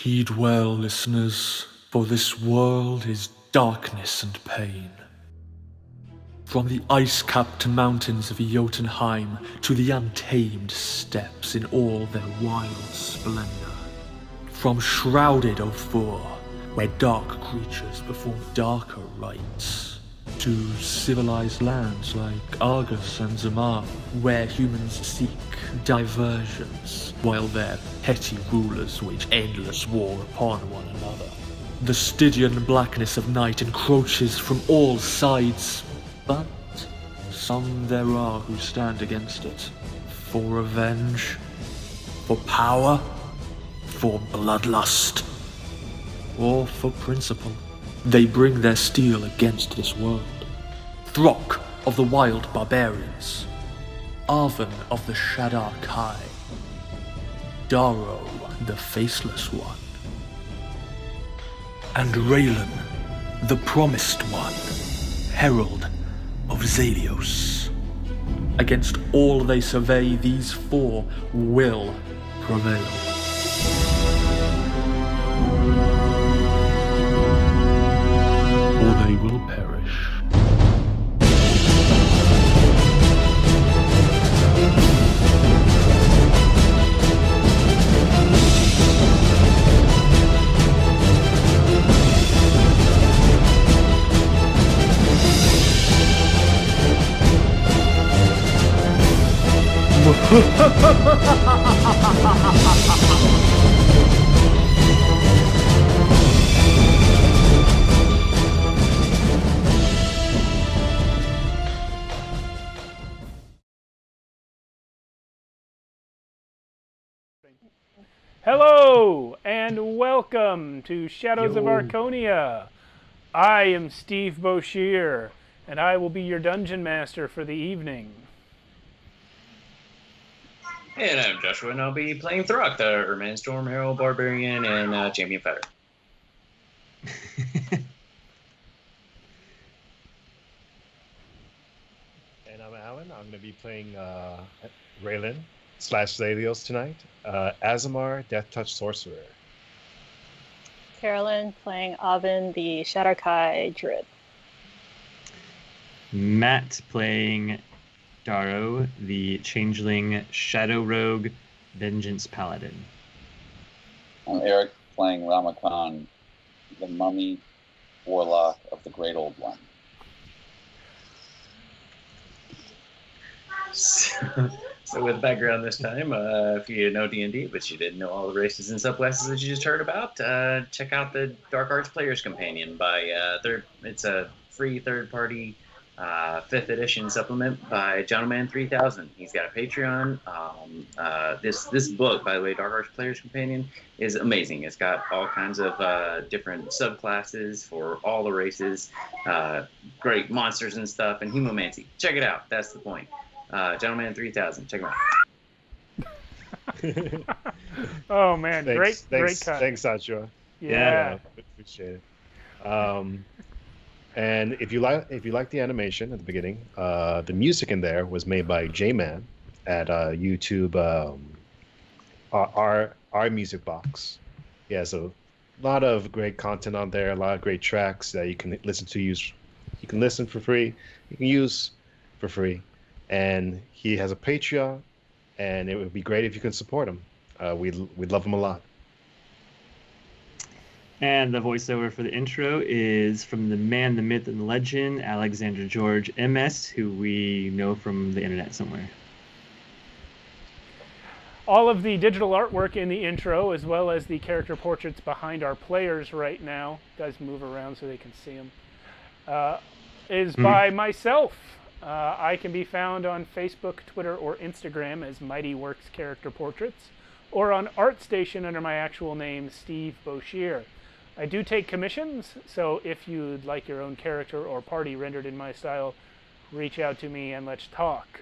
Heed well, listeners, for this world is darkness and pain. From the ice-capped mountains of Jotunheim to the untamed steppes in all their wild splendor. From shrouded Ophir, where dark creatures perform darker rites, to civilized lands like Argos and Zamar, where humans seek diversions, while their petty rulers wage endless war upon one another. The Stygian blackness of night encroaches from all sides, but some there are who stand against it. For revenge, for power, for bloodlust, or for principle. They bring their steel against this world. Throck of the wild barbarians, Arven of the Shadar Kai, Daro the Faceless One, and Raylan, the Promised One, Herald of Zalios. Against all they survey, these four will prevail. Or they will perish. Hello, and welcome to Shadows of Archonia. I am Steve Boshear, and I will be your dungeon master for the evening. And I'm Joshua, and I'll be playing Throck, the Erman Storm Herald Barbarian and Champion Fighter. And I'm Alan. I'm going to be playing Raylan / Zalios tonight. Azamar, Death Touch Sorcerer. Carolynn playing Avin, the Shadar-kai Druid. Matt playing Daro, the Changeling Shadow Rogue Vengeance Paladin. I'm Eric playing Ramakan, the Mummy Warlock of the Great Old One. So with background this time, if you know D&D, but you didn't know all the races and subclasses that you just heard about, check out the Dark Arts Player's Companion by it's a free third-party 5th edition supplement by Gimenez 3000. He's got a Patreon. This book, by the way, Dark Arts Player's Companion, is amazing. It's got all kinds of different subclasses for all the races, great monsters and stuff, and humomancy. Check it out. That's the point. Gimenez 3000. Check him out. Oh man, Thanks, great cut. Thanks, Joshua. Yeah. Appreciate it. And if you like the animation at the beginning, the music in there was made by J-Man at YouTube. OurMusicBox. He has a lot of great content on there, a lot of great tracks that you can listen to. You can listen for free. You can use for free. And he has a Patreon, and it would be great if you could support him. We'd love him a lot. And the voiceover for the intro is from the man, the myth, and the legend, Alexander George M.S., who we know from the internet somewhere. All of the digital artwork in the intro, as well as the character portraits behind our players right now, guys move around so they can see them, is by myself. I can be found on Facebook, Twitter, or Instagram as Mighty Works Character Portraits, or on ArtStation under my actual name, Steve Boshear. I do take commissions, so if you'd like your own character or party rendered in my style, reach out to me and let's talk.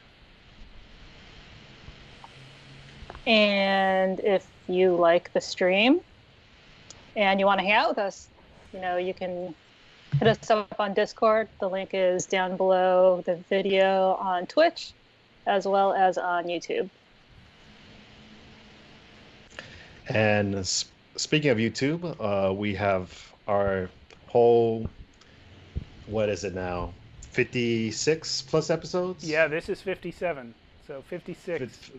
And if you like the stream and you want to hang out with us, you can hit us up on Discord. The link is down below the video on Twitch, as well as on YouTube. And speaking of YouTube, we have our whole, what is it now? 56 plus episodes? Yeah, this is 57. So 56.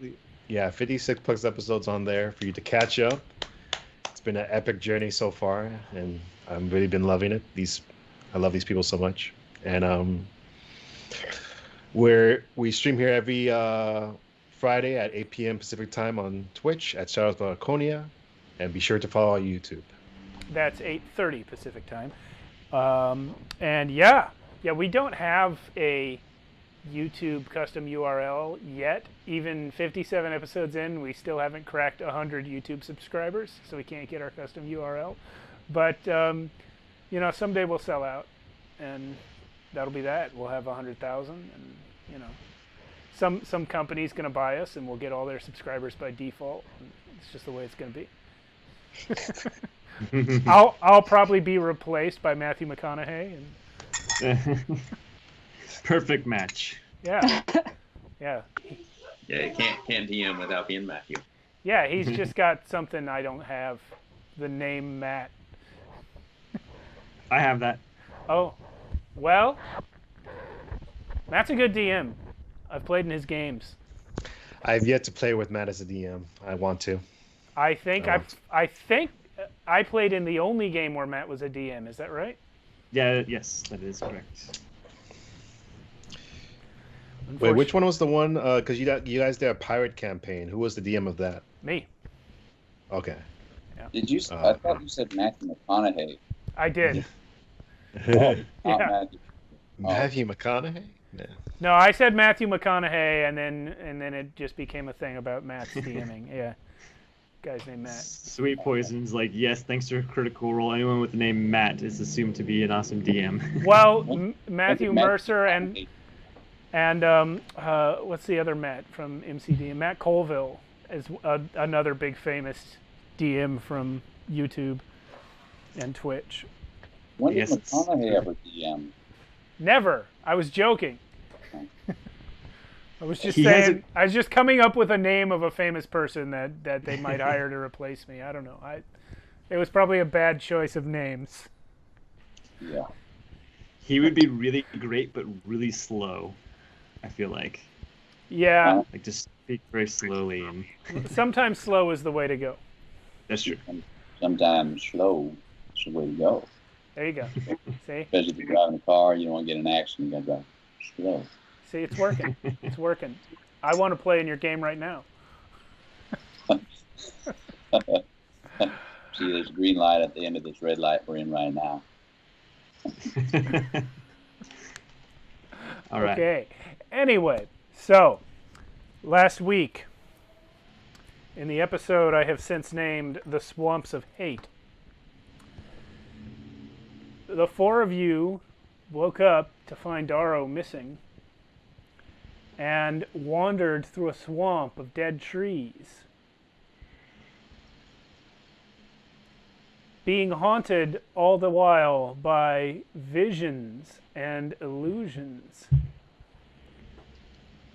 Yeah, 56 plus episodes on there for you to catch up. It's been an epic journey so far, and I've really been loving it. I love these people so much. And we stream here every Friday at 8 p.m. Pacific time on Twitch at Shadows of Archonia, and be sure to follow our YouTube. That's 8:30 Pacific time. And yeah, we don't have a YouTube custom URL yet. Even 57 episodes in, we still haven't cracked 100 YouTube subscribers, so we can't get our custom URL. But someday we'll sell out, and that'll be that. We'll have 100,000, and some company's gonna buy us, and we'll get all their subscribers by default. It's just the way it's gonna be. I'll probably be replaced by Matthew McConaughey. Perfect match. Yeah. Yeah, you can't DM without being Matthew. Yeah, he's just got something I don't have. The name Matt. I have that. Oh, well, Matt's a good DM. I've played in his games. I've yet to play with Matt as a DM. I want to. I think I played in the only game where Matt was a DM. Is that right? Yeah. Yes, that is correct. Wait, which one was the one? Because you guys did a pirate campaign. Who was the DM of that? Me. Okay. Yeah. Did you? I thought you said Matthew McConaughey. I did. Not Yeah. Matthew. Matthew McConaughey? Yeah. No, I said Matthew McConaughey, and then it just became a thing about Matt's DMing. Yeah. Guy's named Matt. Sweet Poison's like, yes, thanks to Critical Role, anyone with the name Matt is assumed to be an awesome DM. Well, Matthew Mercer and what's the other Matt from MCD? Matt Colville is another big famous DM from YouTube and Twitch. When did Yes. McConaughey ever DM? Never. I was joking. I was just He has saying. I was just coming up with a name of a famous person that they might hire to replace me. I don't know. It was probably a bad choice of names. Yeah. He would be really great, but really slow, I feel like. Yeah. Like, just speak very slowly, and Sometimes slow is the way to go. that's true. Sometimes slow is the way to go. There you go. See? Especially if you're driving a car, you don't want to get in an accident, you got to drive slow. See, it's working. It's working. I want to play in your game right now. See, there's a green light at the end of this red light we're in right now. All right. Okay. Anyway, so last week in the episode I have since named The Swamps of Hate, the four of you woke up to find Darrow missing and wandered through a swamp of dead trees, being haunted all the while by visions and illusions,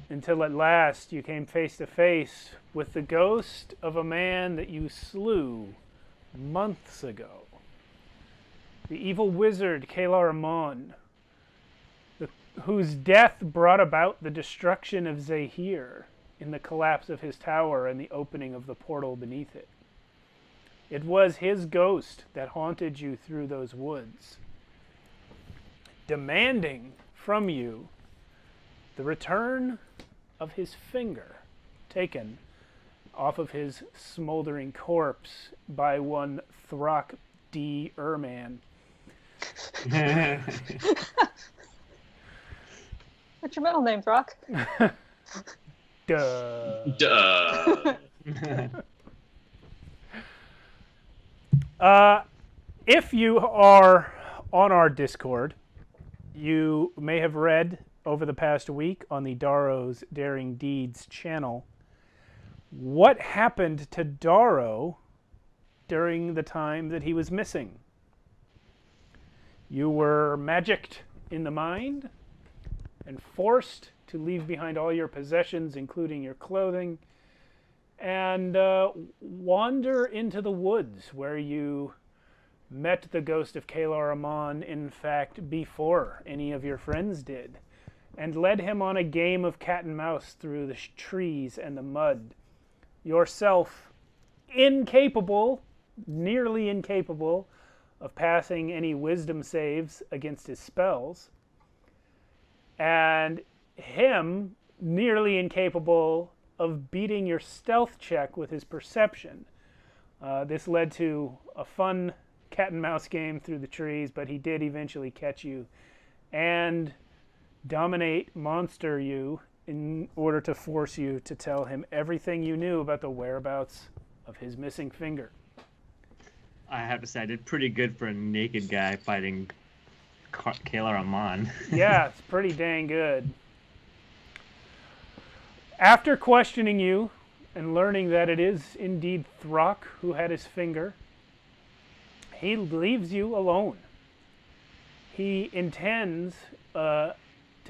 until at last you came face to face with the ghost of a man that you slew months ago. The evil wizard Kalar Amon, whose death brought about the destruction of Zahir in the collapse of his tower and the opening of the portal beneath it. It was his ghost that haunted you through those woods, demanding from you the return of his finger taken off of his smoldering corpse by one Throck D. Erman. What's your middle name, Brock? Duh. Duh. If you are on our Discord, you may have read over the past week on the Darrow's Daring Deeds channel what happened to Darrow during the time that he was missing. You were magicked in the mind and forced to leave behind all your possessions, including your clothing, and wander into the woods where you met the ghost of Kalar Amon, in fact, before any of your friends did, and led him on a game of cat and mouse through the trees and the mud. Yourself incapable, nearly incapable, of passing any wisdom saves against his spells, and him nearly incapable of beating your stealth check with his perception. This led to a fun cat and mouse game through the trees, but he did eventually catch you and dominate, monster you, in order to force you to tell him everything you knew about the whereabouts of his missing finger. I have to say, I did pretty good for a naked guy fighting Kalar Amon. Yeah, it's pretty dang good. After questioning you and learning that it is indeed Throck who had his finger, he leaves you alone. He intends to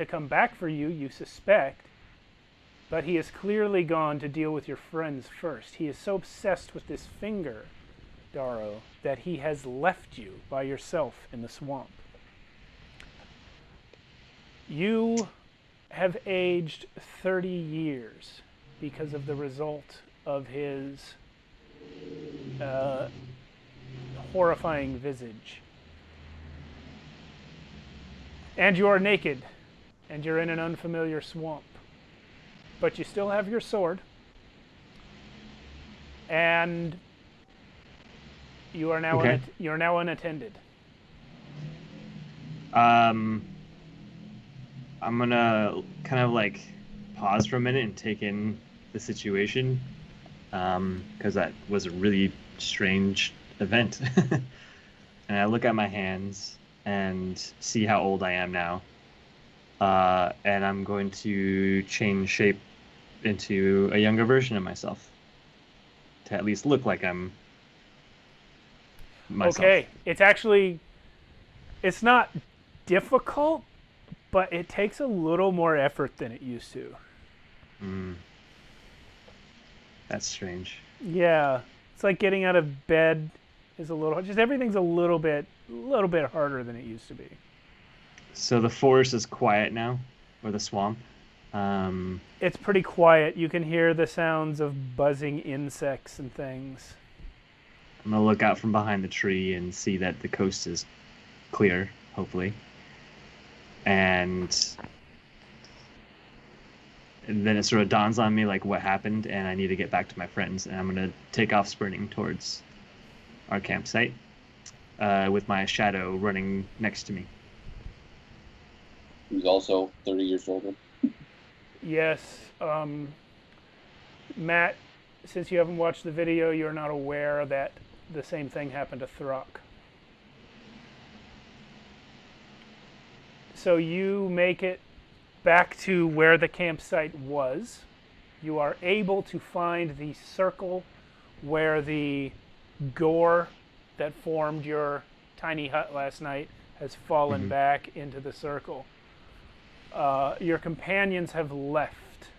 come back for you, you suspect, but he has clearly gone to deal with your friends first. He is so obsessed with this finger, Darrow, that he has left you by yourself in the swamp. You have aged 30 years because of the result of his horrifying visage. And you are naked, and you're in an unfamiliar swamp. But you still have your sword, and you are now Okay. you're now unattended. I'm gonna kind of like pause for a minute and take in the situation, because that was a really strange event. And I look at my hands and see how old I am now, and I'm going to change shape into a younger version of myself to at least look like I'm myself. Okay, it's not difficult, but it takes a little more effort than it used to. That's strange. Yeah, it's like getting out of bed is everything's a little bit harder than it used to be. So the forest is quiet now, or the swamp. It's pretty quiet. You can hear the sounds of buzzing insects and things. I'm gonna look out from behind the tree and see that the coast is clear, hopefully. And then it sort of dawns on me like what happened, and I need to get back to my friends, and I'm gonna take off sprinting towards our campsite, with my shadow running next to me. Who's also 30 years older. Yes, Matt, since you haven't watched the video, you're not aware that the same thing happened to Throck. So you make it back to where the campsite was. You are able to find the circle where the gore that formed your tiny hut last night has fallen back into the circle. Your companions have left.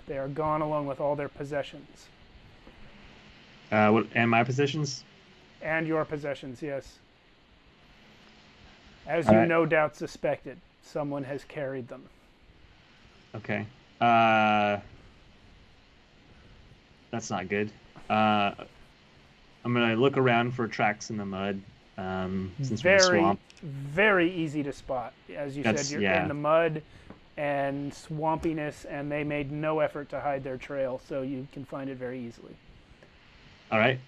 They are gone along with all their possessions. And my possessions? And your possessions, yes. As All you right. no doubt suspected, someone has carried them. Okay. That's not good. I'm gonna look around for tracks in the mud, since we're in the swamp. Very easy to spot. As you said, you're in the mud and swampiness, and they made no effort to hide their trail, so you can find it very easily. All right.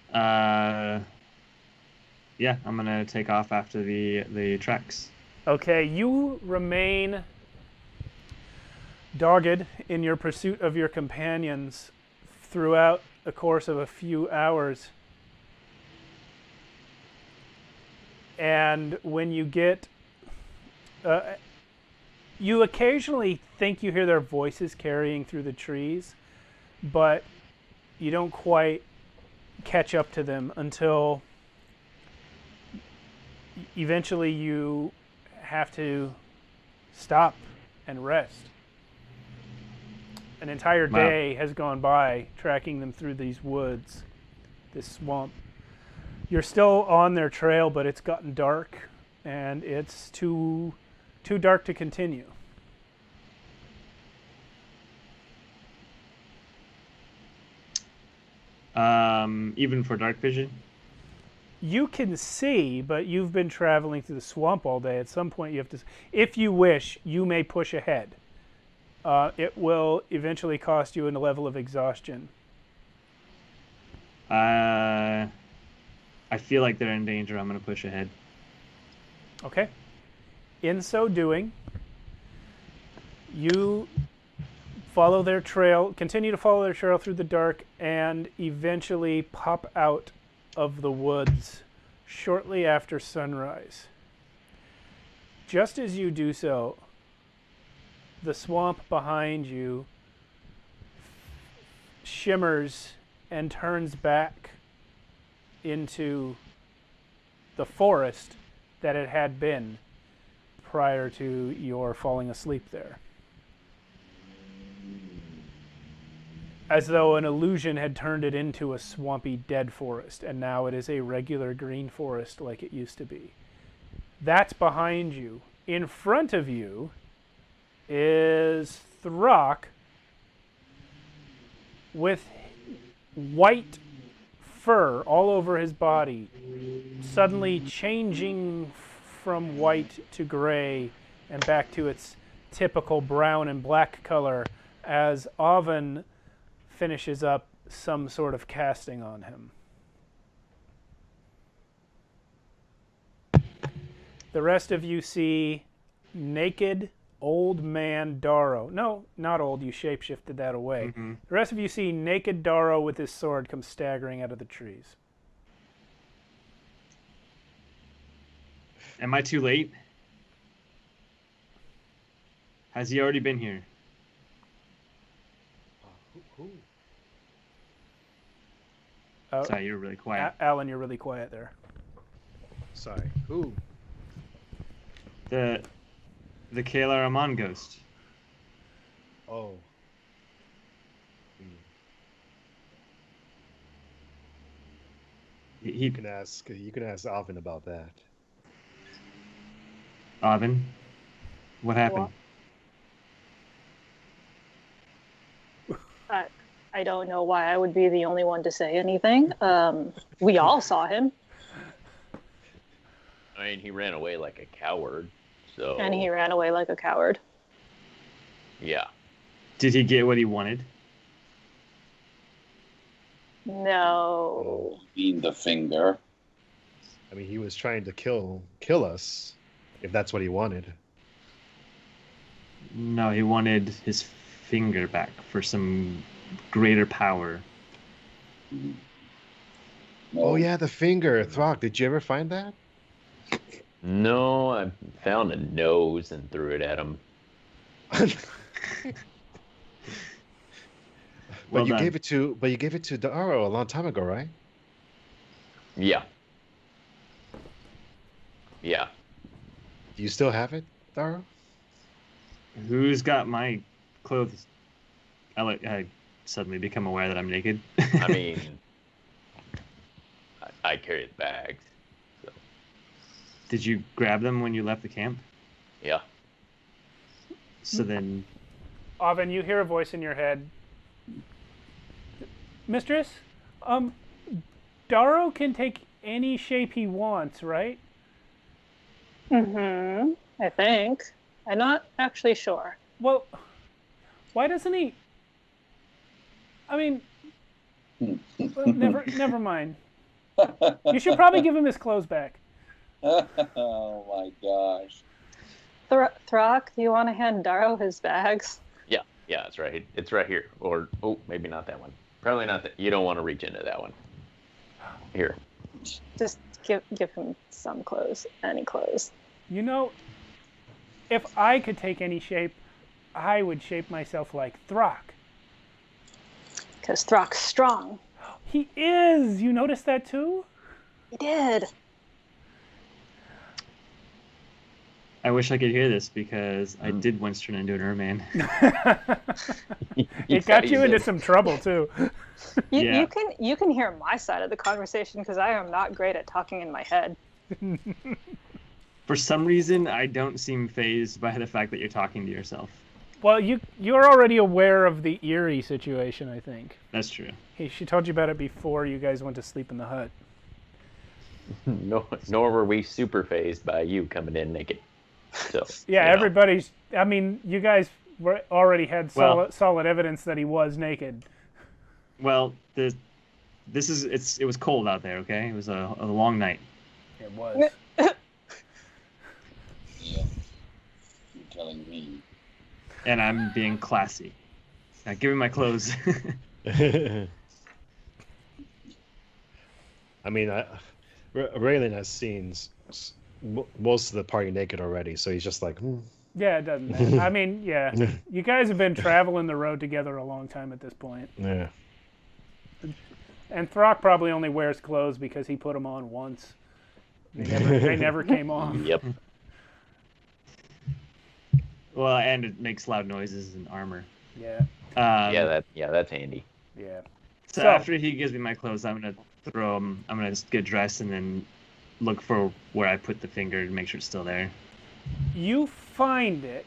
Yeah, I'm gonna take off after the tracks. Okay, you remain dogged in your pursuit of your companions throughout the course of a few hours. And when you get... you occasionally think you hear their voices carrying through the trees, but you don't quite catch up to them until eventually you have to stop and rest. An entire Wow. day has gone by tracking them through these woods, this swamp. You're still on their trail, but it's gotten dark, and it's too dark to continue. Even for dark vision? You can see, but you've been traveling through the swamp all day. At some point, you have to. If you wish, you may push ahead. It will eventually cost you a level of exhaustion. I feel like they're in danger. I'm going to push ahead. Okay. In so doing, you follow their trail, continue to follow their trail through the dark, and eventually pop out of the woods shortly after sunrise. Just as you do so, the swamp behind you shimmers and turns back into the forest that it had been prior to your falling asleep there. As though an illusion had turned it into a swampy dead forest, and now it is a regular green forest like it used to be. That's behind you. In front of you is Throck with white fur all over his body, suddenly changing from white to gray and back to its typical brown and black color as Oven finishes up some sort of casting on him. The rest of you see naked old man Darrow. No, not old, you shapeshifted that away. Mm-hmm. The rest of you see naked Darrow with his sword come staggering out of the trees. Am I too late? Has he already been here? Who? Sorry, you're really quiet. Alan, you're really quiet there. Sorry. Who? The Kayla Rahman ghost. Oh. You can ask Alvin about that. Oven, what happened? I don't know why I would be the only one to say anything. We all saw him. I mean, he ran away like a coward, so... And he ran away like a coward. Yeah. Did he get what he wanted? No. Mean the finger. I mean, he was trying to kill us, if that's what he wanted. No, he wanted his finger back for some greater power. No. Oh yeah, the finger. Throck, did you ever find that? No, I found a nose and threw it at him. Well you done. gave it to Darrow a long time ago, right? Yeah. Yeah. Do you still have it, Darrow? Who's got my clothes? I suddenly become aware that I'm naked. I mean, I carry the bags. So. Did you grab them when you left the camp? Yeah. So then, Oven, you hear a voice in your head. Mistress, Darrow can take any shape he wants, right? Mm-hmm. I think. I'm not actually sure. Well, why doesn't he? I mean, well, never mind. You should probably give him his clothes back. Oh my gosh. Throck, do you want to hand Darrow his bags? Yeah, it's right. It's right here. Or, oh, maybe not that one. Probably not that. You don't want to reach into that one. Here. Just give him some clothes, any clothes. You know, if I could take any shape, I would shape myself like Throck. Because Throck's strong. He is! You noticed that too? He did. I wish I could hear this because I did once turn into an merman. It got you into some trouble too. You can hear my side of the conversation because I am not great at talking in my head. For some reason, I don't seem fazed by the fact that you're talking to yourself. Well, you're already aware of the eerie situation, I think. That's true. She told you about it before you guys went to sleep in the hut. No, nor were we super phased by you coming in naked. So yeah, you know. everybody's. I mean, you guys already had solid evidence that he was naked. Well, it was cold out there. Okay, it was a long night. It was. Yeah. You're telling me. And I'm being classy. Now give me my clothes. I mean, Raylan has seen most of the party naked already, so he's just like, Yeah, it doesn't matter. I mean, yeah. You guys have been traveling the road together a long time at this point. Yeah. And Throck probably only wears clothes because he put them on once. They never came off. Yep. Well, and it makes loud noises and armor. Yeah. That's handy. Yeah. So after he gives me my clothes, I'm gonna throw them. I'm gonna just get dressed and then look for where I put the finger to make sure it's still there. You find it.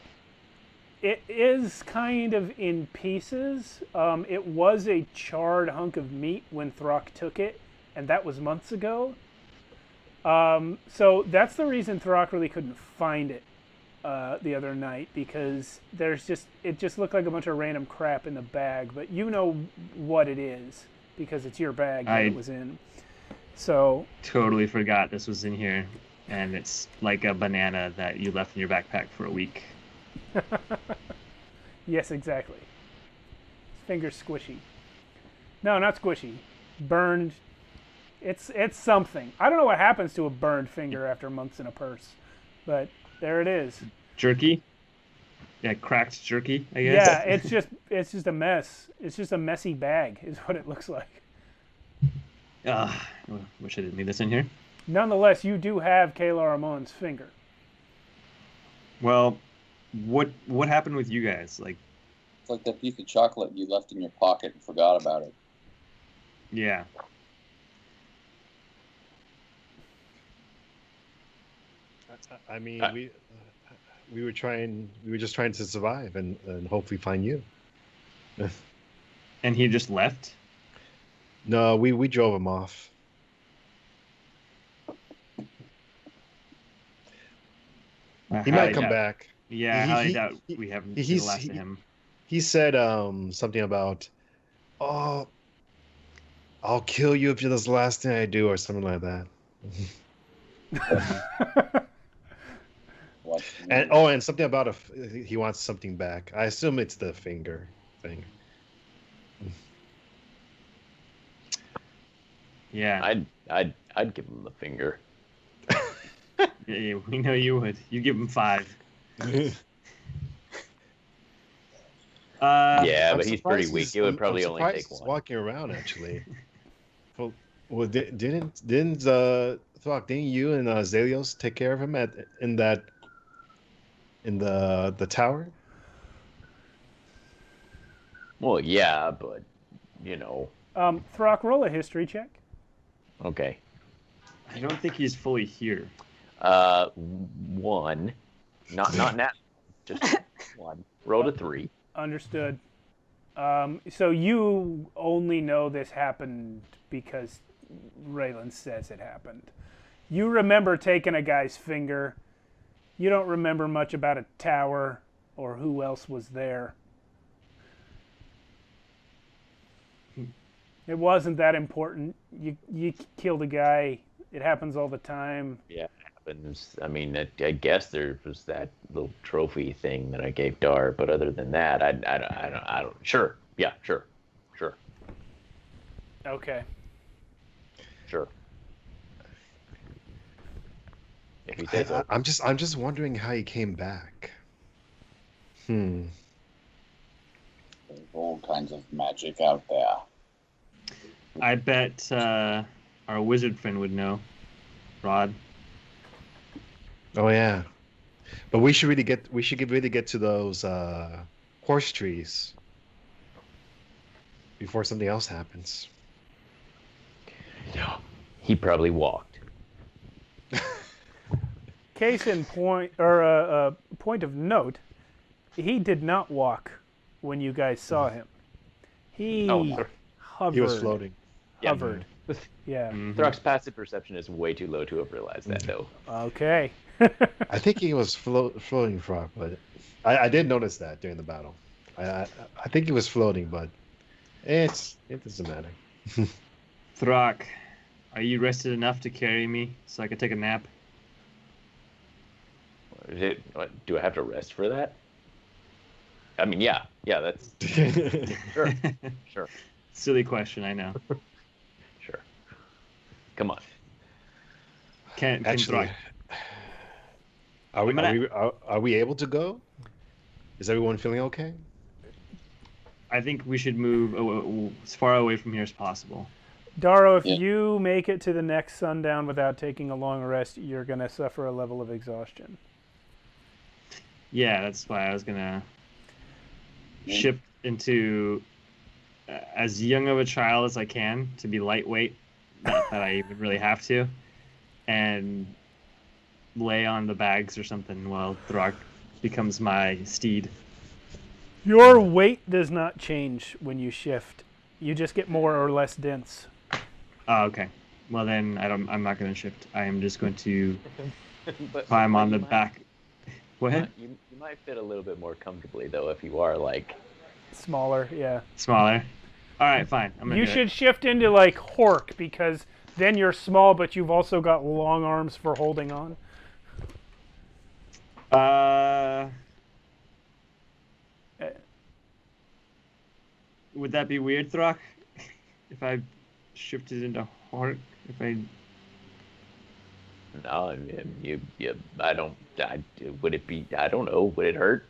It is kind of in pieces. It was a charred hunk of meat when Throck took it, and that was months ago. So that's the reason Throck really couldn't find it the other night, because it just looked like a bunch of random crap in the bag, but you know what it is because it's your bag that it was in. So totally forgot this was in here, and it's like a banana that you left in your backpack for a week. Yes, exactly. His finger's squishy. No, not squishy. Burned. It's something. I don't know what happens to a burned finger after months in a purse, but there it is. Jerky? Yeah, cracked jerky, I guess. Yeah, it's just a mess. It's just a messy bag is what it looks like. Wish I didn't leave this in here. Nonetheless, you do have Kayla Armand's finger. Well, what happened with you guys? Like, it's like that piece of chocolate you left in your pocket and forgot about it. Yeah. I mean, we were just trying to survive and hopefully find you. And he just left? No, we drove him off. He might come back. Yeah, I highly doubt we haven't seen the last of him. He said something about, "Oh, I'll kill you if that's the last thing I do," or something like that. And something about he wants something back. I assume it's the finger thing. Yeah, I'd give him the finger. Yeah, we know you would. You give him 5. Yeah, but he's pretty weak. It would probably only take one. Walking around actually. Well, didn't Throck, didn't you and Zelios take care of him in the tower? Well, yeah, but you know. Throck, roll a history check. Okay. I don't think he's fully here. 1, not that, just 1. Rolled a 3. Understood. So you only know this happened because Raylan says it happened. You remember taking a guy's finger. You don't remember much about a tower or who else was there. It wasn't that important. You killed a guy. It happens all the time. Yeah, it happens. I mean, I guess there was that little trophy thing that I gave Dar, but other than that, I don't. Sure. Yeah, sure. Okay. Sure. If you say so. I'm just wondering how he came back. There's all kinds of magic out there. I bet our wizard friend would know. Rod. Oh yeah. But we should really get to those horse trees before something else happens. He probably walked. Case in point, or point of note, he did not walk when you guys saw him. He hovered. He was floating. Hovered. Yeah. Throck's passive perception is way too low to have realized that, though. Okay. I think he was floating, Frog, but I did notice that during the battle. I think he was floating, but it doesn't matter. Throck, are you rested enough to carry me so I can take a nap? Do I have to rest for that? I mean, yeah, that's sure. Silly question, I know. Sure. Come on. Can Actually, are we able to go? Is everyone feeling okay? I think we should move as far away from here as possible. Daro, if you make it to the next sundown without taking a long rest, you're going to suffer a level of exhaustion. Yeah, that's why I was going to ship into as young of a child as I can to be lightweight, not that I even really have to, and lay on the bags or something while Throck becomes my steed. Your weight does not change when you shift. You just get more or less dense. Oh, okay. Well, then I'm not going to shift. I am just going to climb on the back. What? You might fit a little bit more comfortably, though, if you are, like... Smaller, yeah. Smaller? All right, fine. You should shift into, like, Hork, because then you're small, but you've also got long arms for holding on. Would that be weird, Throck? If I shifted into Hork? If I... No, would it be, I don't know, would it hurt?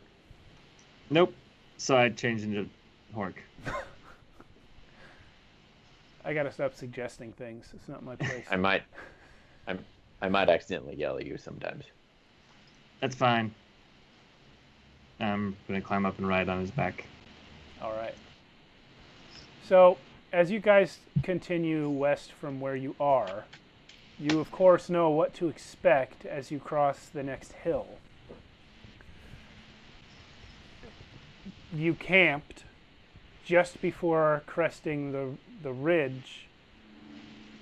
Nope. So I'd change into Hork. I gotta stop suggesting things. It's not my place. I might accidentally yell at you sometimes. That's fine. I'm gonna climb up and ride on his back. All right. So, as you guys continue west from where you are, you of course know what to expect as you cross the next hill. You camped just before cresting the ridge,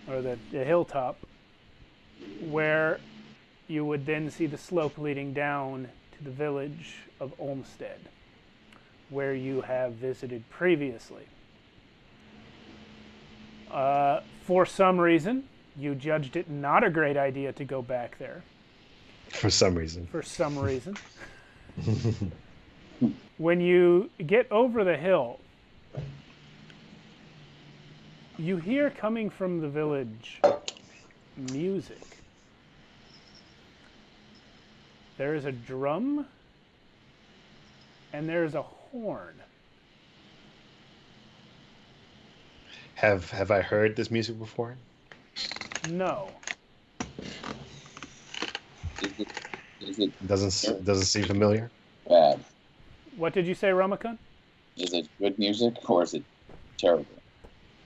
or the hilltop, where you would then see the slope leading down to the village of Olmstead, where you have visited previously. For some reason, you judged it not a great idea to go back there. For some reason. For some reason. When you get over the hill, you hear coming from the village music. There is a drum and there is a horn. Have I heard this music before? No. Is it Doesn't seem familiar. bad? What did you say, Ramakun? Is it good music or is it terrible?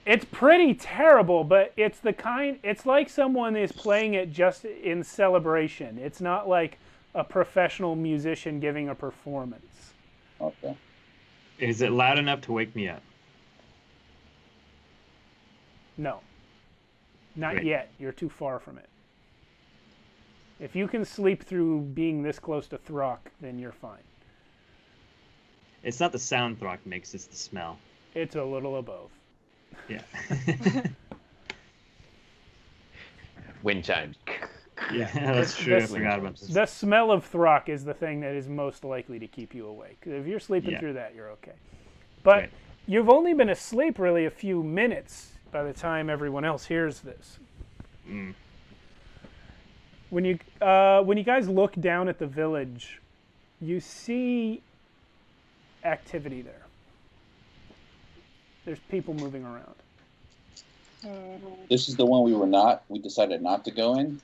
It's pretty terrible, but it's the kind, it's like someone is playing it just in celebration. It's not like a professional musician giving a performance. Okay. Is it loud enough to wake me up? No. Not Great. yet. You're too far from it. If you can sleep through being this close to Throck, then you're fine. It's not the sound Throck makes, it's the smell. It's a little of both. Yeah. Wind chimes. Yeah, that's true. I forgot about this. The smell of Throck is the thing that is most likely to keep you awake. If you're sleeping through that, you're okay. But Right. you've only been asleep really a few minutes by the time everyone else hears this. Mm. When you guys look down at the village, you see activity there. There's people moving around. This is the one we decided not to go in?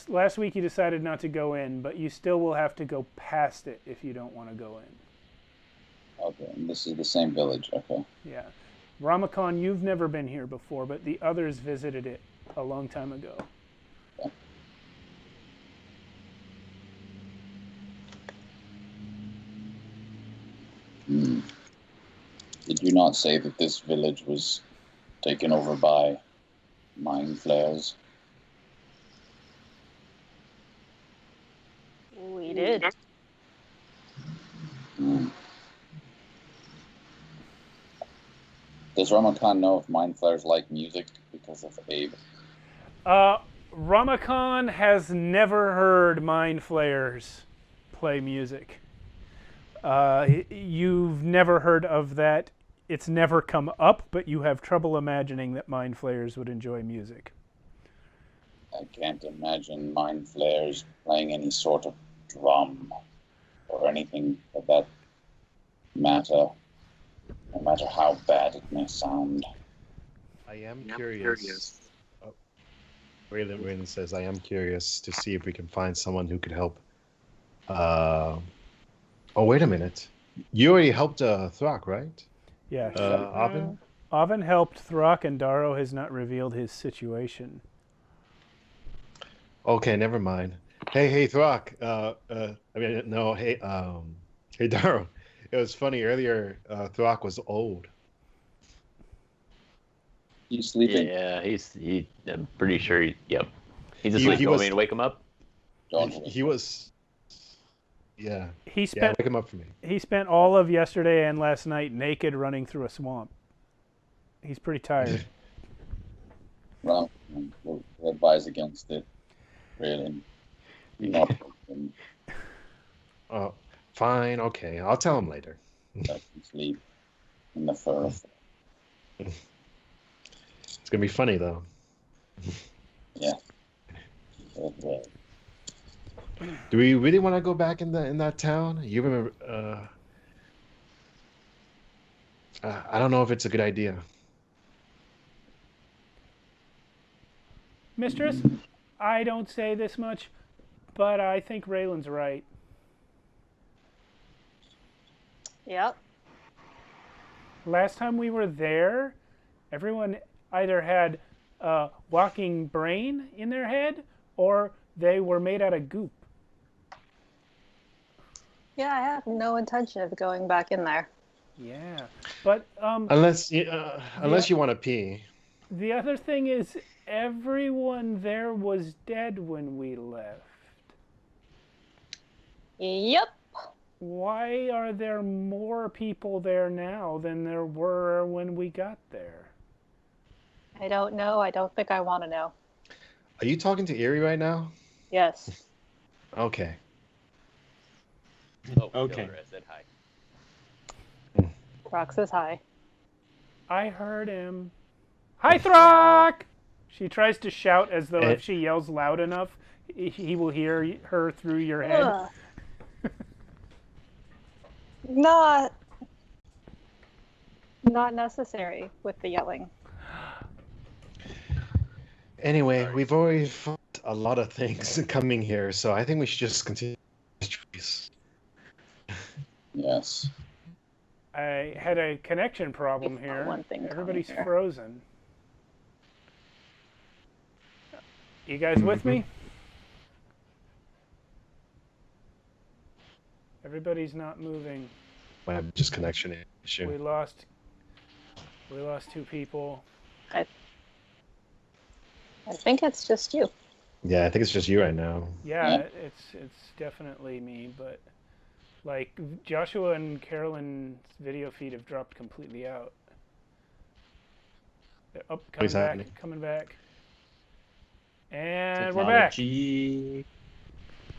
Last week you decided not to go in, but you still will have to go past it if you don't want to go in. Okay, and this is the same village. Okay. Yeah. Ramakon, you've never been here before, but the others visited it a long time ago. Okay. Did you not say that this village was taken over by mind flares? We did. Does Ramakon know if mind flares like music because of Abe? Ramakon has never heard Mind Flayers play music. You've never heard of that. It's never come up, but you have trouble imagining that Mind Flayers would enjoy music. I can't imagine mind flares playing any sort of drum or anything of that matter, no matter how bad it may sound. I am curious. Oh, Raylan says, I am curious to see if we can find someone who could help. Oh, wait a minute. You already helped Throck, right? Yeah. Oven? Oven helped Throck, and Daro has not revealed his situation. Okay, never mind. Hey, Throck. Hey, Daro. It was funny earlier. Throck was old. He's sleeping. Yeah, I'm pretty sure. Yep. He's asleep. You want me to wake him up? He was. Yeah. Wake him up for me. He spent all of yesterday and last night naked running through a swamp. He's pretty tired. Well, we'll advise against it. Really. Oh, fine. Okay. I'll tell him later. Sleep in the fur. It's gonna be funny though. Yeah. Okay. Do we really want to go back in that town? You remember? I don't know if it's a good idea. Mistress, I don't say this much, but I think Raylan's right. Yep. Last time we were there, everyone either had a walking brain in their head or they were made out of goop. Yeah, I have no intention of going back in there. Yeah, but unless you want to pee. The other thing is, everyone there was dead when we left. Yep. Why are there more people there now than there were when we got there? I don't know. I don't think I want to know. Are you talking to Erie right now? Yes. Okay. Oh, Okay. I said hi. Throck says hi. I heard him. Hi, Throck! She tries to shout as though if she yells loud enough, he will hear her through your head. Not necessary with the yelling. Anyway, we've already fought a lot of things coming here, so I think we should just continue. Yes. I had a connection problem here. Everybody's frozen. You guys with me? Everybody's not moving. Might have just connection issue. We lost 2 people. I think it's just you. Yeah, I think it's just you right now. Yeah, it's definitely me, but like Joshua and Carolynn's video feed have dropped completely out. They're coming back. And we're back.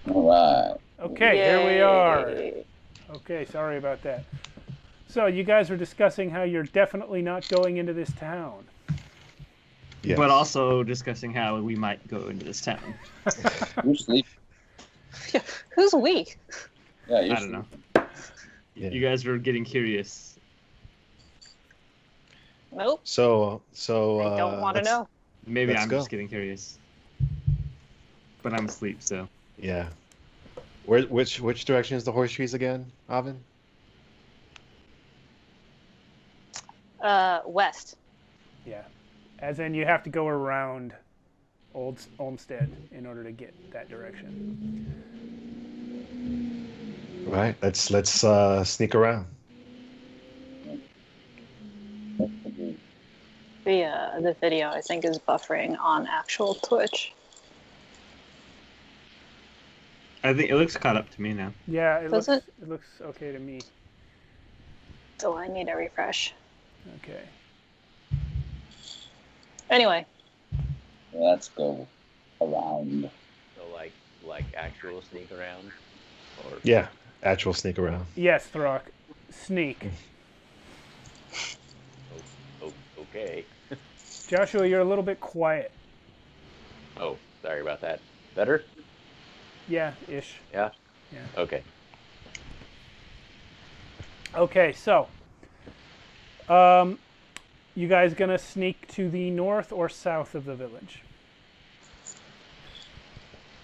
All right. Okay, Yay. here we are. Okay, sorry about that. So you guys were discussing how you're definitely not going into this town. Yes. But also discussing how we might go into this town. You're sleeping. Who's we? Yeah, you're I don't know. Yeah. You guys were getting curious. Nope. So I don't want to know. Maybe Let's I'm go. just getting curious. But I'm asleep, so. Yeah. Which direction is the horse trees again, Avin? West. Yeah. As in, you have to go around Olmstead in order to get that direction. Right. Let's sneak around. The video I think is buffering on actual Twitch. I think it looks caught up to me now. Yeah, it Does looks okay to me. So I need a refresh. Okay. Anyway, Let's go around. So like actual sneak around, or Yeah. Actual sneak around. Yes, Throck. Sneak. okay. Joshua, you're a little bit quiet. Oh, sorry about that. Better? Yeah, ish. Yeah. Yeah. Okay. Okay, so, you guys gonna sneak to the north or south of the village?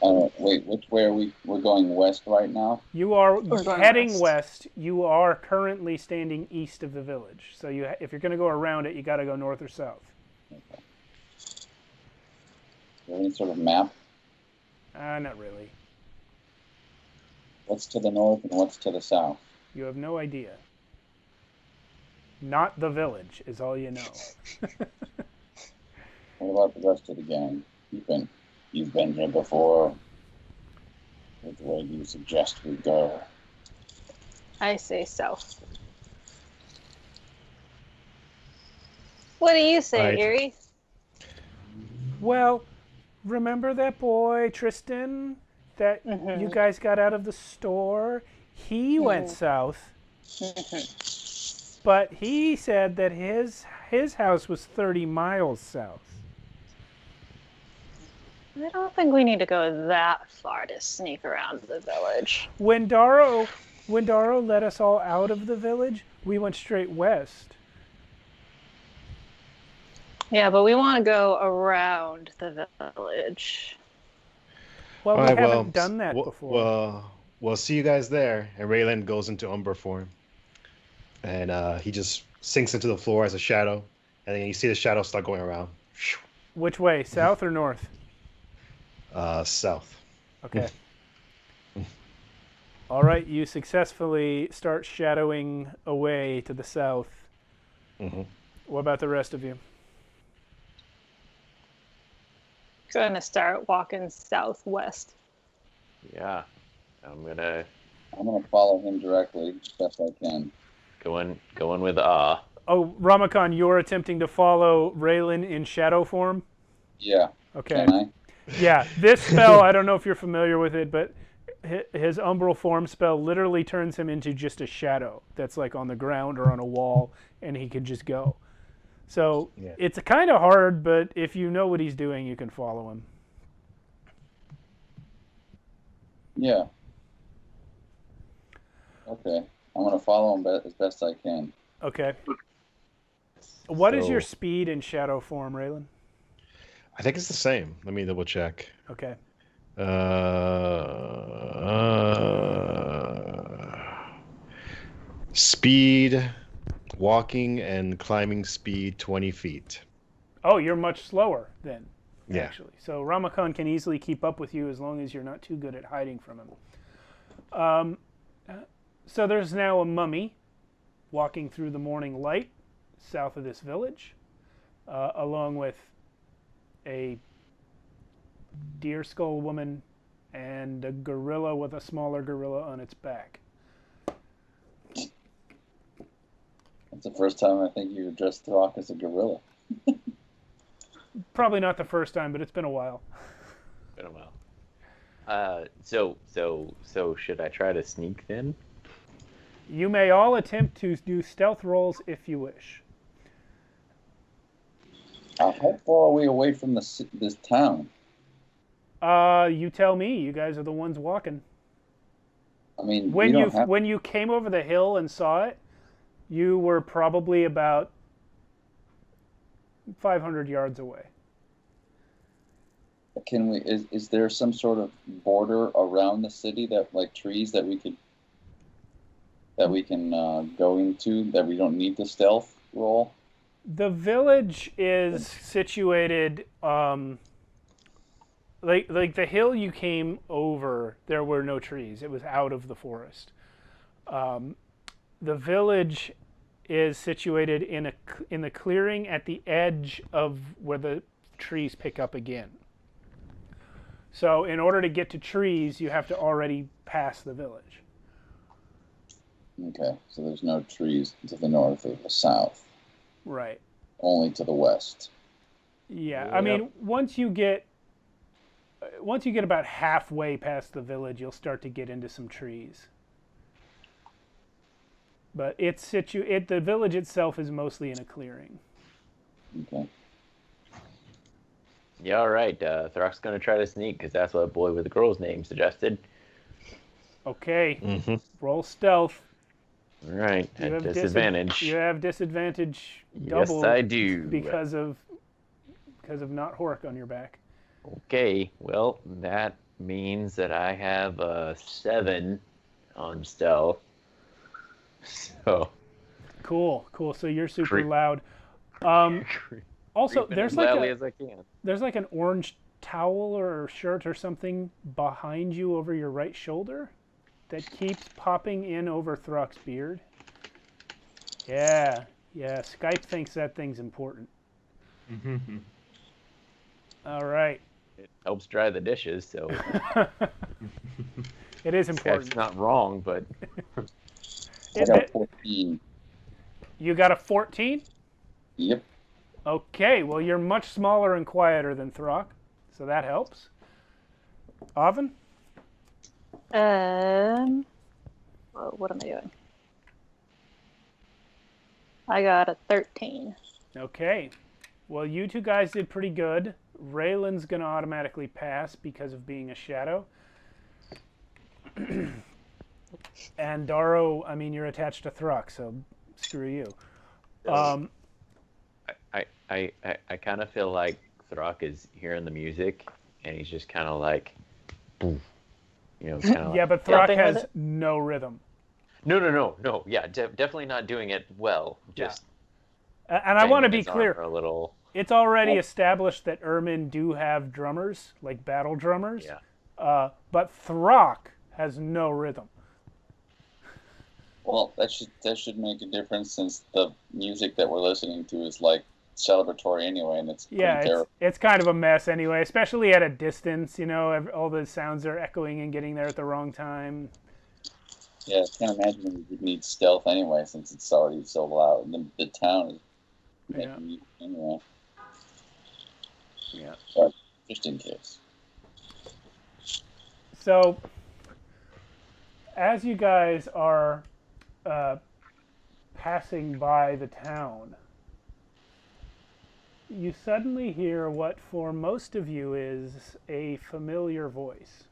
Wait, which way are we? We're going west right now. You are We're going heading west. west. You are currently standing east of the village. So if you're gonna go around it, you got to go north or south. Is there any sort of map? Not really. What's to the north and what's to the south? You have no idea. Not the village is all you know. What about the rest of the gang? You've been here before. Which way do you suggest we go? I say south. What do you say, Right. Erie? Well, remember that boy Tristan that Mhm. you guys got out of the store? He went south, but he said that his house was 30 miles south. I don't think we need to go that far to sneak around the village. When Darrow let us all out of the village, we went straight west. Yeah, but we want to go around the village. Well, All we right, haven't done that well, before. Well, we'll see you guys there. And Raylan goes into Umber form, and he just sinks into the floor as a shadow, and then you see the shadow start going around. Which way, south or north? South. Okay. All right, you successfully start shadowing away to the south. Mhm. What about the rest of you? Gonna start walking southwest. Yeah. I'm gonna follow him directly as best I can. going with Oh, Ramakan, you're attempting to follow Raylan in shadow form? Yeah. Okay. Can I? Yeah, this spell, I don't know if you're familiar with it, but his umbral form spell literally turns him into just a shadow that's like on the ground or on a wall, and he can just go. So Yeah. it's kind of hard, but if you know what he's doing, you can follow him. Yeah. Okay. I'm gonna follow him as best I can. Okay. What is your So- speed in shadow form, Raylan? I think it's the same. Let me double check. Okay. Speed, walking and climbing speed 20 feet. Oh, you're much slower then, Yeah. actually. So Ramakan can easily keep up with you as long as you're not too good at hiding from him. So there's now a mummy walking through the morning light south of this village, along with a deer skull woman and a gorilla with a smaller gorilla on its back. That's the first time I think you addressed Throck as a gorilla. Probably not the first time, but it's been a while. been a while. So should I try to sneak then? You may all attempt to do stealth rolls if you wish. How far are we away from this town? You tell me. You guys are the ones walking. I mean, When we you don't have... when you came over the hill and saw it, you were probably about 500 yards away. Can we? Is there some sort of border around the city that, like trees, that we can go into that we don't need the stealth roll? The village is situated, like the hill you came over. There were no trees. It was out of the forest. The village is situated in the clearing at the edge of where the trees pick up again. So in order to get to trees, you have to already pass the village. Okay, so there's no trees to the north or the south. Right. Only to the west. Yeah, I mean, once you get about halfway past the village, you'll start to get into some trees. But the village itself is mostly in a clearing. Okay. Yeah, all right. Throck's going to try to sneak because that's what boy with the girl's name suggested. Okay. Roll stealth. All right. At disadvantage. You have disadvantage Yes, double. I do. Because of not Hork on your back. Okay. Well, that means that I have a 7 on stealth. So. Cool. So you're super Creep. loud. Also, there's as like loudly as I can. There's like an orange towel or shirt or something behind you over your right shoulder that keeps popping in over Throck's beard. Yeah. Skype thinks that thing's important. All right. It helps dry the dishes, so. It is important. Skype's not wrong, but. I got 14. You got a 14? Yep. Okay, well, you're much smaller and quieter than Throck, so that helps. Oven? What am I doing? I got a 13. Okay. Well, you two guys did pretty good. Raylan's going to automatically pass because of being a shadow. And Daro, I mean, you're attached to Throck, so screw you. I kind of feel like Throck is hearing the music, and he's just kind of like, boom. You know, kind of yeah, like, but Throck has no rhythm. No. Yeah, definitely not doing it well. Just. Yeah. And I want to be his arm clear. for a little. It's already established that Ermin do have drummers, like battle drummers. Yeah. But Throck has no rhythm. Well, that should make a difference since the music that we're listening to is like celebratory anyway, and it's pretty terrible. It's kind of a mess anyway, especially at a distance. You know, all the sounds are echoing and getting there at the wrong time. Yeah, I can't imagine we would need stealth anyway, since it's already so loud. And the town is making music anyway. Yeah. But just in case. So, as you guys are passing by the town, you suddenly hear what for most of you is a familiar voice.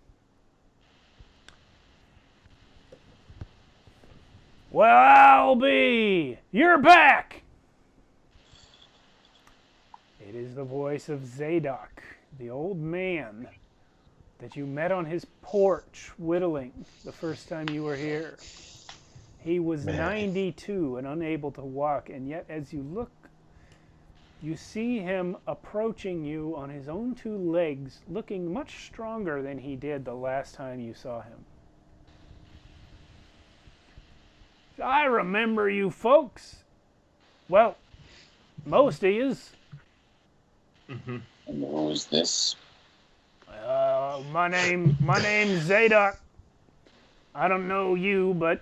Well, Albie, you're back! It is the voice of Zadok, the old man that you met on his porch whittling the first time you were here. He was 92 and unable to walk, and yet as you look, you see him approaching you on his own 2 legs, looking much stronger than he did the last time you saw him. I remember you folks. Well, most of yous. And who is this? My name's Zadok. I don't know you, but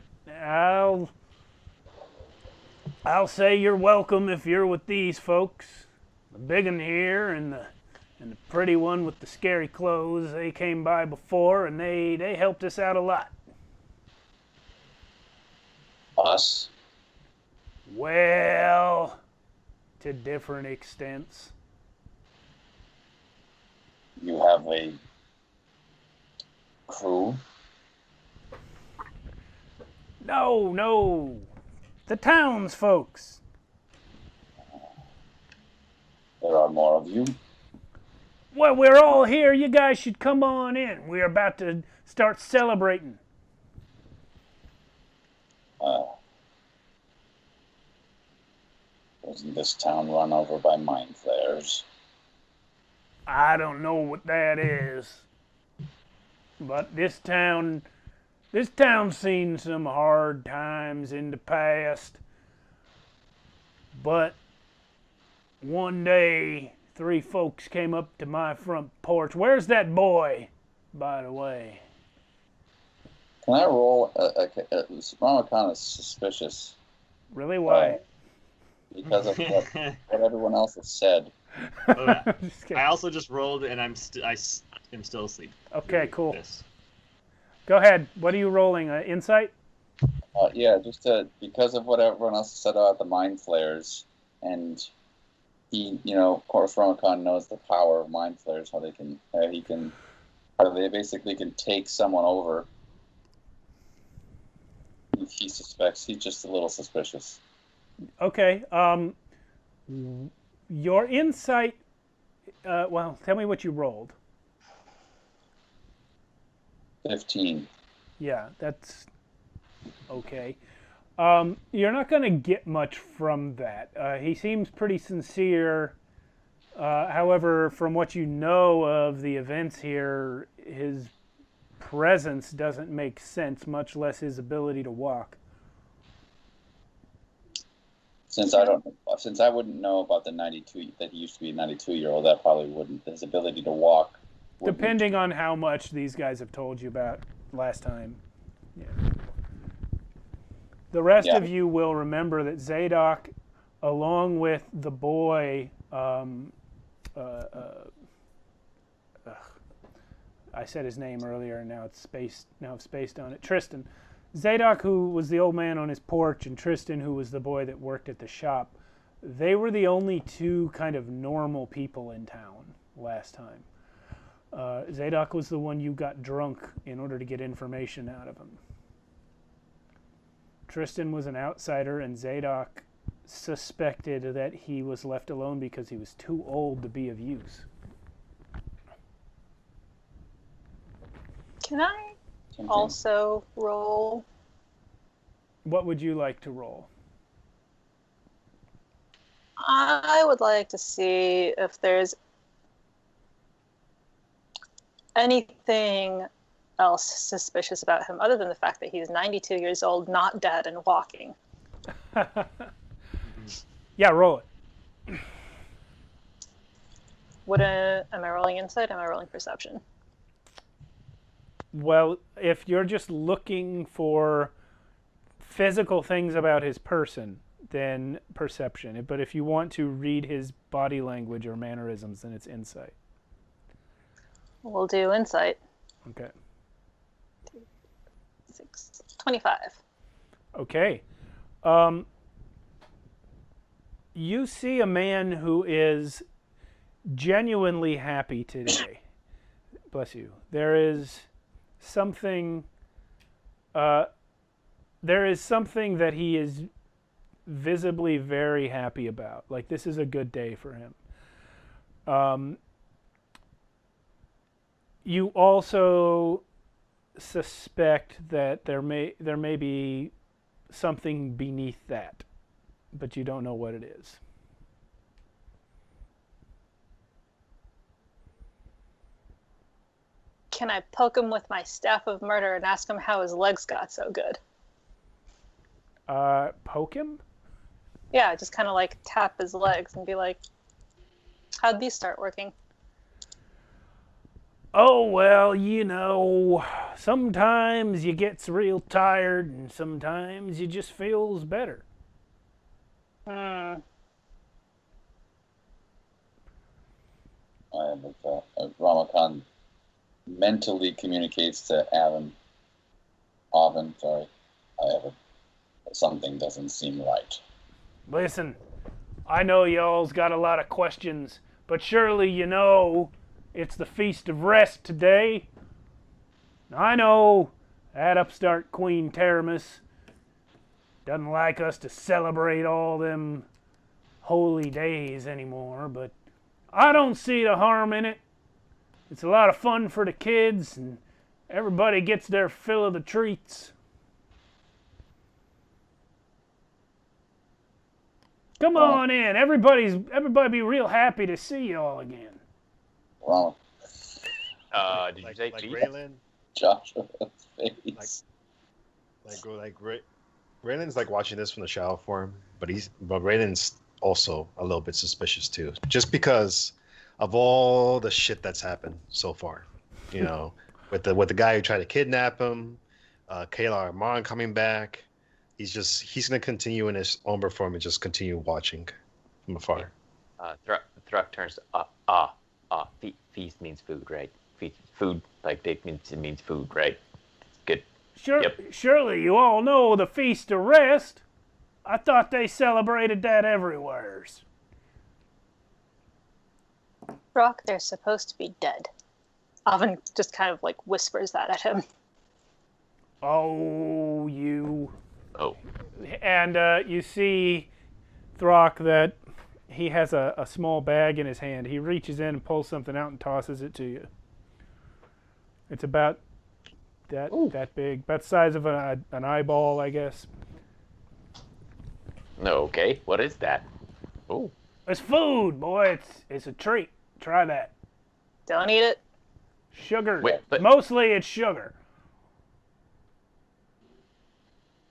I'll say you're welcome if you're with these folks. The big one here and the pretty one with the scary clothes. They came by before and they helped us out a lot. Us? Well, to different extents. You have a crew? No. The townsfolks. There are more of you. Well, we're all here. You guys should come on in. We're about to start celebrating. Wasn't this town run over by mind flayers? I don't know what that is, but this town's seen some hard times in the past. But one day, 3 folks came up to my front porch. Where's that boy, by the way? Can I roll? Ramachan is suspicious Really? Why? because of what everyone else has said. Just kidding. I also just rolled, and I am still asleep. Okay, cool. This. Go ahead. What are you rolling? Insight? Yeah, because of what everyone else said about the mind flayers, and he, of course, Ramachan knows the power of mind flayers, how they basically can take someone over. He suspects he's just a little suspicious. Okay. Your insight. Well, tell me what you rolled. 15. Yeah, that's okay. You're not going to get much from that. He seems pretty sincere. However, from what you know of the events here, his presence doesn't make sense, much less his ability to walk. Since I wouldn't know about the 92, that he used to be a 92-year-old, that probably wouldn't. His ability to walk. Depending on how much these guys have told you about last time. Yeah. The rest of you will remember that Zadok, along with the boy, I said his name earlier, and now I've spaced on it. Tristan. Zadok, who was the old man on his porch, and Tristan, who was the boy that worked at the shop, they were the only 2 kind of normal people in town last time. Zadok was the one you got drunk in order to get information out of him. Tristan was an outsider, and Zadok suspected that he was left alone because he was too old to be of use. Can I also roll? What would you like to roll? I would like to see if there's anything else suspicious about him other than the fact that he's 92 years old, not dead, and walking. Yeah, roll it. Am I rolling insight? Am I rolling perception? Well, if you're just looking for physical things about his person, then perception. But if you want to read his body language or mannerisms, then it's insight. We'll do insight. Okay. 25. Okay. You see a man who is genuinely happy today. Bless you. There is something that he is visibly very happy about. Like, this is a good day for him. You also suspect that there may be something beneath that, but you don't know what it is. Can I poke him with my staff of murder and ask him how his legs got so good? Poke him? Yeah, just kind of like tap his legs and be like, how'd these start working? Oh, well, sometimes you gets real tired and sometimes you just feels better. Ramachan mentally communicates to Avin, something doesn't seem right. Listen, I know y'all's got a lot of questions, but surely you know it's the Feast of Rest today. I know that upstart Queen Teramis doesn't like us to celebrate all them holy days anymore, but I don't see the harm in it. It's a lot of fun for the kids, and everybody gets their fill of the treats. Come on in. Everybody be real happy to see you all again. Well, Did you say like feast? Raylan? Joshua's face. Raylan's like watching this from the shallow form, but Raylan's also a little bit suspicious too, just because of all the shit that's happened so far. You know, with the guy who tried to kidnap him, Kayla Armand coming back. He's gonna continue in his Ombre form and just continue watching from afar. Thruck turns feast means food, right? Food, like it means food, right? Good. Sure, Yep. Surely you all know the Feast of Rest. I thought they celebrated that everywhere. Brock, they're supposed to be dead. Oven just kind of like whispers that at him. Oh, you. Oh. And you see, Throck, that he has a small bag in his hand. He reaches in and pulls something out and tosses it to you. It's about that big, about the size of an eyeball, I guess. Okay, what is that? Oh. It's food, boy. It's a treat. Try that. Don't eat it. Sugar. Wait, but- Mostly it's sugar.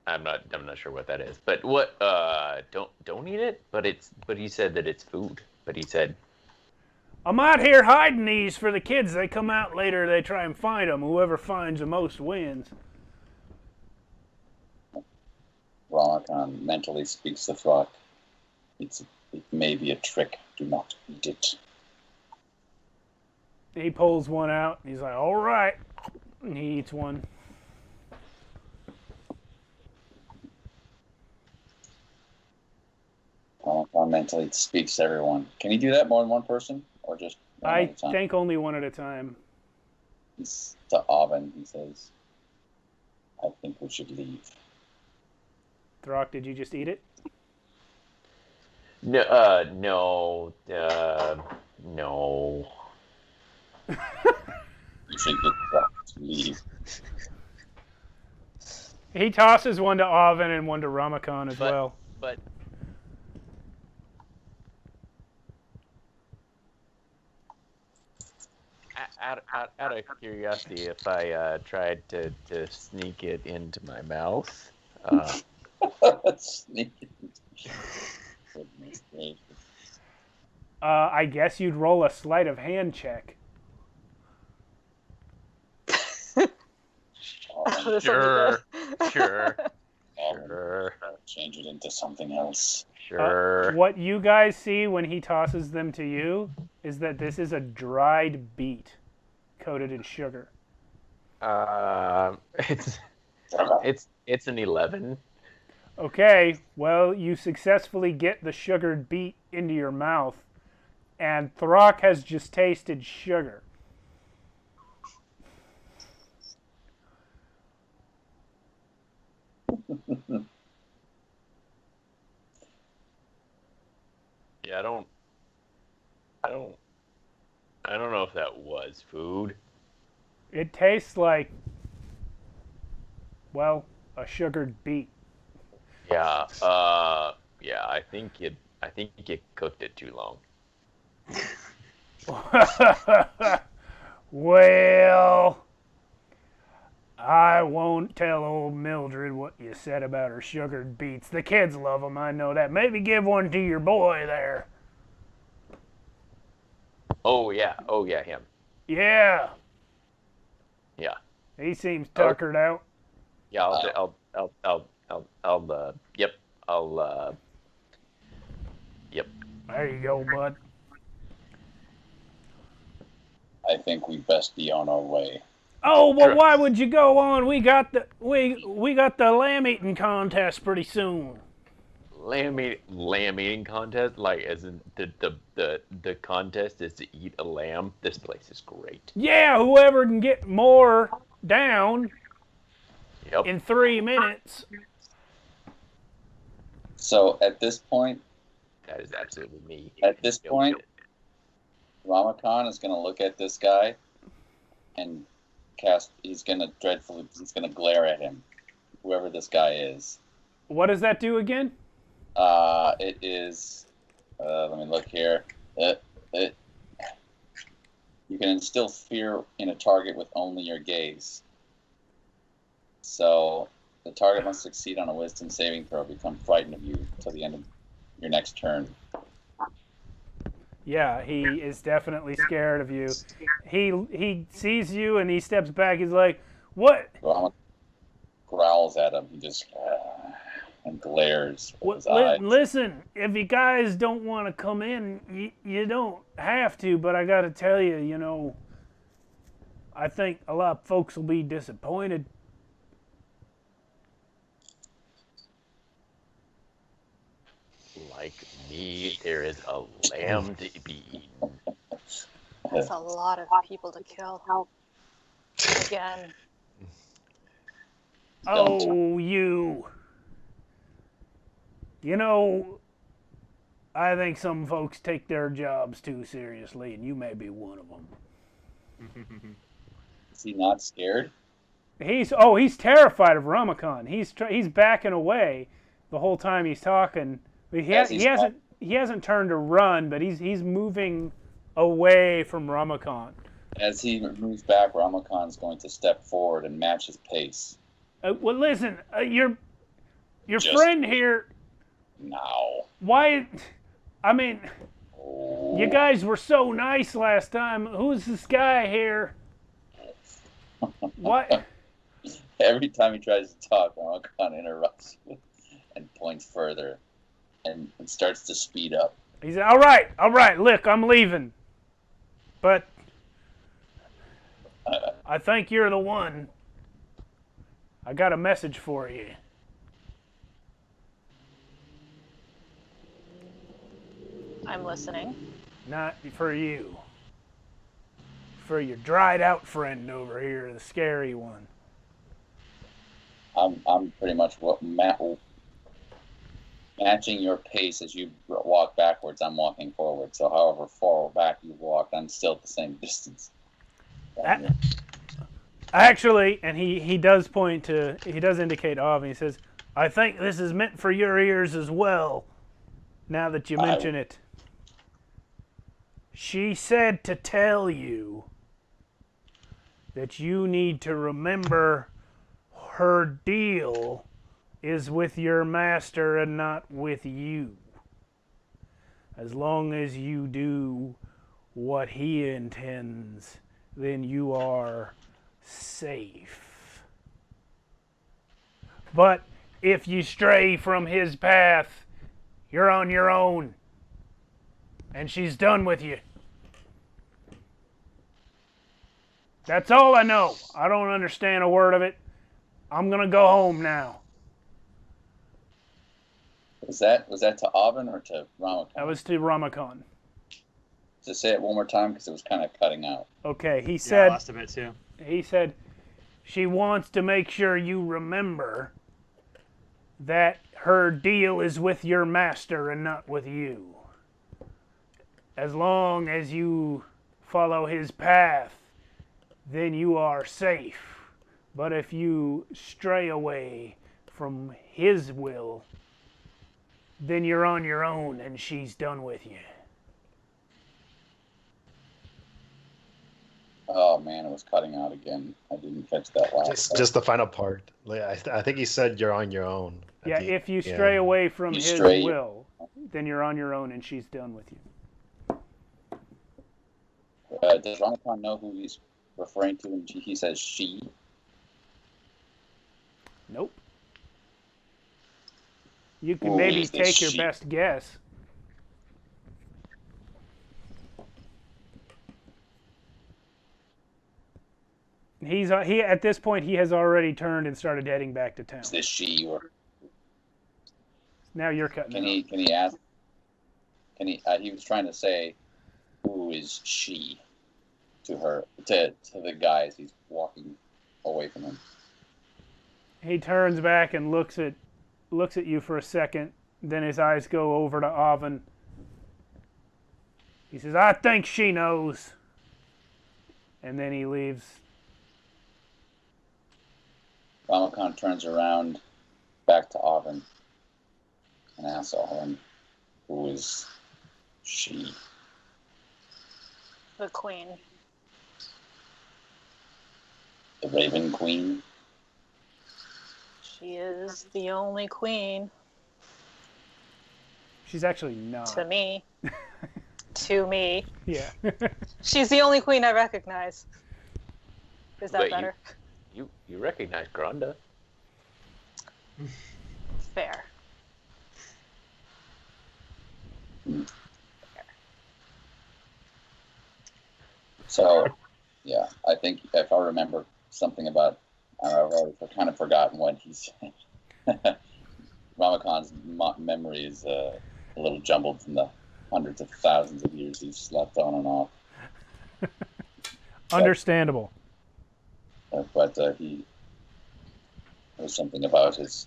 I'm not sure what that is. But what don't eat it? But he said that it's food. But he said I'm out here hiding these for the kids. They come out later, they try and find them. Whoever finds the most wins. Ramakan mentally speaks to Throck. It may be a trick. Do not eat it. He pulls one out. He's like, all right. And he eats one. Ramakan mentally speaks to everyone. Can he do that more than one person? Or just one I at a time? think only one at a time. He's to Oven, he says, I think we should leave. Throck, did you just eat it? no. You should get Throck to leave. He tosses one to Oven and one to Ramakan as well. But out of curiosity, if I tried to sneak it into my mouth, Sneak it. Goodness gracious. I guess you'd roll a sleight of hand check. Oven, This will be sure, good. sure, Oven, sure, change it into something else. sure. What you guys see when he tosses them to you is that this is a dried beet coated in sugar. It's an 11. Okay, well, you successfully get the sugared beet into your mouth, and Throck has just tasted sugar. Yeah, I don't know if that was food. It tastes like, well, a sugared beet. Yeah, yeah. I think you cooked it too long. Well, I won't tell old Mildred what you said about her sugared beets. The kids love them, I know that. Maybe give one to your boy there. Oh yeah, him. Yeah, Yeah, he seems tuckered out. yeah. Yep. There you go, bud. I think we best be on our way. Oh, well, Sure. why would you go on? We got the lamb eating contest pretty soon. Lamb eating contest, like as in the contest is to eat a lamb. This place is great. Yeah, whoever can get more down Yep. in 3 minutes. So at this point, That is absolutely me. At this Yep, point, yep. Ramakan is going to look at this guy and cast. He's going to glare at him, whoever this guy is. What does that do again? It is. Let me look here. You can instill fear in a target with only your gaze. So the target must succeed on a wisdom saving throw, become frightened of you till the end of your next turn. Yeah, he is definitely scared of you. He sees you and he steps back. He's like, "What?" Rama growls at him. He just and glares with his eyes. Listen, if you guys don't want to come in, you don't have to. But I got to tell you, you know, I think a lot of folks will be disappointed. Like me, there is a lamb to be eaten. That's a lot of people to kill. Again. Oh, you. You know, I think some folks take their jobs too seriously, and you may be one of them. Is he not scared? He's terrified of Ramakan. He's backing away the whole time he's talking. He hasn't turned to run, but he's moving away from Ramakan. As he moves back, Ramakan's going to step forward and match his pace. Well, listen, your friend here. Now. Why? I mean, you guys were so nice last time. Who's this guy here? What? Every time he tries to talk, Ramakan interrupts and points further. And starts to speed up. He said, all right, look, I'm leaving. But I think you're the one. I got a message for you. I'm listening. Not for you. For your dried out friend over here, the scary one. I'm pretty much matching your pace as you walk backwards. I'm walking forward. So however far back you walk, I'm still at the same distance. Actually, and he does indicate off, and he says, I think this is meant for your ears as well, now that you mention it. She said to tell you that you need to remember her deal is with your master and not with you. As long as you do what he intends, then you are safe. But if you stray from his path, you're on your own. And she's done with you. That's all I know. I don't understand a word of it. I'm gonna go home now. Was that to Avin or to Ramakan? That was to Ramakan. Just say it one more time because it was kind of cutting out. Okay, he said. I lost a bit too. He said, she wants to make sure you remember that her deal is with your master and not with you. As long as you follow his path, then you are safe. But if you stray away from his will, then you're on your own and she's done with you. Oh man, it was cutting out again. I didn't catch that last. Just the final part. I think he said you're on your own. Yeah, if you stray away from his will, then you're on your own and she's done with you. Does Ramakan know who he's referring to when he says she? Nope. You can maybe take your best guess. He at this point he has already turned and started heading back to town. Is this she or? Now you're cutting. Can he ask? Can he? He was trying to say, who is she? To her, to the guy as he's walking away from him. He turns back and looks at you for a second. Then his eyes go over to Avin. He says, I think she knows. And then he leaves. Ramakant turns around back to Auburn and asks Auburn, who is she? The queen. The Raven Queen? She is the only queen. She's actually not. To me. To me. Yeah. She's the only queen I recognize. Is that Wait, better? You recognize Granda? Fair. So, yeah, I think if I remember something about, I've already kind of forgotten what he said. Ramakant's memory is a little jumbled from the hundreds of thousands of years he's slept on and off. Understandable. But he, there was something about he's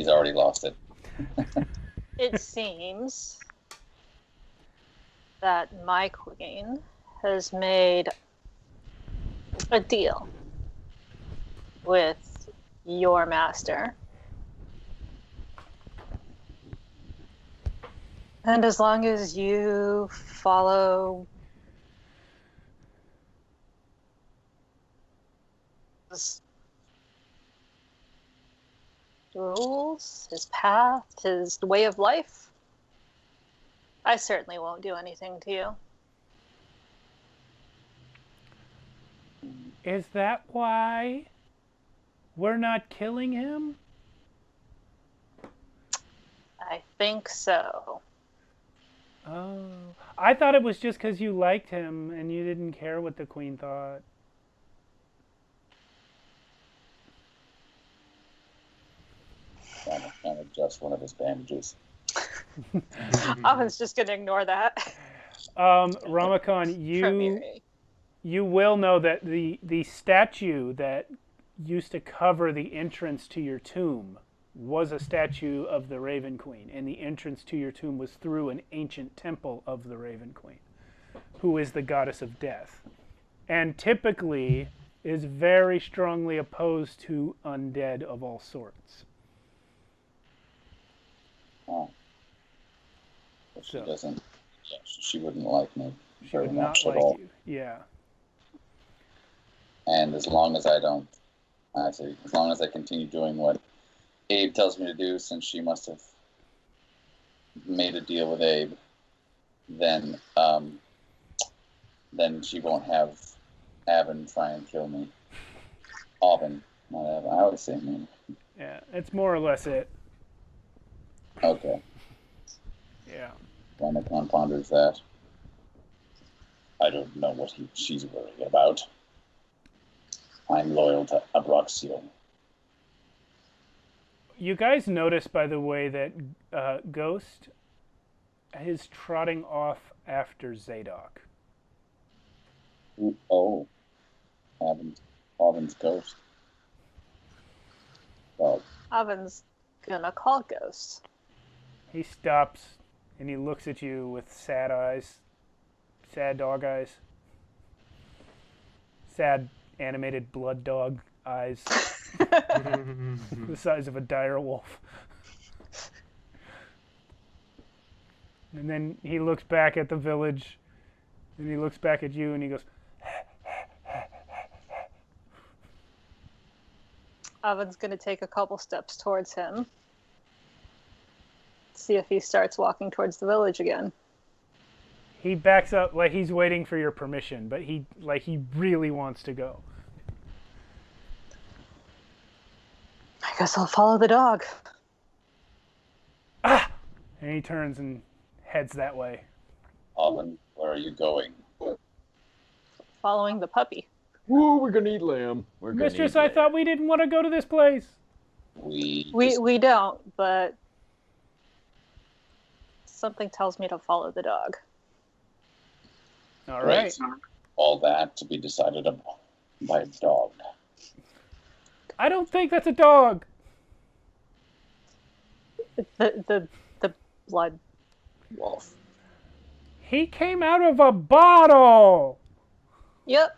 already lost it. It seems that my queen has made a deal with your master. And as long as you follow his rules, his path, his way of life, I certainly won't do anything to you. Is that why we're not killing him? I think so. Oh. I thought it was just because you liked him and you didn't care what the queen thought. Trying to adjust one of his bandages. I was just going to ignore that. Ramakant, you will know that the statue that used to cover the entrance to your tomb was a statue of the Raven Queen, and the entrance to your tomb was through an ancient temple of the Raven Queen, who is the goddess of death, and typically is very strongly opposed to undead of all sorts. Oh. But she So- doesn't. Yeah, she wouldn't like me She very would not much like at all. you. Yeah. And as long as I don't, actually, as long as I continue doing what Abe tells me to do, since she must have made a deal with Abe, then she won't have Avon try and kill me. Aubin, not Avon. I always say name. Yeah, it's more or less it. Okay. Yeah. Ramakant ponders that. I don't know what she's worried about. I'm loyal to Abraxio. You guys notice, by the way, that Ghost is trotting off after Zadok. Oh. Aubin's ghost. Well, Oven's gonna call Ghost. He stops and he looks at you with sad eyes. Sad dog eyes. Sad animated blood dog eyes. The size of a dire wolf. And then he looks back at the village, and he looks back at you, and he goes, Oven's gonna take a couple steps towards him. See if he starts walking towards the village again. he backs up like he's waiting for your permission, but he really wants to go. I guess I'll follow the dog. Ah! And he turns and heads that way. Aubin, where are you going? Following the puppy. Woo, we're gonna eat lamb. We're gonna Mistress, eat I lamb. thought we didn't want to go to this place. We don't, but something tells me to follow the dog. All right. All that to be decided upon by a dog. I don't think that's a dog. The blood wolf. He came out of a bottle! Yep.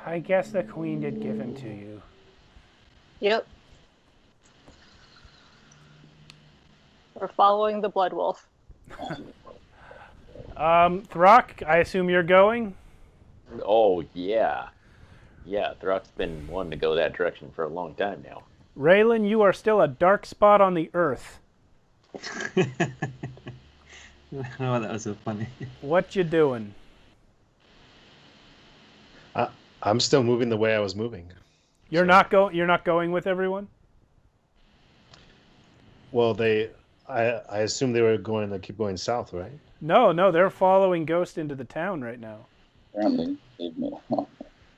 I guess the queen did give him to you. Yep. We're following the blood wolf. Throck, I assume you're going? Oh, yeah. Yeah, Throck's been wanting to go that direction for a long time now. Raylan, you are still a dark spot on the earth. I don't know why that was so funny. What you doing? I'm still moving the way I was moving. You're So- not going with everyone? Well, I assume they were going to keep going south, right? No, they're following Ghost into the town right now. Apparently, they've made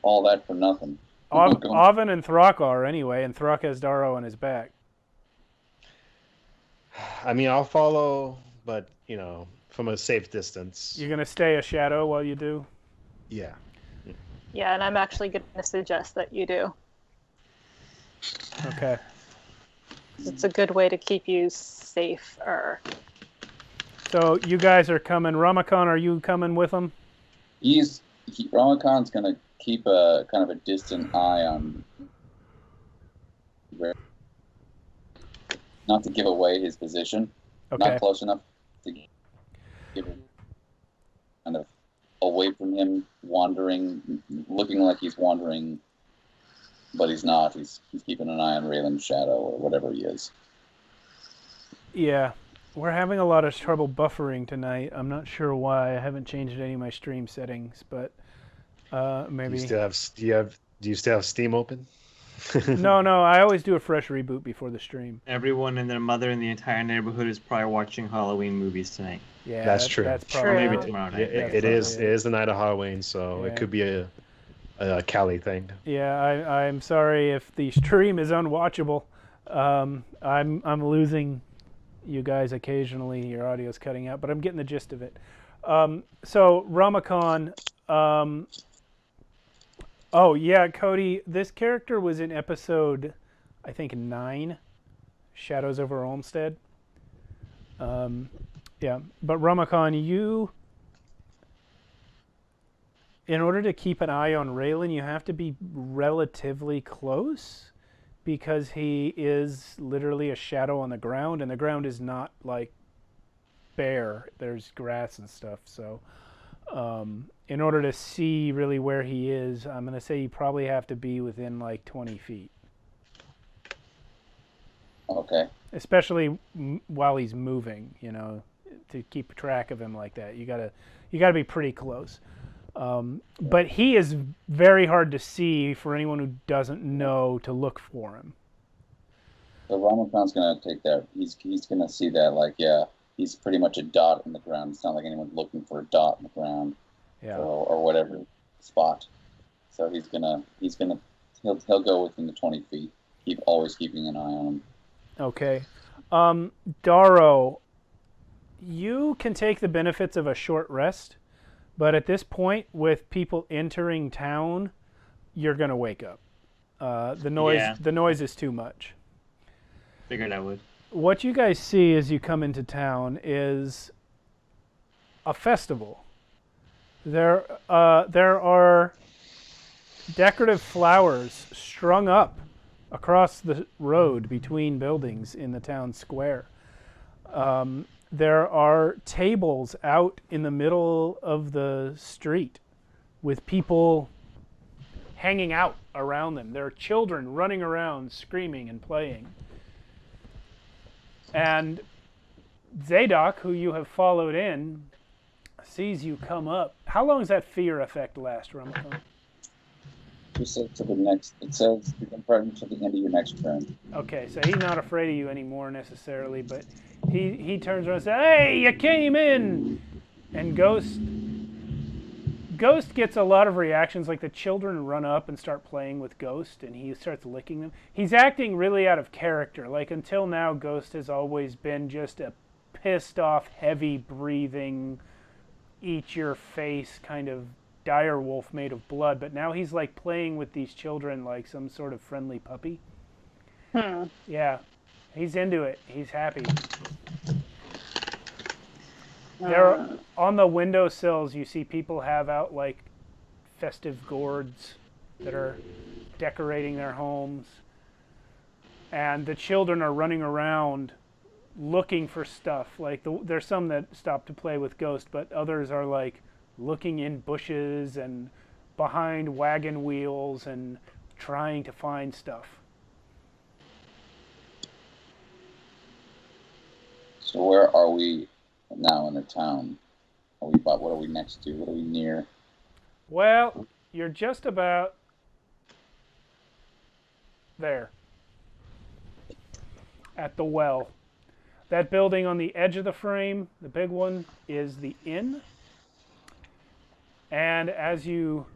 all that for nothing. Oven and Throck are anyway, and Throck has Darrow on his back. I mean, I'll follow, but from a safe distance. You're gonna stay a shadow while you do? Yeah. Yeah, and I'm actually going to suggest that you do. Okay. It's a good way to keep you safer. So you guys are coming. Ramakon, are you coming with them? Ramakon's going to keep a kind of a distant eye on, not to give away his position, Okay. not close enough to give him kind of away from him, wandering, looking like he's wandering, but he's not. He's keeping an eye on Raylan's shadow or whatever he is. Yeah. We're having a lot of trouble buffering tonight. I'm not sure why. I haven't changed any of my stream settings, but maybe. Do you still have Steam open? No, I always do a fresh reboot before the stream. Everyone and their mother in the entire neighborhood is probably watching Halloween movies tonight. Yeah, That's true. That's True. probably Maybe Yeah. tomorrow night. It is the night of Halloween, so Yeah. it could be a Cali thing. Yeah, I'm sorry if the stream is unwatchable. I'm losing you guys occasionally. Your audio's cutting out, but I'm getting the gist of it. So Ramakon. Oh yeah, Cody. This character was in episode, I think 9, Shadows over Olmstead. Yeah, but Ramakon, you, in order to keep an eye on Raylan, you have to be relatively close because he is literally a shadow on the ground, and the ground is not like bare. There's grass and stuff. So in order to see really where he is, I'm going to say you probably have to be within like 20 feet. Okay. Especially while he's moving, to keep track of him like that. You gotta be pretty close. But he is very hard to see for anyone who doesn't know to look for him. So Ramakon's going to take that. He's going to see that, like, yeah, he's pretty much a dot in the ground. It's not like anyone's looking for a dot in the ground, Yeah. or whatever spot. So he'll go within the 20 feet. Always keeping an eye on him. Okay. Darrow, you can take the benefits of a short rest, but at this point, with people entering town, you're gonna wake up. The noise is too much. Figured I would. What you guys see as you come into town is a festival. There are decorative flowers strung up across the road between buildings in the town square. There are tables out in the middle of the street with people hanging out around them. There are children running around screaming and playing. And Zadok, who you have followed in, sees you come up. How long does that fear effect last, Ramakon? Just to the next. It says you can prep until the end of your next turn. Okay, so he's not afraid of you anymore necessarily, but he turns around and says, "Hey, you came in!" And Ghost gets a lot of reactions, like the children run up and start playing with Ghost, and he starts licking them. He's acting really out of character. Like, until now, Ghost has always been just a pissed off, heavy breathing, eat your face kind of dire wolf made of blood, but now he's like playing with these children like some sort of friendly puppy. Yeah. He's into it. He's happy. There, on the windowsills, you see people have out like festive gourds that are decorating their homes. And the children are running around looking for stuff. Like there's some that stop to play with Ghost, but others are like looking in bushes and behind wagon wheels and trying to find stuff. So where are we now in the town? What are we next to? What are we near? Well, you're just about there. At the well. That building on the edge of the frame, the big one, is the inn. And as you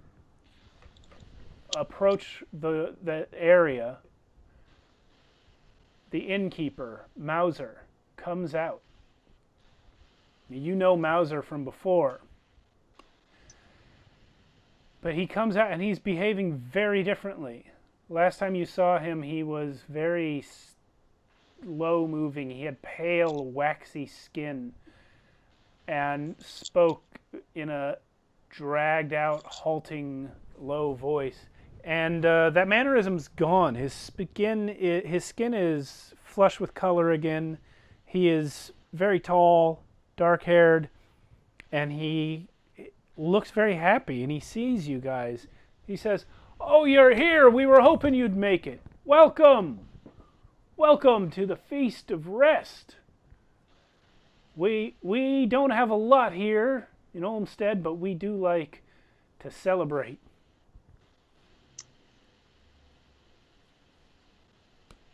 approach the area, the innkeeper, Mauser, comes out. You know Mauser from before. But he comes out and he's behaving very differently. Last time you saw him, he was very low moving. He had pale, waxy skin and spoke in a dragged out, halting, low voice. And that mannerism's gone. His skin is flush with color again. He is very tall, dark-haired, and he looks very happy, and he sees you guys. He says, "Oh, you're here. We were hoping you'd make it. Welcome. Welcome to the Feast of Rest. We don't have a lot here in Olmstead, but we do like to celebrate."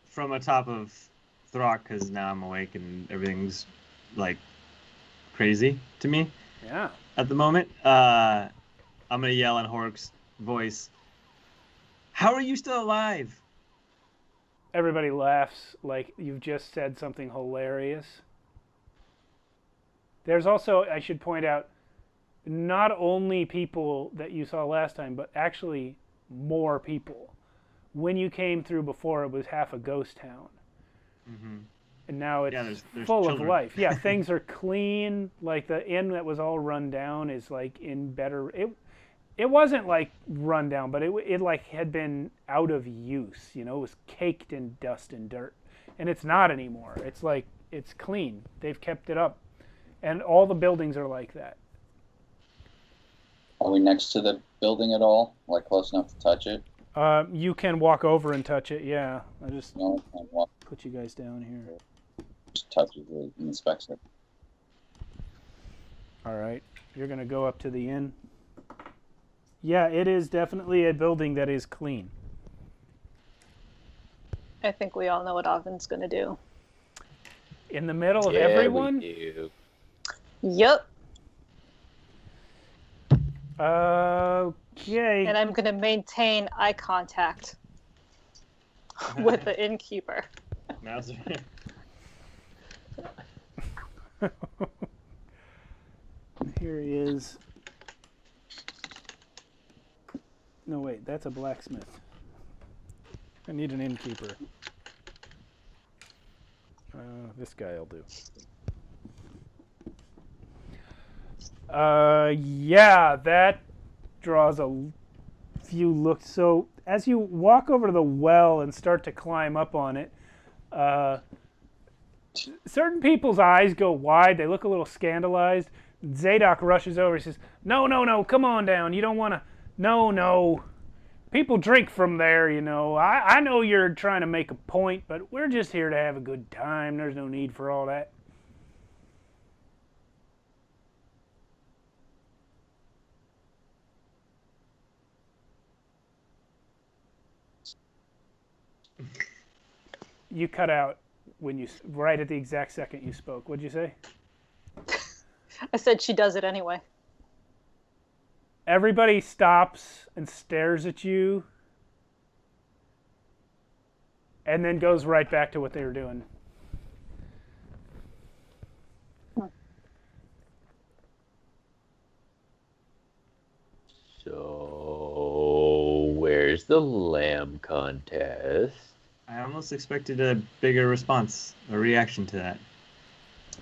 From atop of Throck, because now I'm awake and everything's like crazy to me. Yeah. At the moment, I'm gonna yell in Hork's voice, "How are you still alive?" Everybody laughs like you've just said something hilarious. There's also, I should point out, not only people that you saw last time, but actually more people. When you came through before, it was half a ghost town. Mm-hmm. And now it's there's full children. of life. Yeah, things are clean. Like the inn that was all run down is like in better... It wasn't like run down, but it like had been out of use. You know, it was caked in dust and dirt. And it's not anymore. It's like, it's clean. They've kept it up. And all the buildings are like that. Are we next to the building at all? Like close enough to touch it? You can walk over and touch it, yeah. I just No, I can't walk. put you guys down here. Just touches it and inspects it. All right. You're going to go up to the inn. Yeah, it is definitely a building that is clean. I think we all know what Oven's going to do. In the middle of everyone? We do. Yep. Okay. And I'm going to maintain eye contact with the innkeeper. Mauser. Here he is. No, wait, that's a blacksmith. I need an innkeeper. This guy will do. Yeah, that draws a few looks. So as you walk over to the well and start to climb up on it, certain people's eyes go wide. They look a little scandalized. Zadok rushes over. He says, No, come on down. You don't want to... No. People drink from there, you know. I know you're trying to make a point, but we're just here to have a good time. There's no need for all that. You cut out when you... Right at the exact second you spoke. What'd you say? I said she does it anyway. Everybody stops and stares at you and then goes right back to what they were doing. So, where's the lamb contest? I almost expected a bigger response, a reaction to that.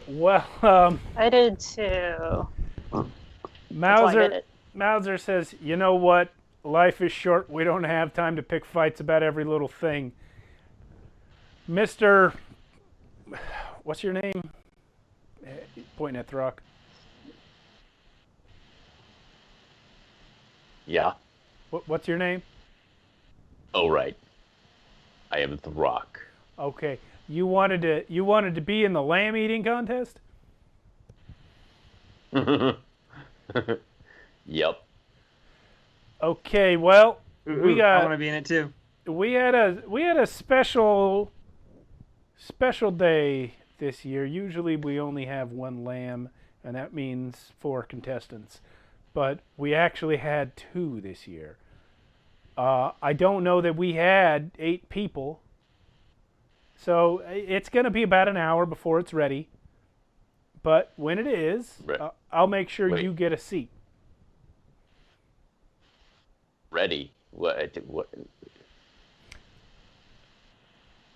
Well, I did too. That's why I did it. Mauser says, you know what? Life is short. We don't have time to pick fights about every little thing. Mr. What's your name? Pointing at Throck. Yeah. What's your name? Oh, right. I am Throck. Okay. You wanted to be in the lamb eating contest? Yep. Okay, well, I want to be in it too. We had a special day this year. Usually we only have one lamb, and that means 4 contestants. But we actually had 2 this year. I don't know that we had 8 people. So it's going to be about an hour before it's ready. But when it is, I'll make sure you get a seat. Ready? What?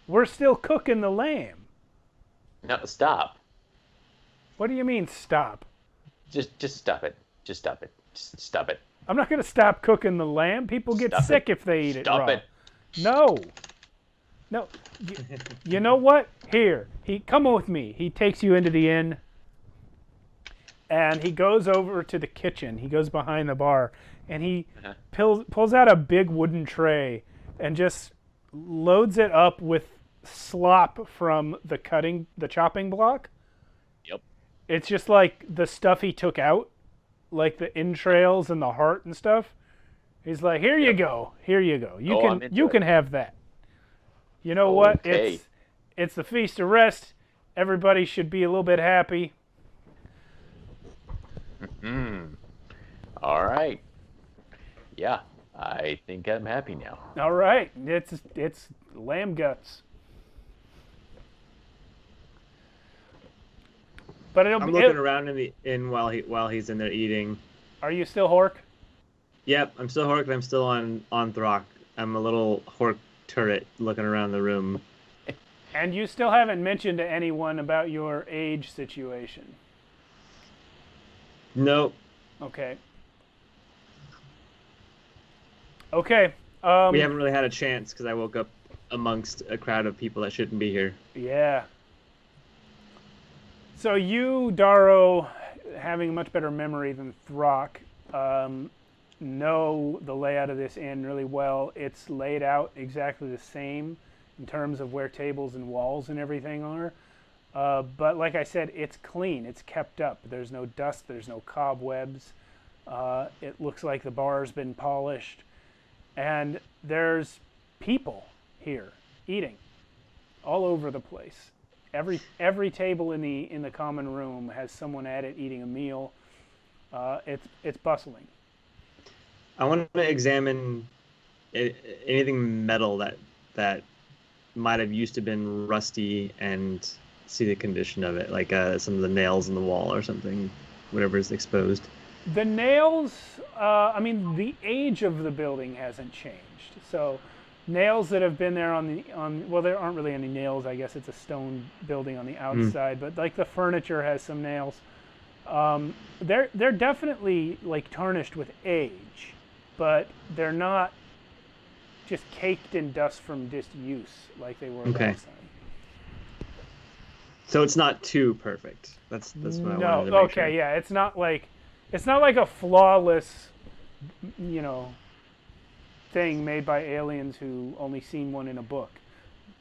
We're still cooking the lamb. No, stop. What do you mean, stop? Just stop it. Just stop it. Just stop it. I'm not going to stop cooking the lamb. People get sick if they eat it raw. Stop it. No. No. You know what? Here. Come with me. He takes you into the inn. And he goes over to the kitchen. He goes behind the bar. And he pulls out a big wooden tray and just loads it up with slop from the chopping block. Yep. It's just like the stuff he took out, like the entrails and the heart and stuff. He's like, "Here you go. Here you go. You can have that." You know what? It's the Feast of Rest. Everybody should be a little bit happy. All right. Yeah, I think I'm happy now. All right. It's lamb guts. But I'm looking around in the inn while he's in there eating. Are you still Hork? Yep, I'm still Hork and I'm still on Throck. I'm a little Hork turret looking around the room. And you still haven't mentioned to anyone about your age situation. Nope. Okay. Okay. We haven't really had a chance because I woke up amongst a crowd of people that shouldn't be here. Yeah. So you, Daro, having a much better memory than Throck, know the layout of this inn really well. It's laid out exactly the same in terms of where tables and walls and everything are. But like I said, it's clean. It's kept up. There's no dust. There's no cobwebs. It looks like the bar's been polished. And there's people here eating all over the place. Every table in the common room has someone at it eating a meal. It's bustling. I want to examine anything metal that might have used to been rusty and see the condition of it, like some of the nails in the wall or something, whatever is exposed. The nails, I mean, the age of the building hasn't changed. So nails that have been there well, there aren't really any nails. I guess it's a stone building on the outside, but like the furniture has some nails. They're definitely like tarnished with age, but they're not just caked in dust from disuse like they were last time. So it's not too perfect. That's what I wanted to make okay, sure. Yeah, it's not like a flawless, thing made by aliens who only seen one in a book.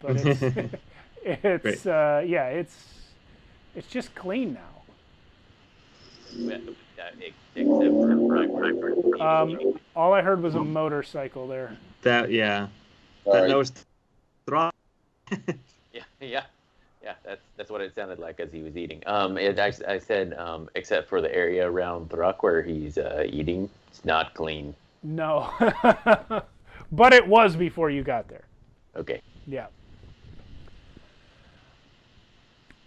But it's it's just clean now. All I heard was a motorcycle there. That was Throck. Yeah. That's what it sounded like as he was eating. I said, except for the area around Throck where he's eating, it's not clean. No, but it was before you got there. Okay. Yeah.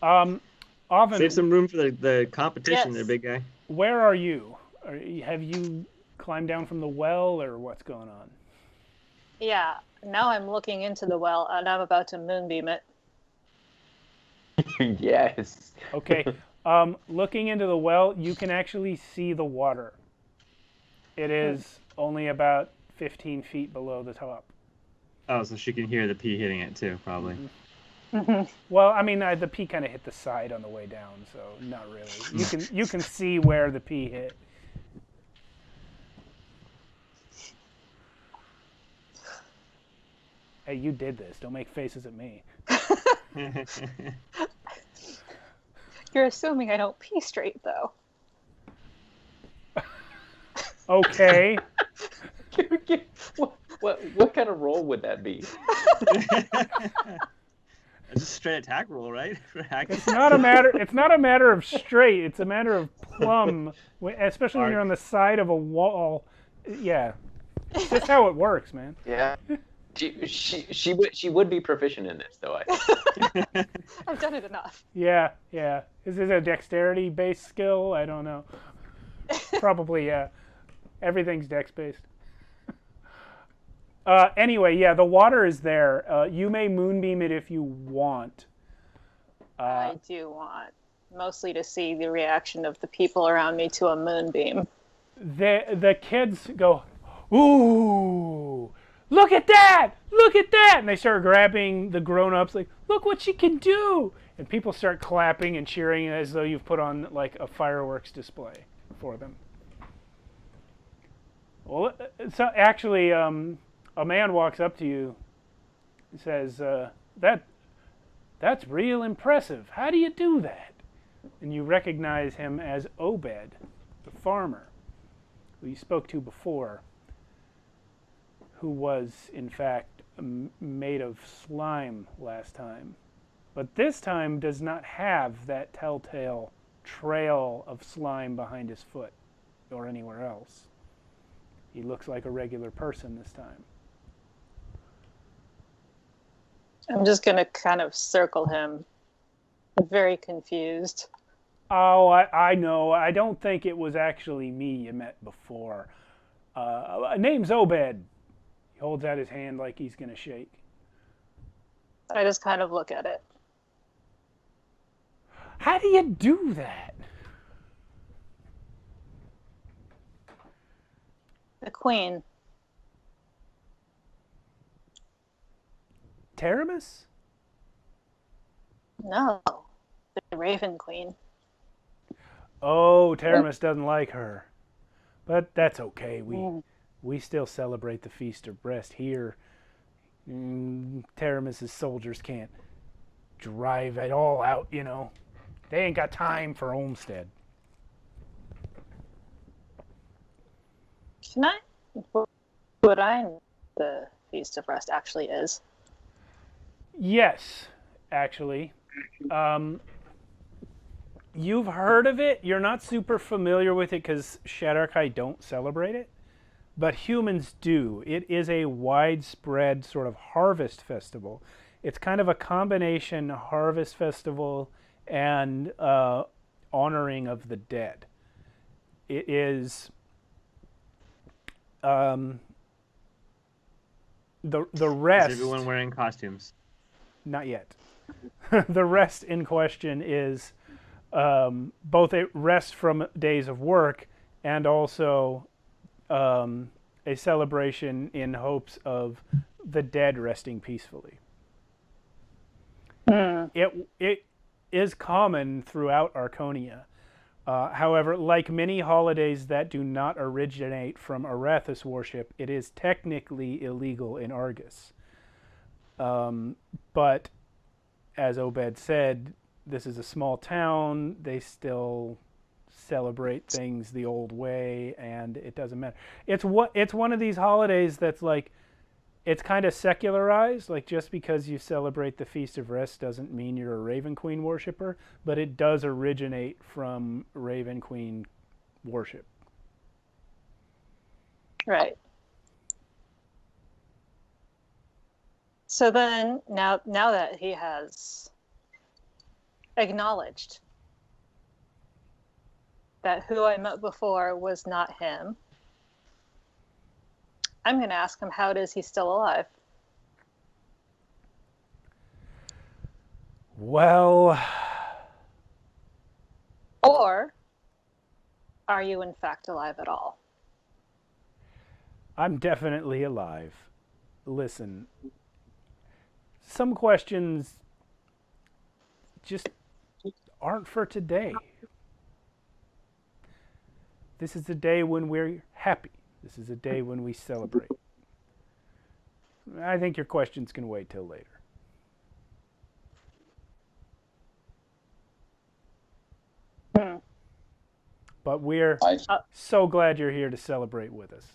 Often Save some room for the competition, Yes. there, big guy. Where are you? Have you climbed down from the well, or what's going on? Yeah. Now I'm looking into the well, and I'm about to moonbeam it. Yes. Okay. Looking into the well, you can actually see the water. It is only about 15 feet below the top. Oh, so she can hear the pea hitting it too, probably. Well, I mean, the pea kind of hit the side on the way down, so not really. You can see where the pea hit. Hey, you did this. Don't make faces at me. You're assuming I don't pee straight, though. Okay. What kind of roll would that be? It's a straight attack roll, right? It's not a matter of straight. It's a matter of plumb, especially when you're on the side of a wall. Yeah, it's just how it works, man. Yeah. She would be proficient in this, though. I think. I've done it enough. Yeah. Is it a dexterity-based skill? I don't know. Probably, yeah. Everything's dex-based. Anyway, yeah, the water is there. You may moonbeam it if you want. I do want, mostly to see the reaction of the people around me to a moonbeam. The kids go, ooh, look at that! Look at that! And they start grabbing the grown-ups like, look what she can do! And people start clapping and cheering as though you've put on like a fireworks display for them. Well, so actually, a man walks up to you and says, that's real impressive. How do you do that? And you recognize him as Obed, the farmer, who you spoke to before, who was, in fact, made of slime last time. But this time does not have that telltale trail of slime behind his foot or anywhere else. He looks like a regular person this time. I'm just going to kind of circle him. I'm very confused. Oh, I know. I don't think it was actually me you met before. Name's Obed. He holds out his hand like he's going to shake. I just kind of look at it. How do you do that? The queen. Taramis? No, the Raven Queen. Oh, Taramis doesn't like her. But that's okay. We still celebrate the Feast of Rest here. Taramis's soldiers can't drive it all out, you know. They ain't got time for Olmstead. Can I? Would I know the Feast of Rest actually is? Yes, actually. You've heard of it. You're not super familiar with it because Shadarkai don't celebrate it. But humans do. It is a widespread sort of harvest festival. It's kind of a combination harvest festival and honoring of the dead. It is the rest. Is everyone wearing costumes? Not yet. The rest in question is both a rest from days of work and also a celebration in hopes of the dead resting peacefully. It is common throughout Archonia. However, like many holidays that do not originate from Arathis worship, it is technically illegal in Argus. But as Obed said, this is a small town. They still celebrate things the old way, and it doesn't matter. It's one of these holidays that's like, it's kind of secularized. Like, just because you celebrate the Feast of Rest doesn't mean you're a Raven Queen worshiper, but it does originate from Raven Queen worship. Right. So then, now that he has acknowledged that who I met before was not him, I'm going to ask him, how is he still alive? Well, Or are you in fact alive at all? I'm definitely alive. Listen, some questions just aren't for today. This is a day when we're happy. This is a day when we celebrate. I think your questions can wait till later. But we're so glad you're here to celebrate with us.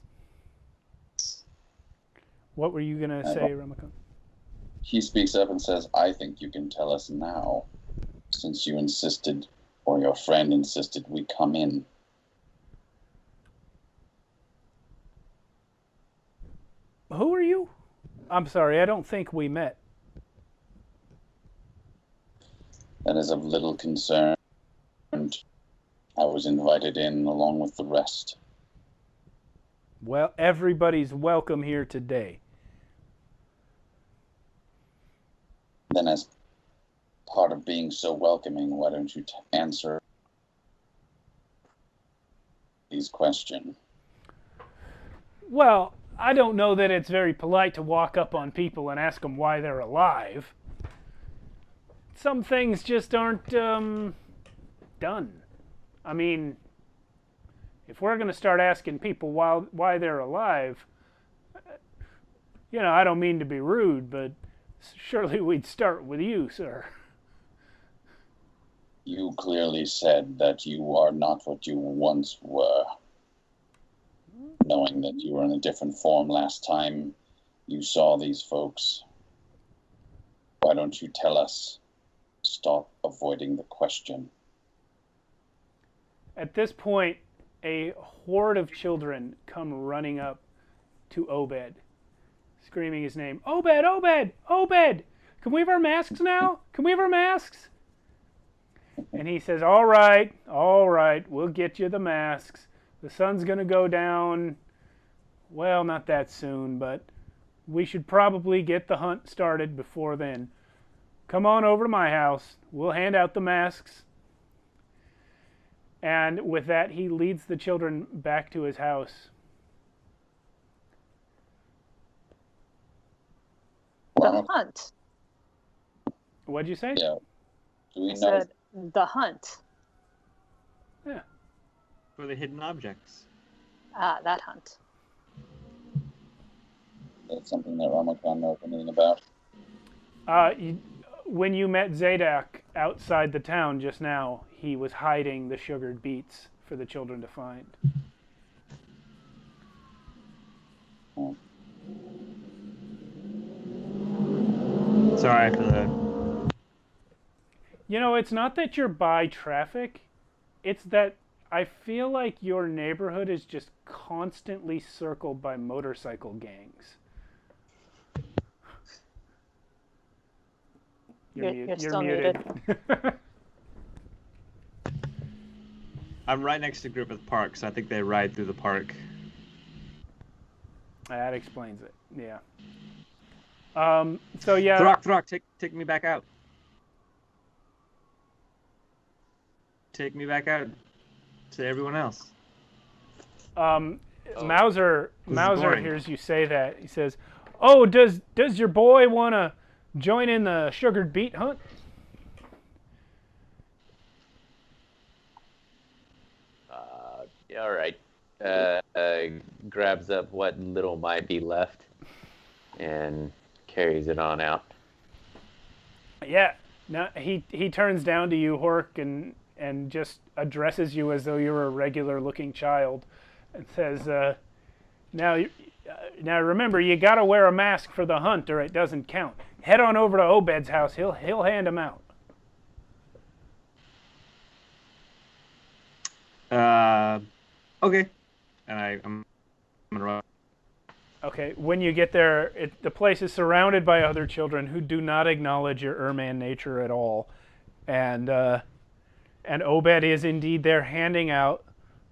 What were you going to say, Ramakant? He speaks up and says, I think you can tell us now, since you insisted, or your friend insisted, we come in. Who are you? I'm sorry, I don't think we met. That is of little concern. I was invited in along with the rest. Well, everybody's welcome here today. Then as part of being so welcoming, why don't you answer these questions? Well, I don't know that it's very polite to walk up on people and ask them why they're alive. Some things just aren't done. I mean, if we're going to start asking people why they're alive, I don't mean to be rude, but surely we'd start with you, sir. You clearly said that you are not what you once were. Knowing that you were in a different form last time you saw these folks. Why don't you tell us? Stop avoiding the question. At this point, a horde of children come running up to Obed, screaming his name. Obed, Obed, Obed! Can we have our masks now? Can we have our masks? And he says, all right, we'll get you the masks. The sun's going to go down, well, not that soon, but we should probably get the hunt started before then. Come on over to my house. We'll hand out the masks. And with that, he leads the children back to his house. The hunt. What'd you say? Yeah. Do we I know? said the hunt. Yeah. For the hidden objects. Ah, that hunt. That's something that Ramakan knows anything about. When you met Zadok outside the town just now, he was hiding the sugared beets for the children to find. Oh. Sorry for the... It's not that you're by traffic. It's that I feel like your neighborhood is just constantly circled by motorcycle gangs. You're still muted. I'm right next to Griffith Park, so I think they ride through the park. That explains it. Yeah. So yeah. Throck, take me back out. Take me back out to everyone else. Mauser hears you say that. He says, "Oh, does your boy want to join in the sugared beet hunt?" Yeah, all right. Grabs up what little might be left and carries it on out. Yeah. Now he turns down to you, Hork, and just addresses you as though you're a regular-looking child, and says, "Now remember, you got to wear a mask for the hunt, or it doesn't count. Head on over to Obed's house. He'll hand them out." Okay. And I'm gonna run. Okay. When you get there, the place is surrounded by other children who do not acknowledge your Urman nature at all, and Obed is indeed there handing out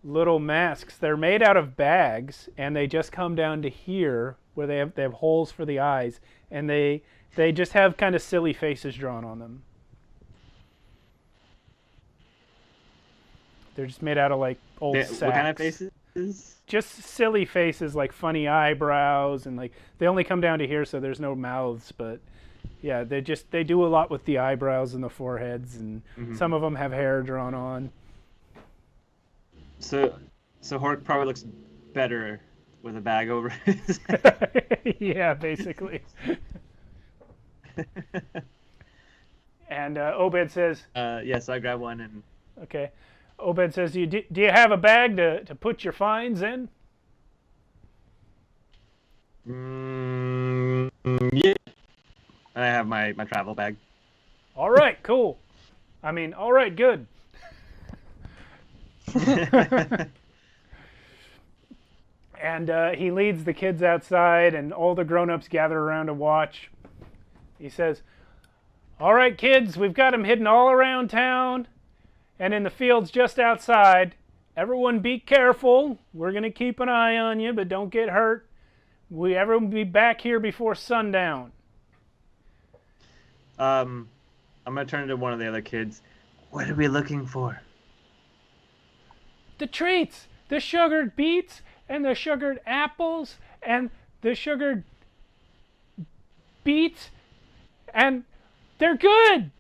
little masks. They're made out of bags, and they just come down to here where they have holes for the eyes, and they just have kind of silly faces drawn on them. They're just made out of like old sacks. What kind of faces? Just silly faces, like funny eyebrows, and like they only come down to here, so there's no mouths. But yeah, they do a lot with the eyebrows and the foreheads, and some of them have hair drawn on. So Hork probably looks better with a bag over his head. Yeah, basically. And Obed says, yes, I grab one and. Okay. Obed says, do you have a bag to put your finds in? Yeah. I have my travel bag. All right, cool. I mean, all right, good. And he leads the kids outside, and all the grown-ups gather around to watch. He says, all right, kids, we've got them hidden all around town and in the fields just outside. Everyone be careful. We're going to keep an eye on you, but don't get hurt. Everyone will be back here before sundown. I'm going to turn to one of the other kids. What are we looking for? The treats. The sugared beets and the sugared apples and the sugared beets. And they're good.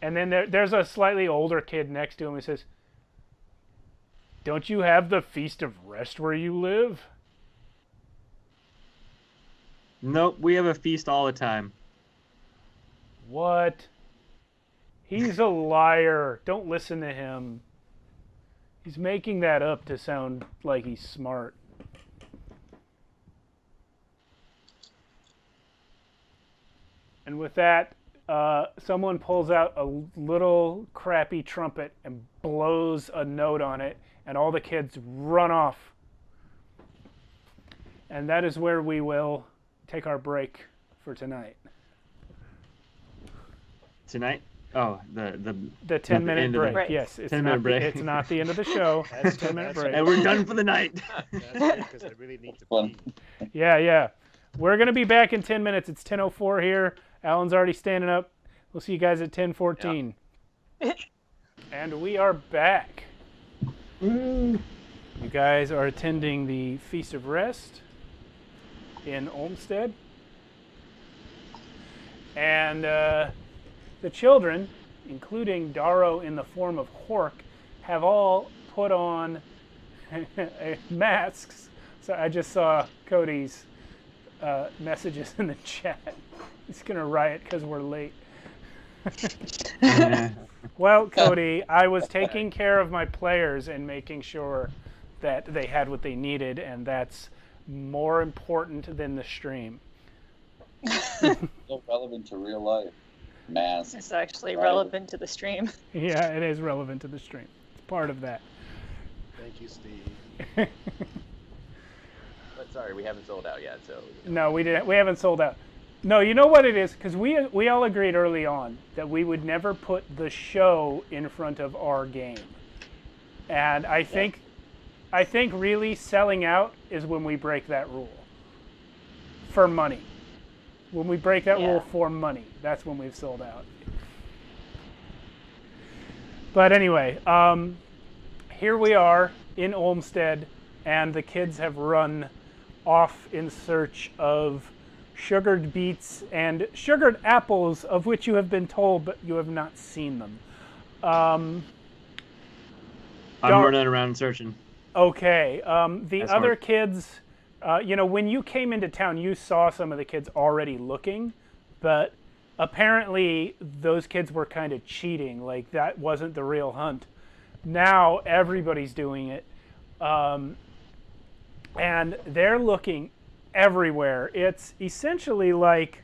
And then there's a slightly older kid next to him who says, don't you have the Feast of Rest where you live? Nope, we have a feast all the time. What? He's a liar. Don't listen to him. He's making that up to sound like he's smart. And with that, someone pulls out a little crappy trumpet and blows a note on it, and all the kids run off. And that is where we will take our break for tonight. Tonight? Oh, the 10-minute break. Yes, it's 10-minute break. It's not the end of the show. It's a 10-minute break. And we're done for the night. That's because I really need to pee. Yeah. We're going to be back in 10 minutes. It's 10:04 here. Alan's already standing up. We'll see you guys at 10:14. Yep. And we are back. You guys are attending the Feast of Rest in Olmstead. And the children, including Darrow in the form of Hork, have all put on masks. So I just saw Cody's messages in the chat. He's going to riot because we're late. Well, Cody, I was taking care of my players and making sure that they had what they needed, and that's more important than the stream. Still relevant to real life. Masks. It's actually relevant to the stream. Yeah, it is relevant to the stream. It's part of that. Thank you, Steve. But sorry, we haven't sold out yet, so. No, we didn't. We haven't sold out. No, you know what it is? Because we all agreed early on that we would never put the show in front of our game. And I think really selling out is when we break that rule. For money. When we break that rule for money, that's when we've sold out. But anyway, here we are in Olmstead, and the kids have run off in search of sugared beets and sugared apples, of which you have been told, but you have not seen them. I'm running around searching. Okay. The other kids, when you came into town, you saw some of the kids already looking, but apparently those kids were kind of cheating. Like, that wasn't the real hunt. Now everybody's doing it. And they're looking everywhere. It's essentially like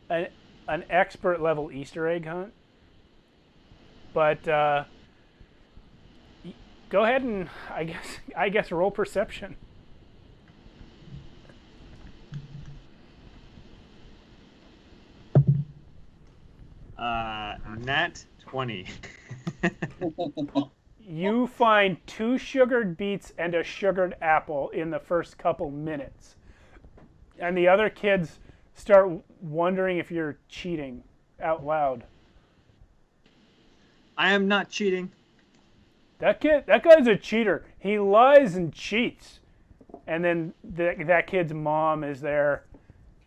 an expert level Easter egg hunt. But go ahead and I guess roll perception. Nat 20. You find 2 sugared beets and a sugared apple in the first couple minutes. And the other kids start wondering if you're cheating out loud. I am not cheating. That guy's a cheater. He lies and cheats. And then that kid's mom is there.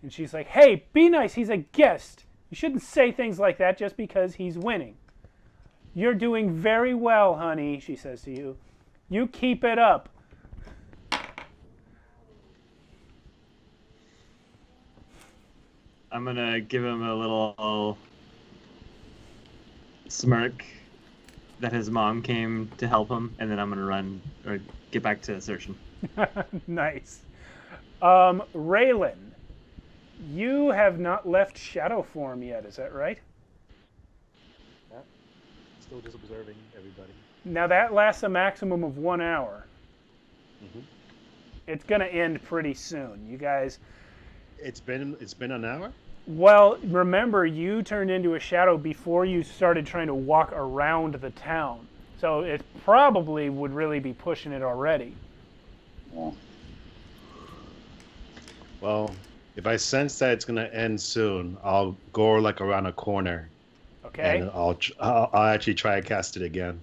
And she's like, hey, be nice. He's a guest. You shouldn't say things like that just because he's winning. You're doing very well, honey, she says to you. You keep it up. I'm going to give him a little smirk that his mom came to help him, and then I'm going to run or get back to searching. Nice. Raylan, you have not left shadow form yet, is that right? Yeah. Still just observing everybody. Now that lasts a maximum of 1 hour. Mm-hmm. It's going to end pretty soon. You guys... It's been an hour? Well, remember, you turned into a shadow before you started trying to walk around the town. So it probably would really be pushing it already. Yeah. Well, if I sense that it's gonna end soon, I'll go like around a corner. Okay. And I'll actually try to cast it again.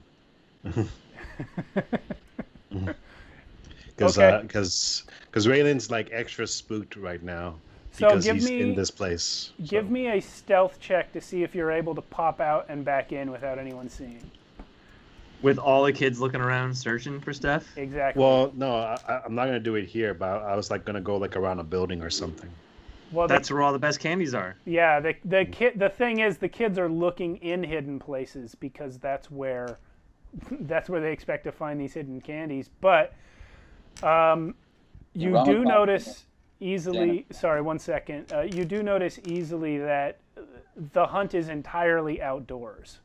Because Raylan's like extra spooked right now because he's in this place. Give me a stealth check to see if you're able to pop out and back in without anyone seeing. With all the kids looking around searching for stuff? Exactly. Well, no, I'm not gonna do it here, but I was like gonna go like around a building or something. Well, that's where all the best candies are. Yeah, the thing is, the kids are looking in hidden places because that's where they expect to find these hidden candies. But you do notice easily. Sorry, 1 second. You do notice easily that the hunt is entirely outdoors.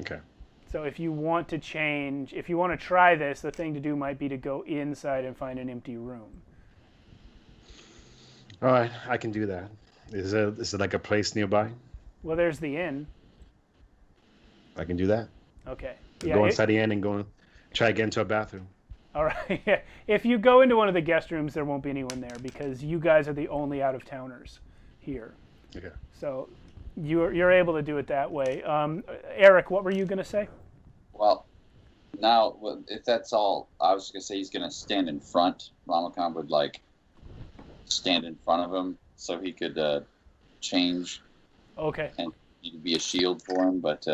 Okay. So if you want to change, if you want to try this, the thing to do might be to go inside and find an empty room. All right, I can do that. Is it like a place nearby? Well, there's the inn. I can do that. Okay. Go inside the inn and try to get into a bathroom. All right. Yeah. If you go into one of the guest rooms, there won't be anyone there because you guys are the only out-of-towners here. Okay. So you're able to do it that way. Eric, what were you going to say? Well, now, if that's all, I was going to say he's going to stand in front. Ramakant would, like, stand in front of him so he could change. Okay. And he could be a shield for him, but...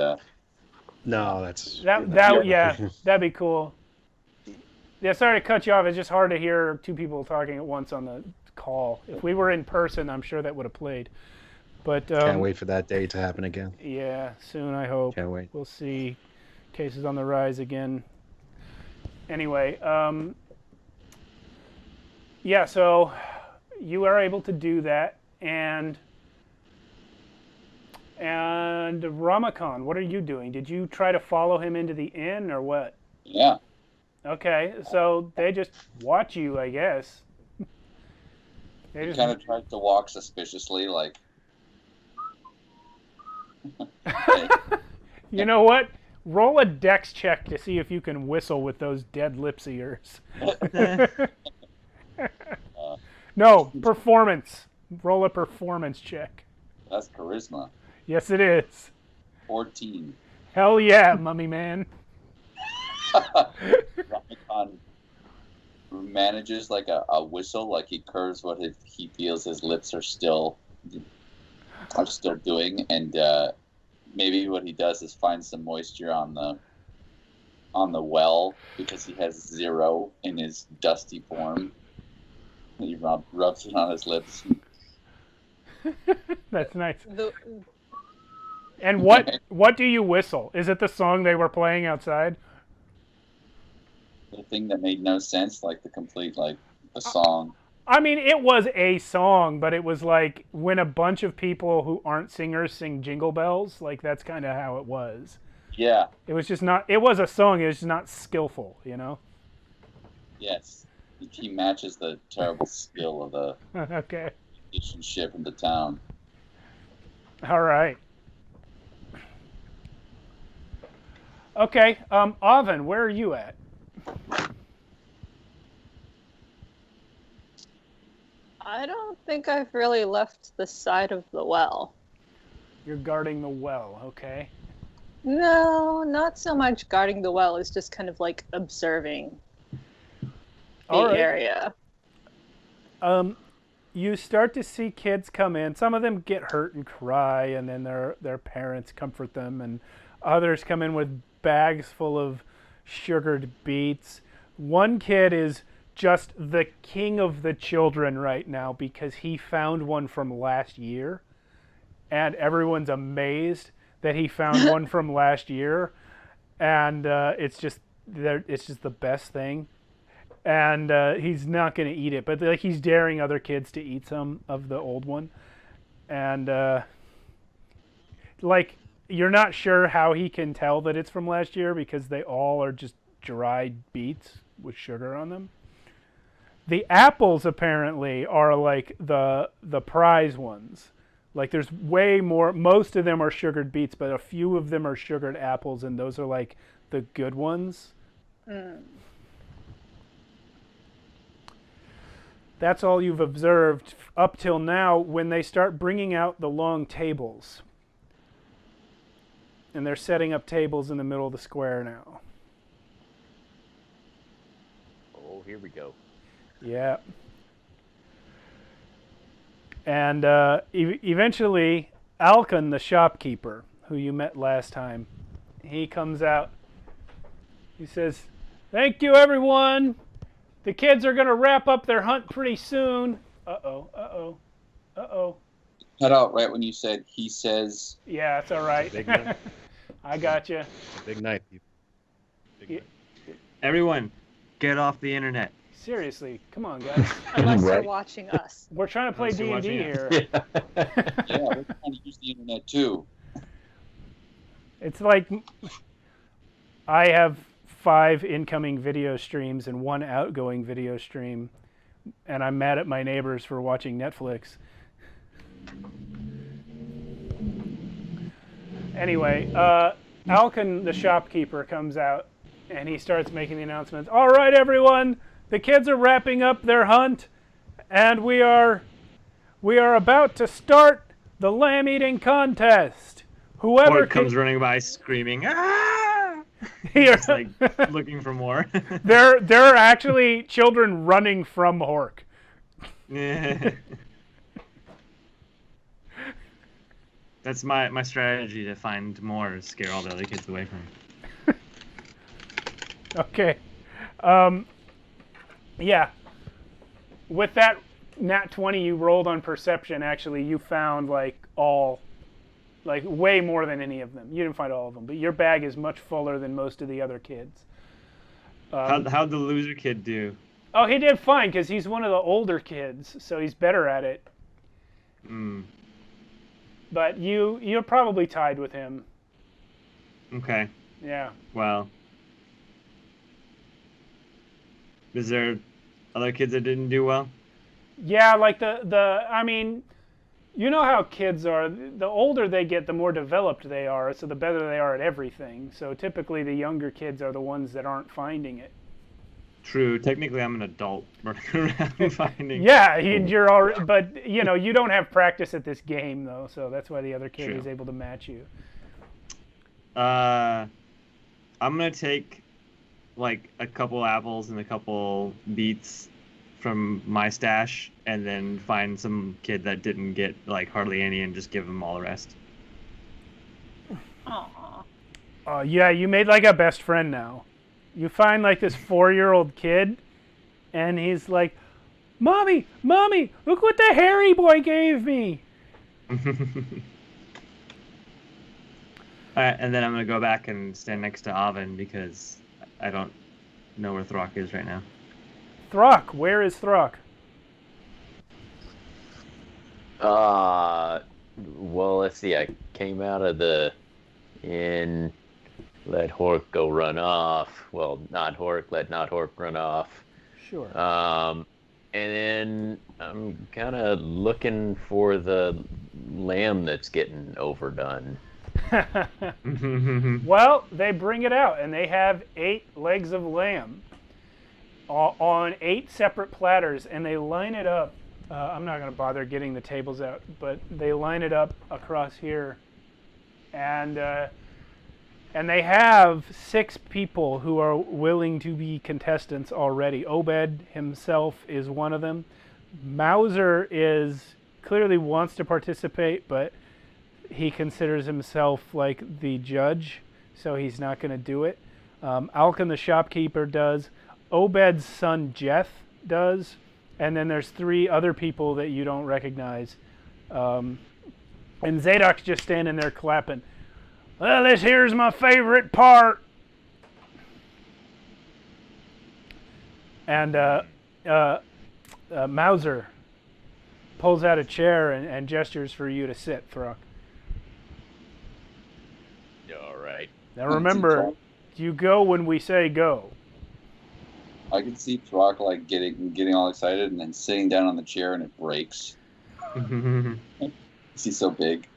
No, that's... Yeah, that'd be cool. Yeah, sorry to cut you off. It's just hard to hear two people talking at once on the call. If we were in person, I'm sure that would have played. But can't wait for that day to happen again. Yeah, soon I hope. Can't wait. We'll see cases on the rise again. Anyway, yeah, so you are able to do that, and Ramakant, what are you doing? Did you try to follow him into the inn or what? Yeah. Okay, so they just watch you, I guess. He kind of tried to walk suspiciously, like... You know what? Roll a dex check to see if you can whistle with those dead lips of yours. No, performance. Roll a performance check. That's charisma. Yes, it is. 14. Hell yeah, mummy man. Ramakant manages like a whistle, like he curves what he feels his lips are still doing, and maybe what he does is find some moisture on the well because he has 0 in his dusty form. He rubs it on his lips. That's nice. And what do you whistle? Is it the song they were playing outside? The thing that made no sense, like the song. I mean, it was a song, but it was like when a bunch of people who aren't singers sing Jingle Bells. Like, that's kind of how it was. Yeah. It was just not... It was a song. It was just not skillful, you know? Yes. He matches the terrible skill of the okay. ship in the town. All right. Okay, Oven, where are you at? I don't think I've really left the side of the well. You're guarding the well, okay. No, not so much guarding the well. It's just kind of like observing the All right. area. You start to see kids come in. Some of them get hurt and cry, and then their parents comfort them, and others come in with bags full of sugared beets. One kid is just the king of the children right now because he found one from last year, and everyone's amazed that he found one from last year, and it's just the best thing. And he's not going to eat it, but like he's daring other kids to eat some of the old one, and like you're not sure how he can tell that it's from last year because they all are just dried beets with sugar on them. The apples apparently are like the prize ones. Like there's way more. Most of them are sugared beets, but a few of them are sugared apples, and those are like the good ones. That's all you've observed up till now when they start bringing out the long tables. And they're setting up tables in the middle of the square now. Oh, here we go. Yeah. And eventually, Alcon, the shopkeeper, who you met last time, he comes out. He says, "Thank you, everyone. The kids are going to wrap up their hunt pretty soon." Uh-oh. Cut out right when you said he says. Yeah, it's all right. Big night. I got you. Big night. Big night. Everyone, get off the internet. Seriously, come on, guys. Unless they're Right. watching us. We're trying to play Unless you're D&D watching here. Yeah, we're trying to use the internet too. It's like I have 5 incoming video streams and 1 outgoing video stream, and I'm mad at my neighbors for watching Netflix. Anyway, Alcon, the shopkeeper, comes out, and he starts making the announcements. "All right, everyone, the kids are wrapping up their hunt, and we are about to start the lamb eating contest. Whoever Or comes running by screaming, "Ah!" Here. Just like looking for more. there are actually children running from Hork. That's my strategy to find more, scare all the other kids away from me. Okay. Yeah. With that nat 20 you rolled on perception, actually, you found like way more than any of them. You didn't find all of them, but your bag is much fuller than most of the other kids. How'd the loser kid do? Oh, he did fine because he's one of the older kids, so he's better at it. But you're probably tied with him. Okay. Yeah. Well. Is there other kids that didn't do well? Yeah, like I mean, you know how kids are. The older they get, the more developed they are, so the better they are at everything. So typically the younger kids are the ones that aren't finding it. True. Technically, I'm an adult running around finding. Yeah, you're already, but you know, you don't have practice at this game though, so that's why the other kid True. is able to match you. I'm gonna take like a couple apples and a couple beets from my stash, and then find some kid that didn't get like hardly any, and just give them all the rest. Aww. Yeah, you made like a best friend now. You find like this 4-year-old kid, and he's like, Mommy, look what the hairy boy gave me." All right, and then I'm gonna go back and stand next to Oven because I don't know where Throck is right now. Throck, where is Throck? Well, let's see. I came out of the inn, let Hork go run off. Well, not Hork, let not Hork run off. Sure. And then I'm kind of looking for the lamb that's getting overdone. Well, they bring it out, and they have 8 legs of lamb on 8 separate platters, and they line it up. I'm not going to bother getting the tables out, but they line it up across here, and they have 6 people who are willing to be contestants already. Obed himself is one of them. Mauser clearly wants to participate, but he considers himself like the judge, so he's not going to do it. Alkin the shopkeeper does. Obed's son Jeth does. And then there's 3 other people that you don't recognize. And Zadok's just standing there clapping. Well, this here's my favorite part. And Mauser pulls out a chair and gestures for you to sit, Throck. All right. Now remember, you go when we say go. I can see Throck like getting all excited and then sitting down on the chair and it breaks. He's so big.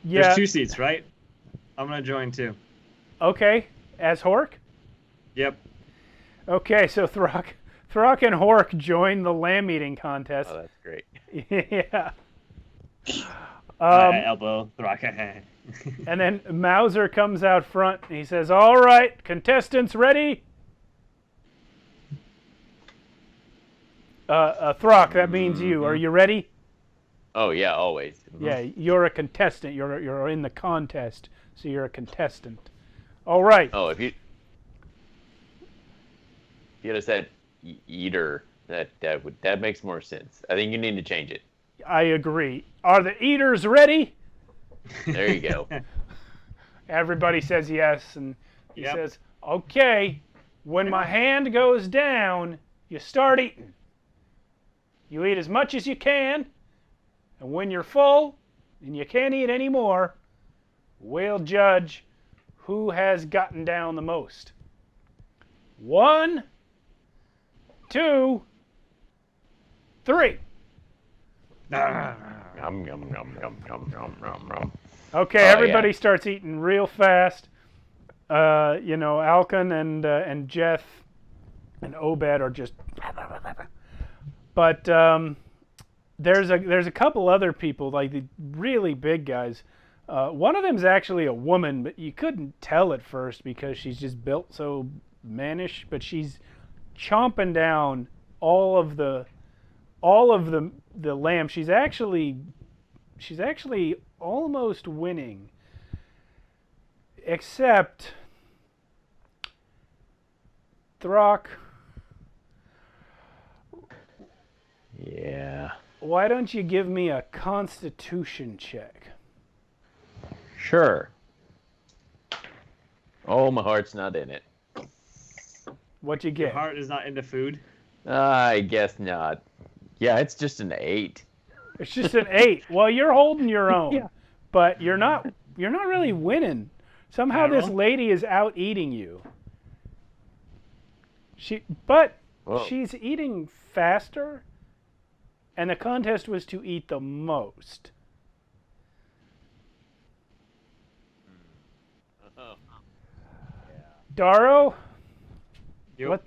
Yeah. There's 2 seats, right? I'm gonna join too. Okay, as Hork? Yep. Okay, so Throck and Hork join the lamb eating contest. Oh, that's great. Yeah. Elbow, Throck. And then Mauser comes out front and he says, all right, contestants ready? Throck, that means you. Are you ready? Oh yeah, always. Yeah, you're a contestant. You're in the contest, so you're a contestant. All right. Oh, if you'd have said eater, that makes more sense. I think you need to change it. I agree. Are the eaters ready? There you go. Everybody says yes, and he says, okay, when my hand goes down, you start eating. You eat as much as you can, and when you're full and you can't eat any more, we'll judge who has gotten down the most. 1, 2, 3. Yum, yum, yum, yum, yum, yum, yum. Okay, everybody starts eating real fast. Alkin and Jeth and Obed are just. But there's a couple other people, like the really big guys. One of them's actually a woman, but you couldn't tell at first because she's just built so mannish. But she's chomping down all of the lamb. She's actually almost winning, except Throck. Yeah. Why don't you give me a Constitution check? Sure. Oh, my heart's not in it. What'd you Your get? heart is not into food. I guess not. Yeah, it's just an 8. It's just an 8. Well, you're holding your own, but you're not really winning. Somehow this lady is out eating you. She's eating faster, and the contest was to eat the most. Daro,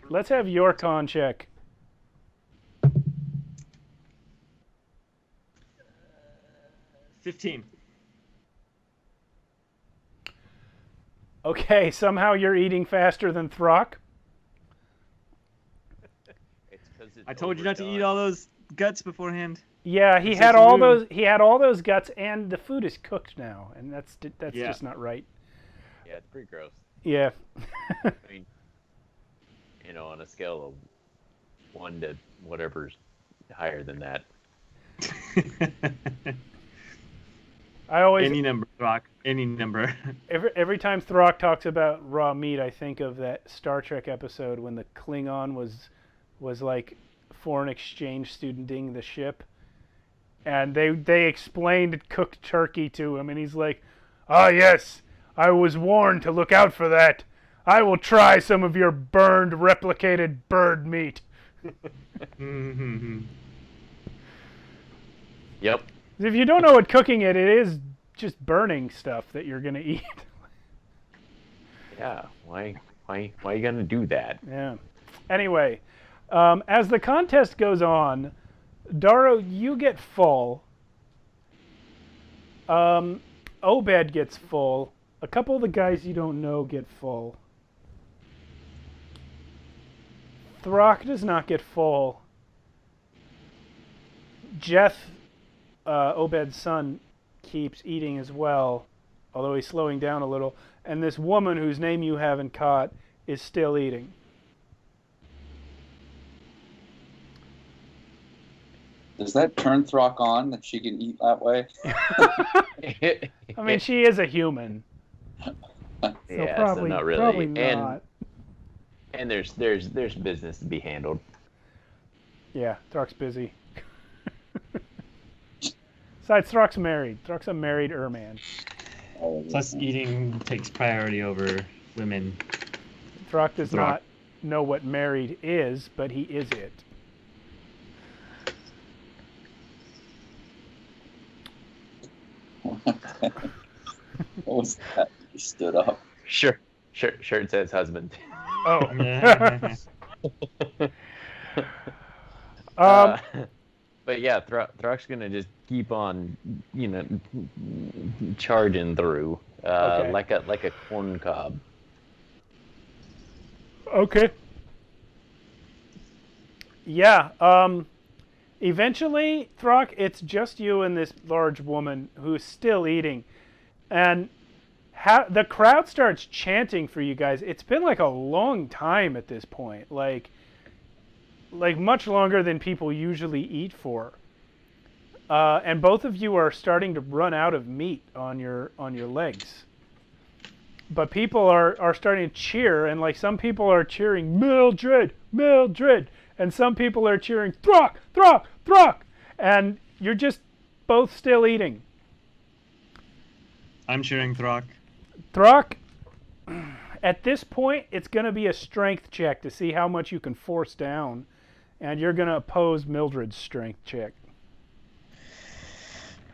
let's have your con check. Uh, 15. Okay, somehow you're eating faster than Throck. I told you not to eat all those guts beforehand. Yeah, he had all those guts, and the food is cooked now, and that's just not right. Yeah, it's pretty gross. Yeah. I mean, on a scale of 1 to whatever's higher than that. Any number, Throck. Any number. Every time Throck talks about raw meat, I think of that Star Trek episode when the Klingon was like foreign exchange studenting the ship, and they explained cooked turkey to him, and he's like, "Ah, yes, I was warned to look out for that. I will try some of your burned, replicated bird meat." Yep. If you don't know what cooking it is just burning stuff that you're gonna eat. Yeah. Why are you gonna do that? Yeah. Anyway, as the contest goes on, Daro, you get full. Obed gets full. A couple of the guys you don't know get full. Throck does not get full. Jeff, Obed's son, keeps eating as well, although he's slowing down a little. And this woman whose name you haven't caught is still eating. Does that turn Throck on that she can eat that way? I mean, she is a human. So Yeah, probably, so not really. probably not. And there's business to be handled. Yeah, Throck's busy. Besides, Throck's married. Throck's a married man. Plus, eating takes priority over women. Throck does not know what married is, but he is it. What was that? You stood up. Sure. Shirt says husband. Oh. But yeah, Throck's gonna just keep on, charging through, Okay. like a corn cob. Okay. Yeah. Eventually, Throck, it's just you and this large woman who's still eating, and the crowd starts chanting for you guys. It's been like a long time at this point, like much longer than people usually eat for. And both of you are starting to run out of meat on your legs. But people are starting to cheer, and like some people are cheering Mildred, Mildred, and some people are cheering Throck, Throck, Throck, and you're just both still eating. I'm cheering Throck. Throck, at this point, it's going to be a strength check to see how much you can force down, and you're going to oppose Mildred's strength check.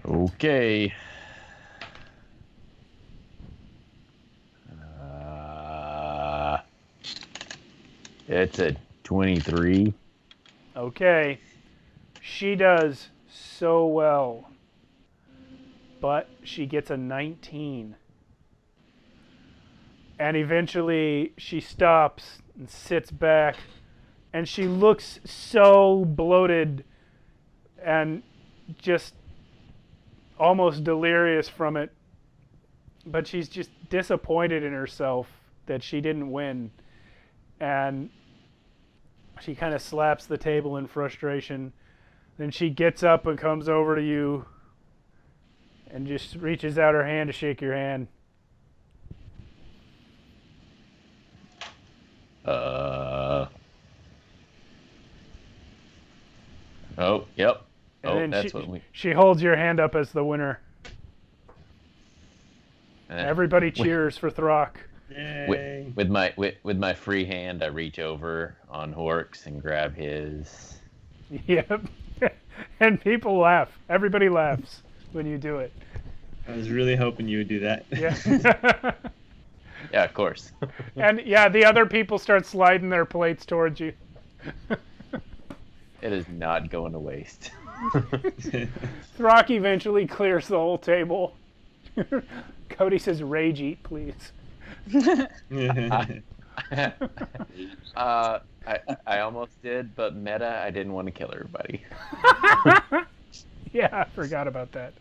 Okay. It's a 23. Okay. She does so well, but she gets a 19. And eventually she stops and sits back, and she looks so bloated and just almost delirious from it. But she's just disappointed in herself that she didn't win. And she kind of slaps the table in frustration. Then she gets up and comes over to you and just reaches out her hand to shake your hand. Oh, yep. And then that's she holds your hand up as the winner. Everybody cheers for Throck. Yay. With my free hand, I reach over on Horks and grab his. Yep. And people laugh. Everybody laughs when you do it. I was really hoping you would do that. Yeah. Yeah, of course. And yeah, the other people start sliding their plates towards you. It is not going to waste. Throck eventually clears the whole table. Cody says, "Rage eat, please." I almost did, but meta, I didn't want to kill everybody. Yeah, I forgot about that.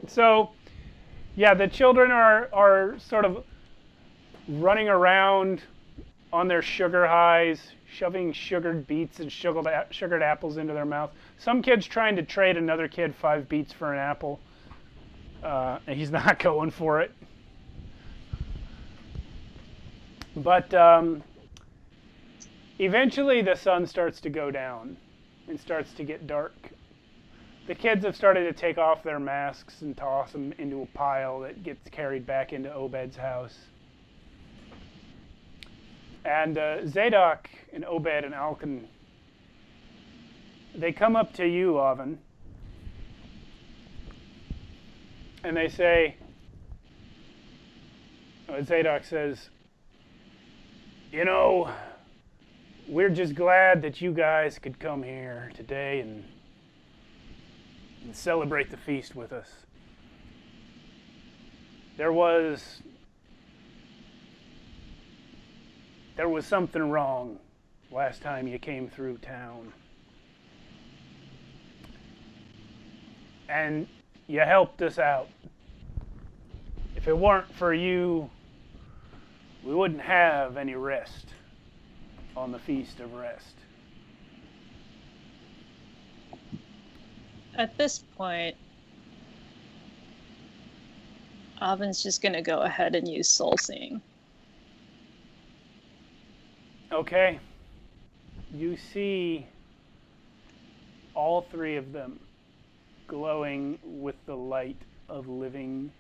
So, yeah, the children are sort of running around on their sugar highs, shoving sugared beets and sugared apples into their mouth. Some kid's trying to trade another kid 5 beets for an apple, and he's not going for it. But eventually the sun starts to go down and starts to get dark. The kids have started to take off their masks and toss them into a pile that gets carried back into Obed's house. And Zadok and Obed and Alkin, they come up to you, Oven. And they say, Zadok says, you know, we're just glad that you guys could come here today and celebrate the feast with us. There was something wrong last time you came through town. And you helped us out. If it weren't for you, we wouldn't have any rest on the Feast of Rest. At this point, Oven's just going to go ahead and use Soul Seeing. Okay. You see all three of them glowing with the light of living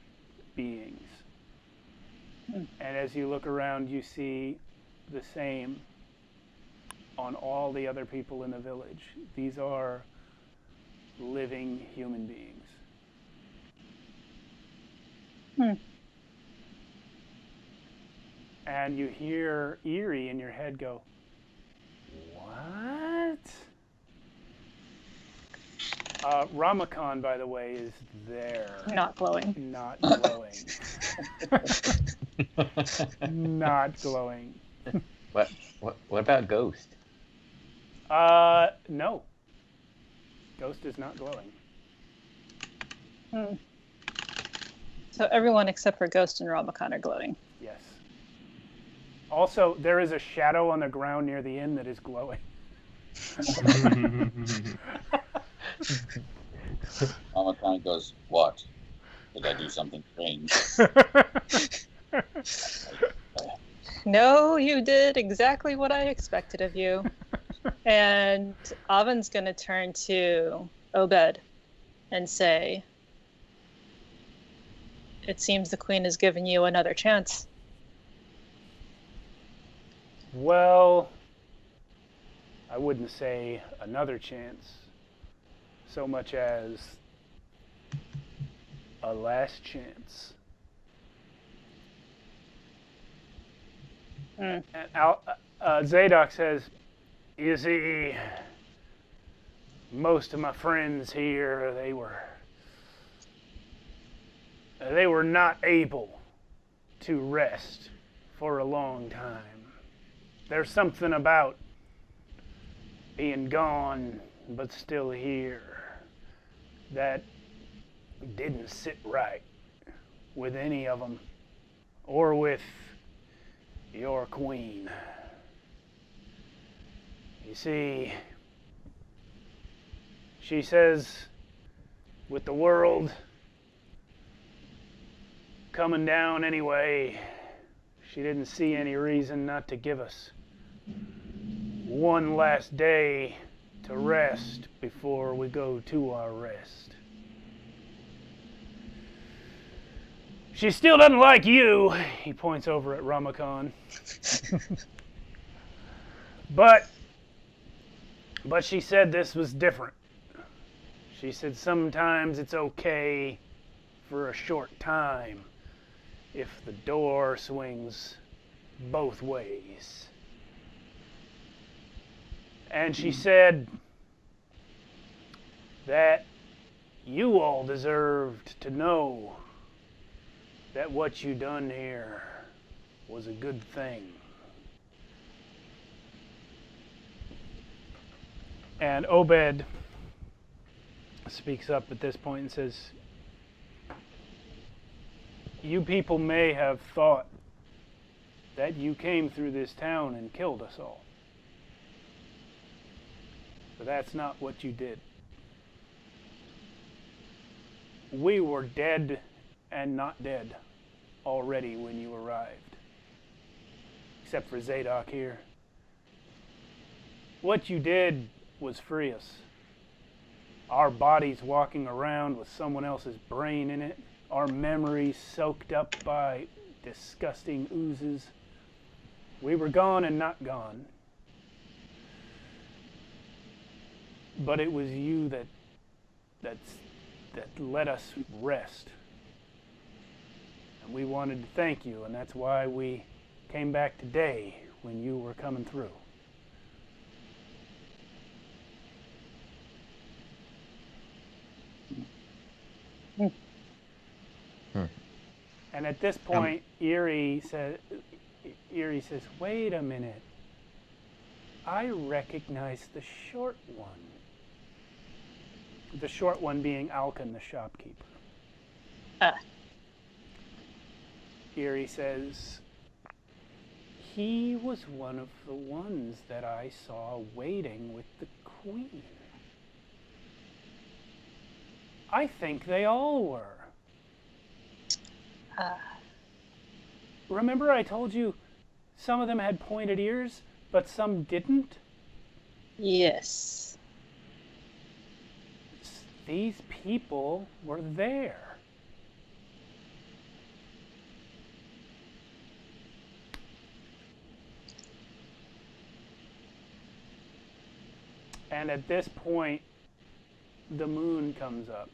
beings. And as you look around, you see the same on all the other people in the village. These are living human beings. And you hear Eerie in your head go, what? Ramakon, by the way, is there. Not glowing. Not glowing. Not glowing. What about Ghost? No. Ghost is not glowing. So everyone except for Ghost and Ramakon are glowing. Yes. Also, there is a shadow on the ground near the inn that is glowing. Ramakon goes, what? Did I do something strange? No, you did exactly what I expected of you. And Oven's going to turn to Obed and say, it seems the Queen has given you another chance. Well, I wouldn't say another chance so much as a last chance. And Zadok says, you see, most of my friends here, they were not able to rest for a long time. There's something about being gone but still here that didn't sit right with any of them or with your queen. You see, she says with the world coming down anyway, she didn't see any reason not to give us one last day to rest before we go to our rest. She still doesn't like you, he points over at Ramakon. But she said this was different. She said sometimes it's okay for a short time if the door swings both ways. And she said that you all deserved to know that what you done here was a good thing. And Obed speaks up at this point and says, you people may have thought that you came through this town and killed us all. But that's not what you did. We were dead and not dead already when you arrived. Except for Zadok here. What you did was free us. Our bodies walking around with someone else's brain in it. Our memories soaked up by disgusting oozes. We were gone and not gone. But it was you that let us rest And we wanted to thank you, and that's why we came back today when you were coming through. And at this point, Eerie says, "Wait a minute. I recognize the short one." The short one being Alkin, the shopkeeper. Eerie says, "He was one of the ones that I saw waiting with the queen. I think they all were. Remember I told you some of them had pointed ears, but some didn't? Yes. These people were there." And at this point, the moon comes up.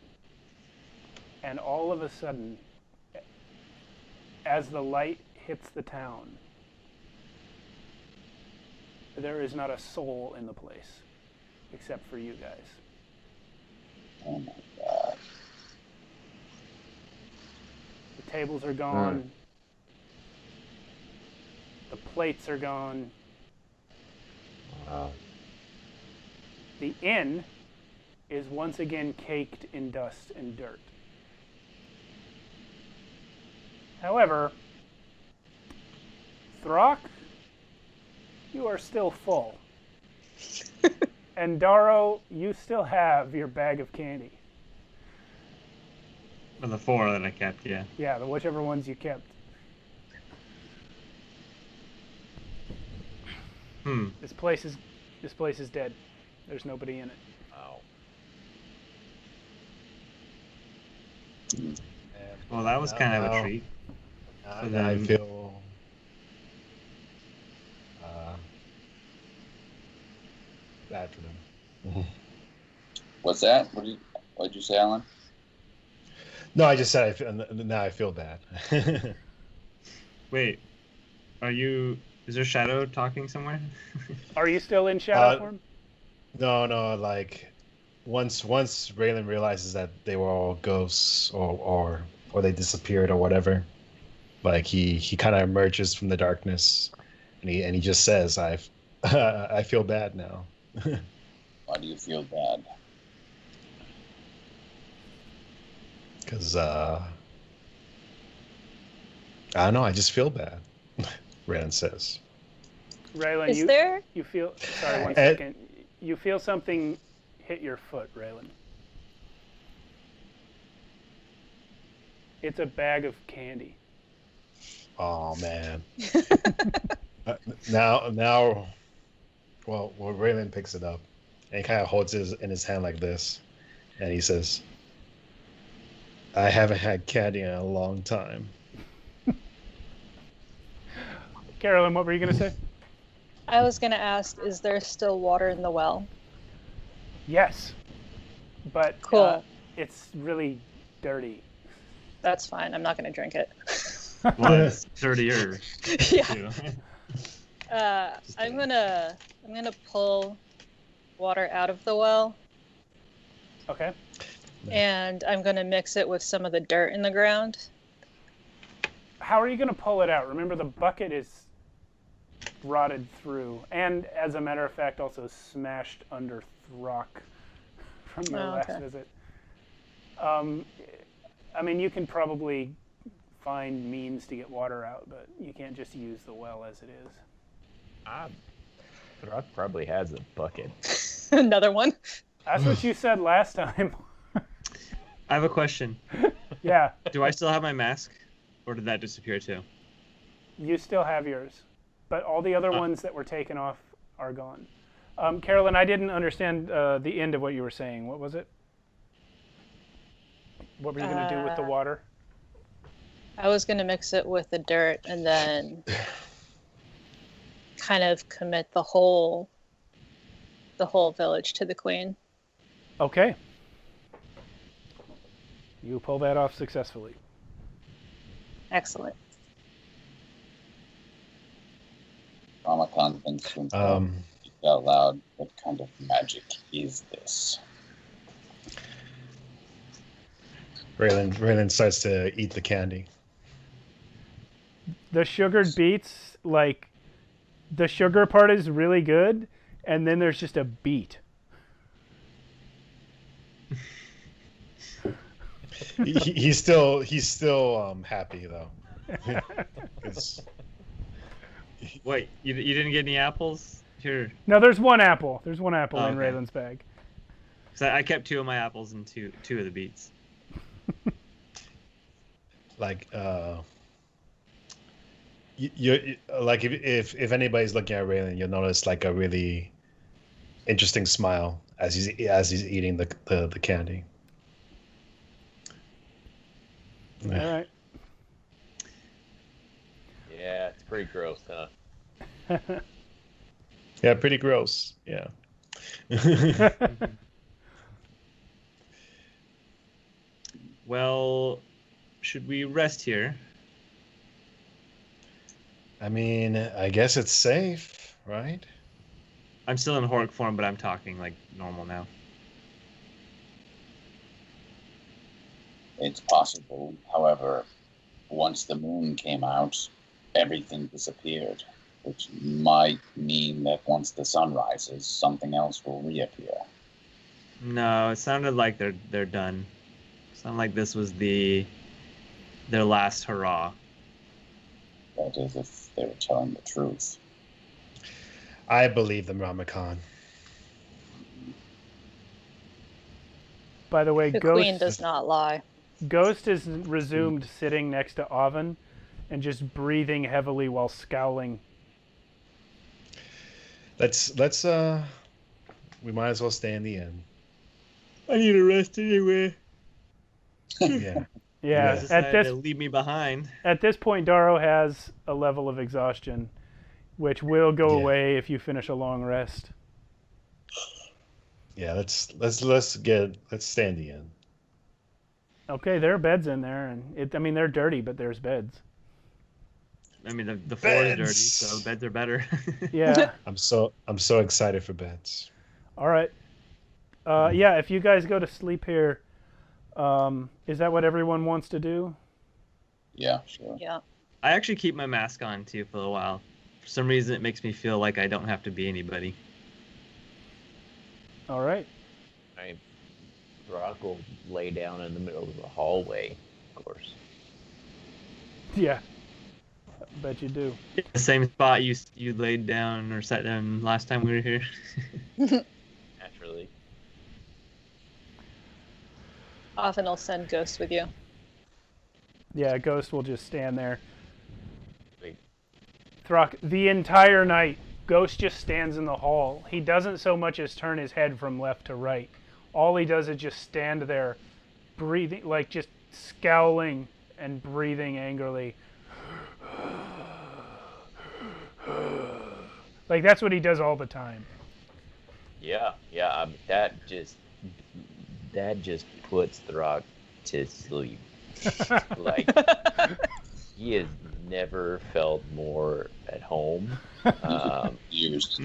And all of a sudden, as the light hits the town, there is not a soul in the place, except for you guys. Oh my God. The tables are gone. The plates are gone. Wow. The inn is once again caked in dust and dirt. However, Throck, you are still full. And Darrow, you still have your bag of candy. For the 4 that I kept, yeah. Yeah, whichever ones you kept. This place is dead. There's nobody in it. Wow. Well, that was kind of a treat. I feel bad for them. What's that? What did you say, Alan? No, I just said now I feel bad. Wait, is there Shadow talking somewhere? Are you still in shadow form? No, like once Raylan realizes that they were all ghosts or they disappeared or whatever, like he kind of emerges from the darkness and he just says, I feel bad now. Why do you feel bad? Because I don't know, I just feel bad. Raylan says. Raylan, you feel, sorry, one second. You feel something hit your foot, Raylan. It's a bag of candy. Oh man. Now, well, Raylan picks it up and he kind of holds it in his hand like this, and he says, "I haven't had candy in a long time." Carolyn, what were you going to say? I was going to ask, is there still water in the well? Yes, but Cool. It's really dirty. That's fine. I'm not going to drink it. Well, it's dirtier. Yeah. I'm gonna pull water out of the well. Okay. And I'm gonna mix it with some of the dirt in the ground. How are you going to pull it out? Remember, the bucket is rotted through, and as a matter of fact, also smashed under Throck from their last visit. I mean, you can probably find means to get water out, but you can't just use the well as it is. Throck probably has a bucket. Another one. That's what you said last time. I have a question. Yeah. Do I still have my mask, or did that disappear too? You still have yours, but all the other ones that were taken off are gone. Carolyn, I didn't understand the end of what you were saying. What was it? What were you going to do with the water? I was going to mix it with the dirt and then kind of commit the whole village to the queen. Okay. You pull that off successfully. Excellent. Ramakan thinks to himself out loud, what kind of magic is this? Raylan starts to eat the candy. The sugared beets, like, the sugar part is really good, and then there's just a beet. He's still happy though. Wait, you didn't get any apples? Here. No, there's one apple. There's one apple in okay. Raylan's bag. So I kept 2 of my apples and two of the beets. Like you like if anybody's looking at Raylan, you'll notice like a really interesting smile as he's eating the candy. All right. Yeah, it's pretty gross, huh? Yeah, pretty gross. Yeah. Well, should we rest here? I mean, I guess it's safe, right? I'm still in Hork form, but I'm talking like normal now. It's possible. However, once the moon came out, everything disappeared, which might mean that once the sun rises, something else will reappear. No, it sounded like they're done. It sounded like this was their last hurrah. That is, if they were telling the truth. I believe them, Ramakan. By the way, The queen does not lie. Ghost is resumed sitting next to Oven and just breathing heavily while scowling. Let's we might as well stay in the inn. I need a rest anyway. Yeah. Yeah. Leave me behind. At this point, Daro has a level of exhaustion, which will go away if you finish a long rest. Yeah, let's stay in the inn. Okay, there are beds in there, and they're dirty, but there's beds. I mean, the floor is dirty, so beds are better. Yeah. I'm so excited for beds. All right. Yeah, if you guys go to sleep here, is that what everyone wants to do? Yeah, sure. Yeah. I actually keep my mask on too for a while. For some reason, it makes me feel like I don't have to be anybody. All right. Rock will lay down in the middle of the hallway, of course. Yeah. I bet you do. The same spot you laid down or sat down last time we were here. Naturally. Often I'll send Ghost with you. Yeah, Ghost will just stand there. Wait. Throck, the entire night, Ghost just stands in the hall. He doesn't so much as turn his head from left to right. All he does is just stand there, breathing, like just scowling and breathing angrily. Like that's what he does all the time. Yeah. That just puts Throck to sleep. Like he has never felt more at home. Years.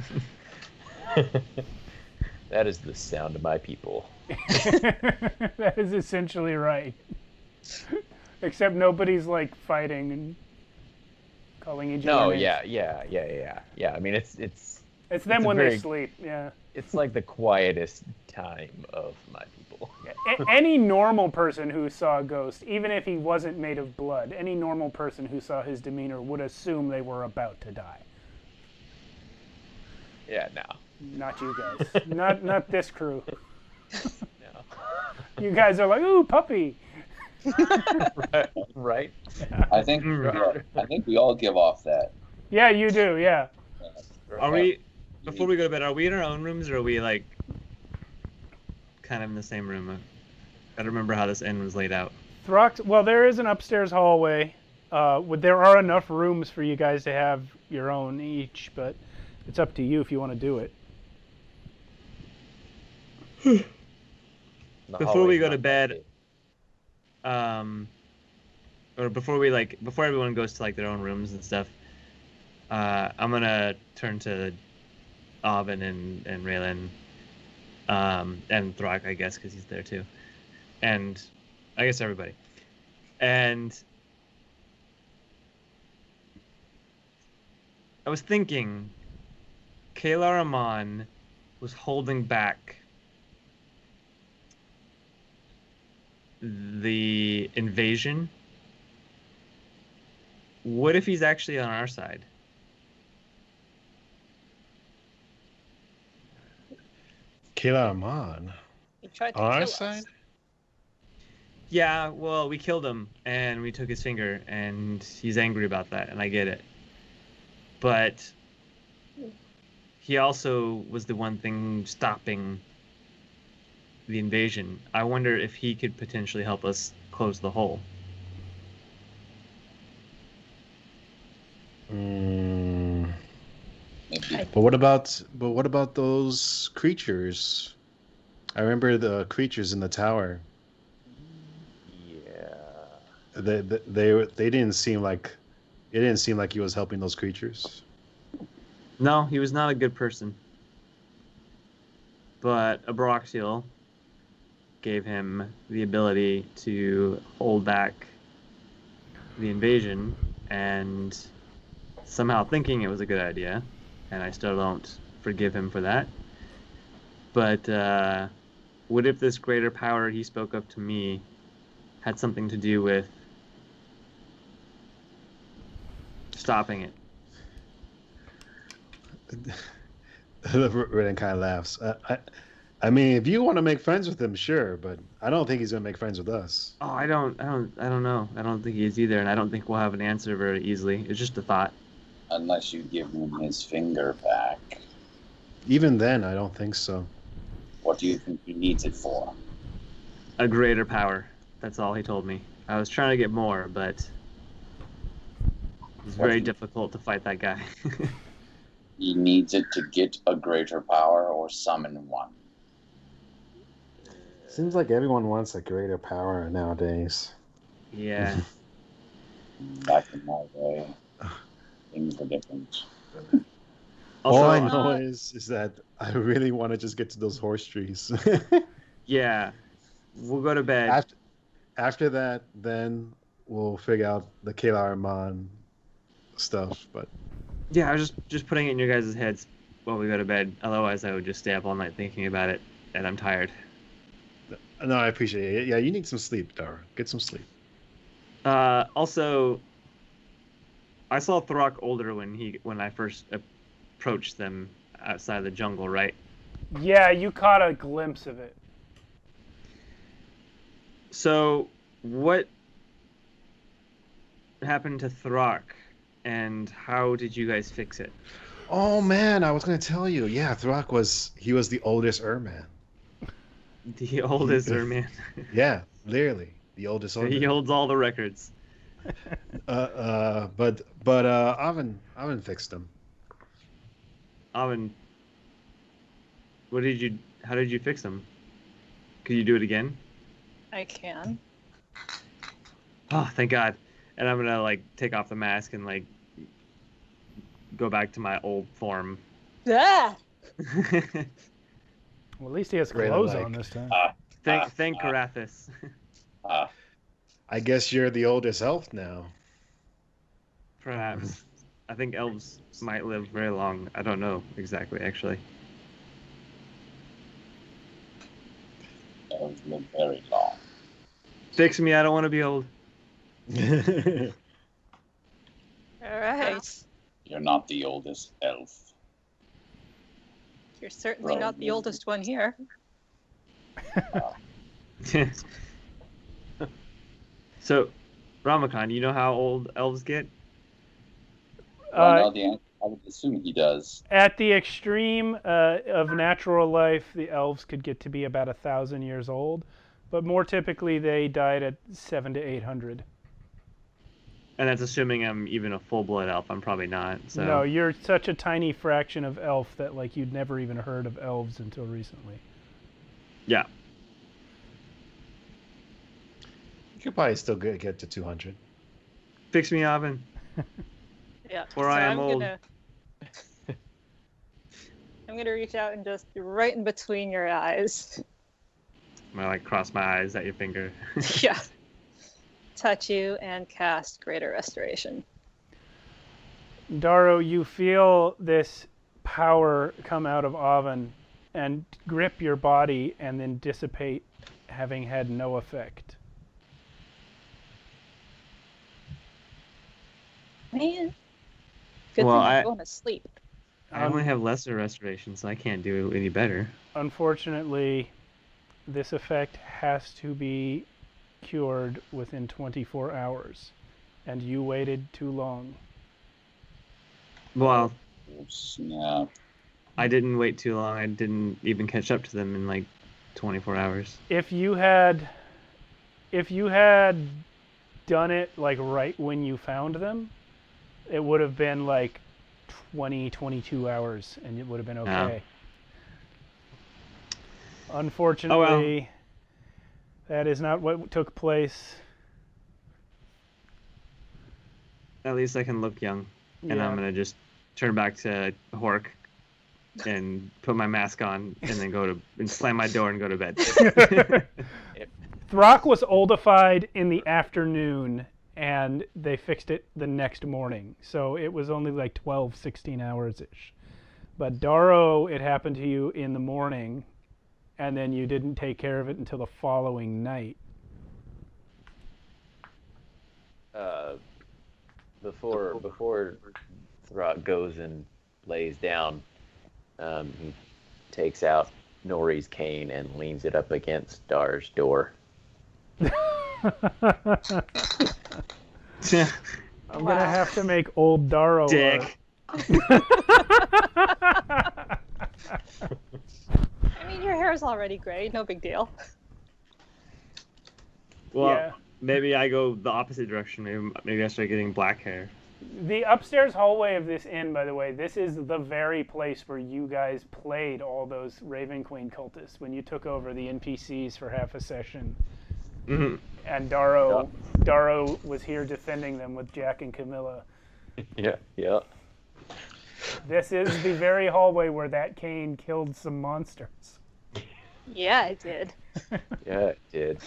That is the sound of my people. That is essentially right. Except nobody's like fighting and calling each other. No, names. yeah. I mean, it's them when they sleep. Yeah. It's like the quietest time of my people. Any normal person who saw a ghost, even if he wasn't made of blood, any normal person who saw his demeanor would assume they were about to die. Yeah, no. Not you guys. not this crew. No. You guys are like, ooh, puppy. Right. I think we all give off that. Yeah, you do. Yeah. Are we? Before we go to bed, are we in our own rooms or are we like kind of in the same room? I don't remember how this inn was laid out. Well, there is an upstairs hallway. There are enough rooms for you guys to have your own each, but it's up to you if you want to do it. Before we go to bed, or before everyone goes to like their own rooms and stuff, I'm gonna turn to Avin and Raylan, and Thrak, I guess, because he's there too, and I guess everybody. And I was thinking, Kalar Aman was holding back the invasion. What if he's actually on our side? Kayla Aman. He tried to On our kill side? us. Yeah, well, we killed him and we took his finger, and he's angry about that, and I get it. But he also was the one thing stopping the invasion. I wonder if he could potentially help us close the hole. Mm, Maybe. but what about those creatures? I remember the creatures in the tower. Yeah. They didn't seem like he was helping those creatures. No, he was not a good person. But Abroxial gave him the ability to hold back the invasion, and somehow thinking it was a good idea, and I still don't forgive him for that. But what if this greater power he spoke of to me had something to do with stopping it? Redden kind of laughs. I mean, if you want to make friends with him, sure, but I don't think he's gonna make friends with us. Oh, I don't know. I don't think he is either, and I don't think we'll have an answer very easily. It's just a thought. Unless you give him his finger back. Even then, I don't think so. What do you think he needs it for? A greater power. That's all he told me. I was trying to get more, but it's very difficult to fight that guy. He needs it to get a greater power or summon one. Seems like everyone wants a greater power nowadays. Yeah. Back in my day, things were different. Also, All I know is that I really want to just get to those horse trees. yeah. We'll go to bed. After that, then we'll figure out the Kalar Aman stuff. But Yeah, I was just putting it in your guys' heads while we go to bed. Otherwise, I would just stay up all night thinking about it, and I'm tired. no, I appreciate it. Yeah, you need some sleep, Dara. Get some sleep. Also, I saw Thrak older when I first approached them outside the jungle, right? Yeah, you caught a glimpse of it. So, what happened to Thrak, and how did you guys fix it? Oh man, I was gonna tell you. Yeah, Thrak was the oldest Urman. The oldest Urman. Yeah, literally the oldest. He holds all the records. But Avin fixed him. Avin, how did you fix him? Could you do it again? I can. Oh, thank God. And I'm gonna like take off the mask and like go back to my old form. Ah! Well, at least he has Great, clothes like- on this time. Thank Karathis. I guess you're the oldest elf now. Perhaps. I think elves might live very long. I don't know exactly, actually. Elves live very long. Fix me, I don't want to be old. All right. You're not the oldest elf. You're certainly not the oldest one here. So, Ramakan, you know how old elves get? Well, no, I would assume he does. At the extreme of natural life, the elves could get to be about 1,000 years old, but more typically they died at 700 to 800. And that's assuming I'm even a full-blood elf. I'm probably not. So. No, you're such a tiny fraction of elf that like you'd never even heard of elves until recently. Yeah. You could probably still get to 200. Fix me, Oven. Yeah. Or I am old. I'm gonna reach out and just right in between your eyes. I'm gonna like cross my eyes at your finger. Yeah. Touch you and cast Greater Restoration. Darrow, you feel this power come out of Oven and grip your body and then dissipate, having had no effect. Man. Good Well, thing I'm going to sleep. I only have lesser restoration, so I can't do any better. Unfortunately, this effect has to be cured within 24 hours, and you waited too long. Well, Snap. I didn't wait too long. I didn't even catch up to them in like 24 hours. If you had done it like right when you found them, it would have been like 22 hours, and it would have been okay. Unfortunately, that is not what took place. At least I can look young. And Yeah. I'm going to just turn back to Hork and put my mask on and then and slam my door and go to bed. Throck was oldified in the afternoon, and they fixed it the next morning. So it was only like 12, 16 hours-ish. But Darrow, it happened to you in the morning, and then you didn't take care of it until the following night. Before Throck goes and lays down, he takes out Nori's cane and leans it up against Dar's door. I'm gonna have to make old Darrow Dick. I mean, your hair is already gray. No big deal. Well, Yeah. maybe I go the opposite direction. Maybe I start getting black hair. The upstairs hallway of this inn, by the way, this is the very place where you guys played all those Raven Queen cultists when you took over the NPCs for half a session. Mm-hmm. And Darrow was here defending them with Jack and Camilla. Yeah. This is the very hallway where that cane killed some monsters. Yeah, it did. Yeah, it did.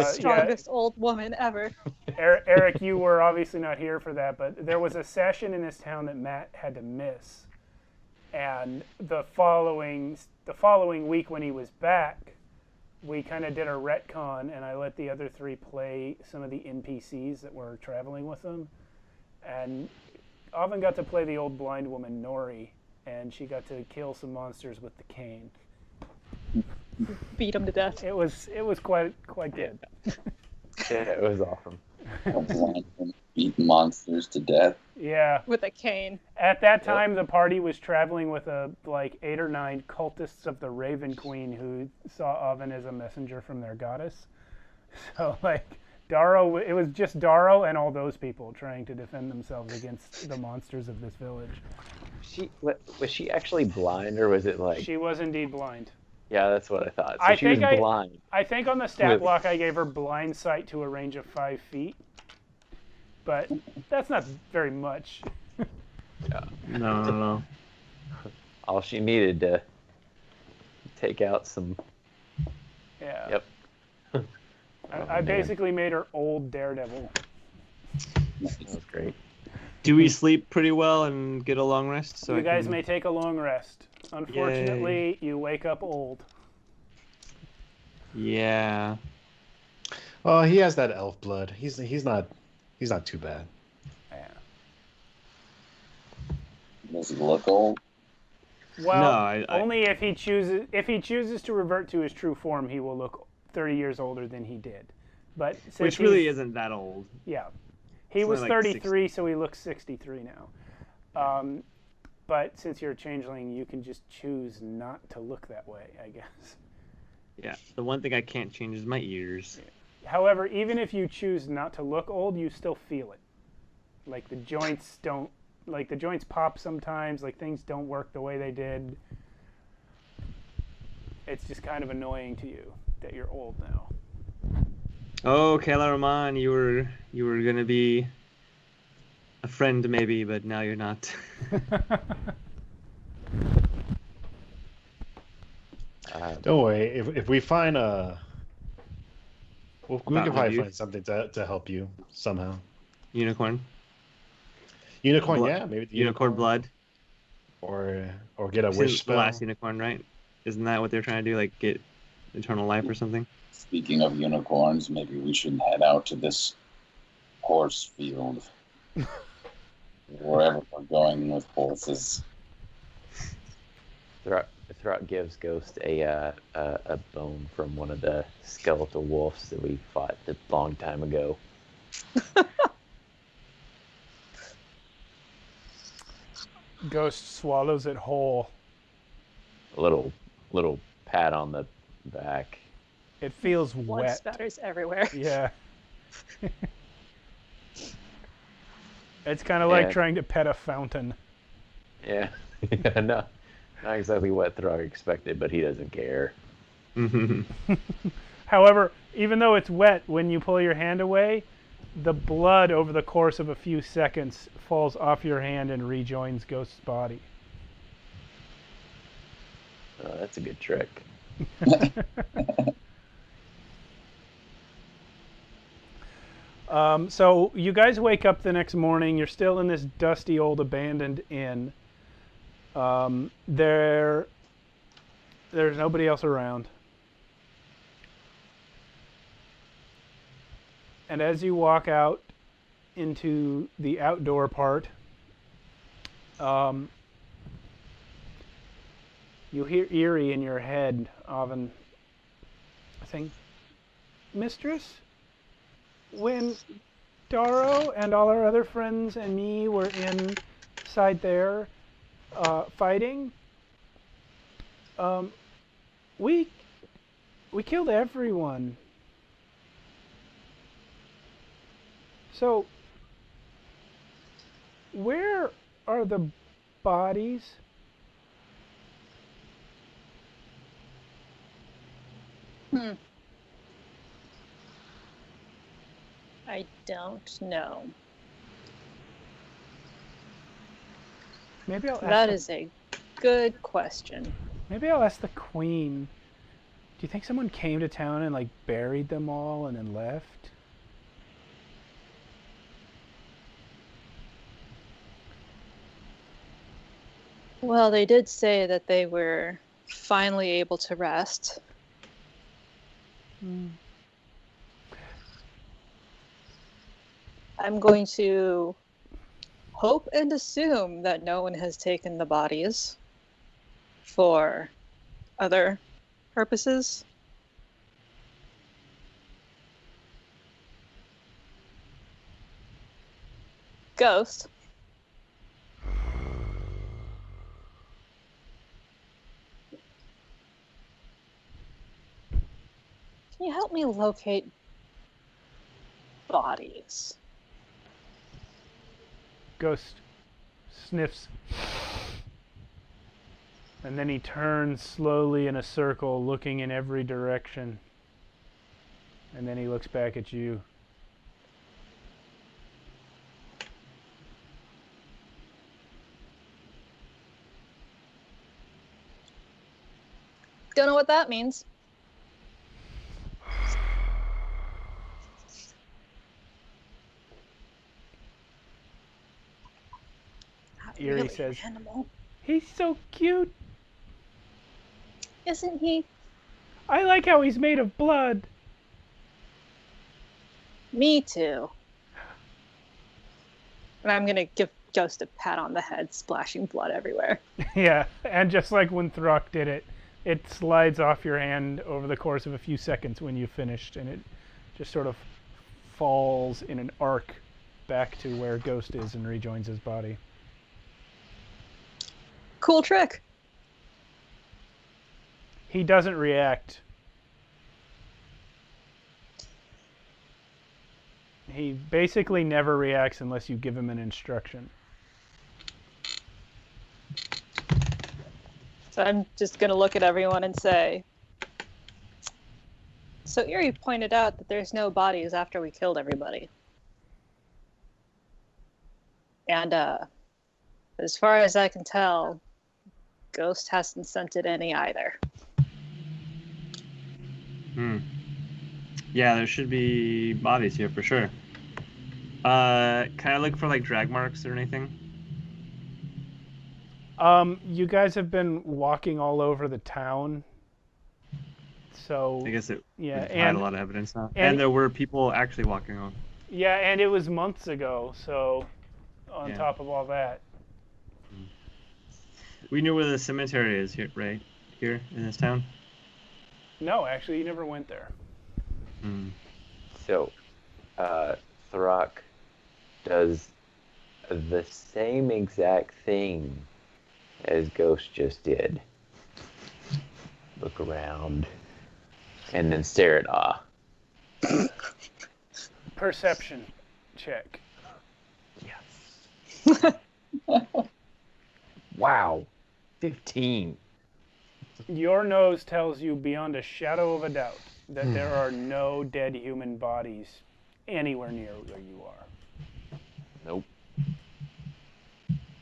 Strongest old woman ever. Eric, you were obviously not here for that, but there was a session in this town that Matt had to miss. And the following week when he was back, we kind of did a retcon, and I let the other three play some of the NPCs that were traveling with them. And Oven got to play the old blind woman, Nori, and she got to kill some monsters with the cane. Beat him to death. It was quite good. Yeah, it was awesome. Beat monsters to death. Yeah. With a cane. At that time, the party was traveling with like 8 or 9 cultists of the Raven Queen who saw Oven as a messenger from their goddess. So like Darrow, it was just Darrow and all those people trying to defend themselves against the monsters of this village. Was she actually blind, or was it like? She was indeed blind. Yeah, that's what I thought. So she was blind. I think on the stat block I gave her blind sight to a range of 5 feet. But that's not very much. Yeah. No. All she needed to take out some. Yeah. Yep. I basically made her old Daredevil. That was great. Do we sleep pretty well and get a long rest? So You guys may take a long rest. Unfortunately, Yay. you wake up old. Yeah. Oh, he has that elf blood. He's not too bad. Yeah. Does he look old? Well, No, I- only if he chooses to revert to his true form, he will look 30 years older than he did. But since Which really isn't that old. Yeah. He It's was only like 33, so he looks 63 now. But since you're a changeling, you can just choose not to look that way, I guess. Yeah. The one thing I can't change is my ears. However, even if you choose not to look old, you still feel it. Like the joints pop sometimes, like things don't work the way they did. It's just kind of annoying to you that you're old now. Oh, Carolynn, you were gonna be a friend maybe, but now you're not. Don't worry. If we find we can Fountain of probably Youth. find something to help you somehow. Unicorn. Unicorn, Blood. yeah, maybe the Unicorn blood. or get a You've wish seen spell. The last unicorn, right? Isn't that what they're trying to do? Like get eternal life or something? Speaking of unicorns, maybe we should head out to this horse field. Wherever we're going with horses. Throt gives Ghost a bone from one of the skeletal wolves that we fought a long time ago. Ghost swallows it whole. A little pat on the back. It feels Blood wet. spatters everywhere. Yeah. It's kind of like Yeah. trying to pet a fountain. Yeah, yeah, no, not exactly what Throg expected, but he doesn't care. However, even though it's wet, when you pull your hand away, the blood over the course of a few seconds falls off your hand and rejoins Ghost's body. Oh, that's a good trick. So you guys wake up the next morning. You're still in this dusty old abandoned inn. There's nobody else around. And as you walk out into the outdoor part, you hear Eerie in your head, Oven, saying, "Mistress, when Darrow and all our other friends and me were inside there fighting, we killed everyone. So, where are the bodies?" I don't know. Maybe I'll ask That is a good question. Maybe I'll ask the Queen. Do you think someone came to town and like buried them all and then left? Well, they did say that they were finally able to rest. I'm going to hope and assume that no one has taken the bodies for other purposes. Ghost. Can you help me locate bodies? Ghost sniffs. And then he turns slowly in a circle, looking in every direction. And then he looks back at you. Don't know what that means. Eerie Really says, animal. "He's so cute. Isn't he? I like how he's made of blood." Me too. And I'm gonna give Ghost a pat on the head, splashing blood everywhere. Yeah, and just like when Throck did it, it slides off your hand over the course of a few seconds when you finished, and it just sort of falls in an arc back to where Ghost is and rejoins his body. Cool trick. He doesn't react. He basically never reacts unless you give him an instruction. So I'm just gonna look at everyone and say, So Erie pointed out that there's no bodies after we killed everybody. And as far as I can tell, Ghost hasn't sent it any either. Yeah, there should be bodies here for sure. Can I look for like drag marks or anything? You guys have been walking all over the town. So I guess it yeah, would hide a lot of evidence now. and- And there were people actually walking on. yeah, and it was months ago, so on Yeah. top of all that. We knew where the cemetery is here, right? Here in this town? No, actually, you never went there. So, Throck does the same exact thing as Ghost just did. Look around, and then stare at awe. Perception check. Yes. Wow. 15. Your nose tells you beyond a shadow of a doubt that there are no dead human bodies anywhere near where you are. Nope.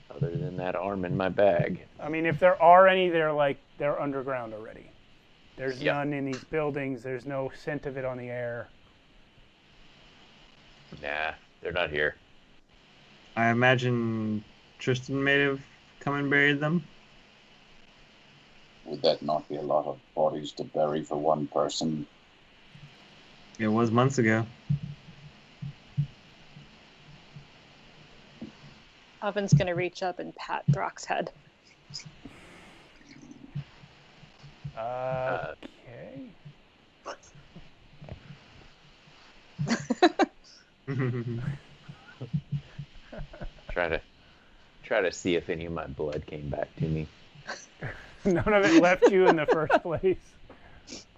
Other than that arm in my bag. I mean, if there are any, they're underground already. There's Yep. none in these buildings. There's no scent of it on the air. Nah, they're not here. I imagine Tristan may have come and buried them. Would that not be a lot of bodies to bury for one person? It was months ago. Oven's gonna reach up and pat Throck's head. Okay. Try to see if any of my blood came back to me. None of it left you in the first place.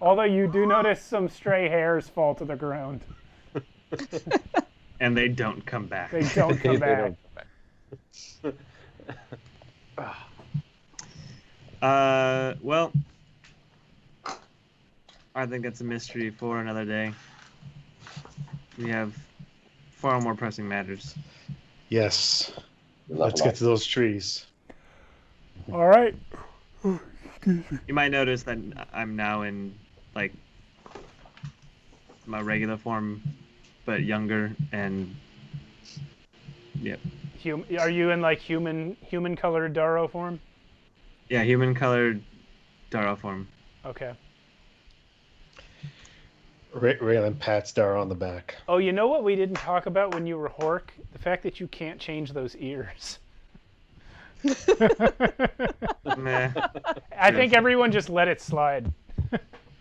Although you do notice some stray hairs fall to the ground. And they don't come back. They don't come They back. don't come back. Well, I think that's a mystery for another day. We have far more pressing matters. Yes. Good luck, Let's get to those trees. All right. You might notice that I'm now in like my regular form, but younger and yep. Are you in like human colored Daro form? Yeah, human colored Daro form. Okay. Raylan pats Dara on the back. Oh, you know what we didn't talk about when you were Hork? The fact that you can't change those ears. Meh. I think everyone just let it slide.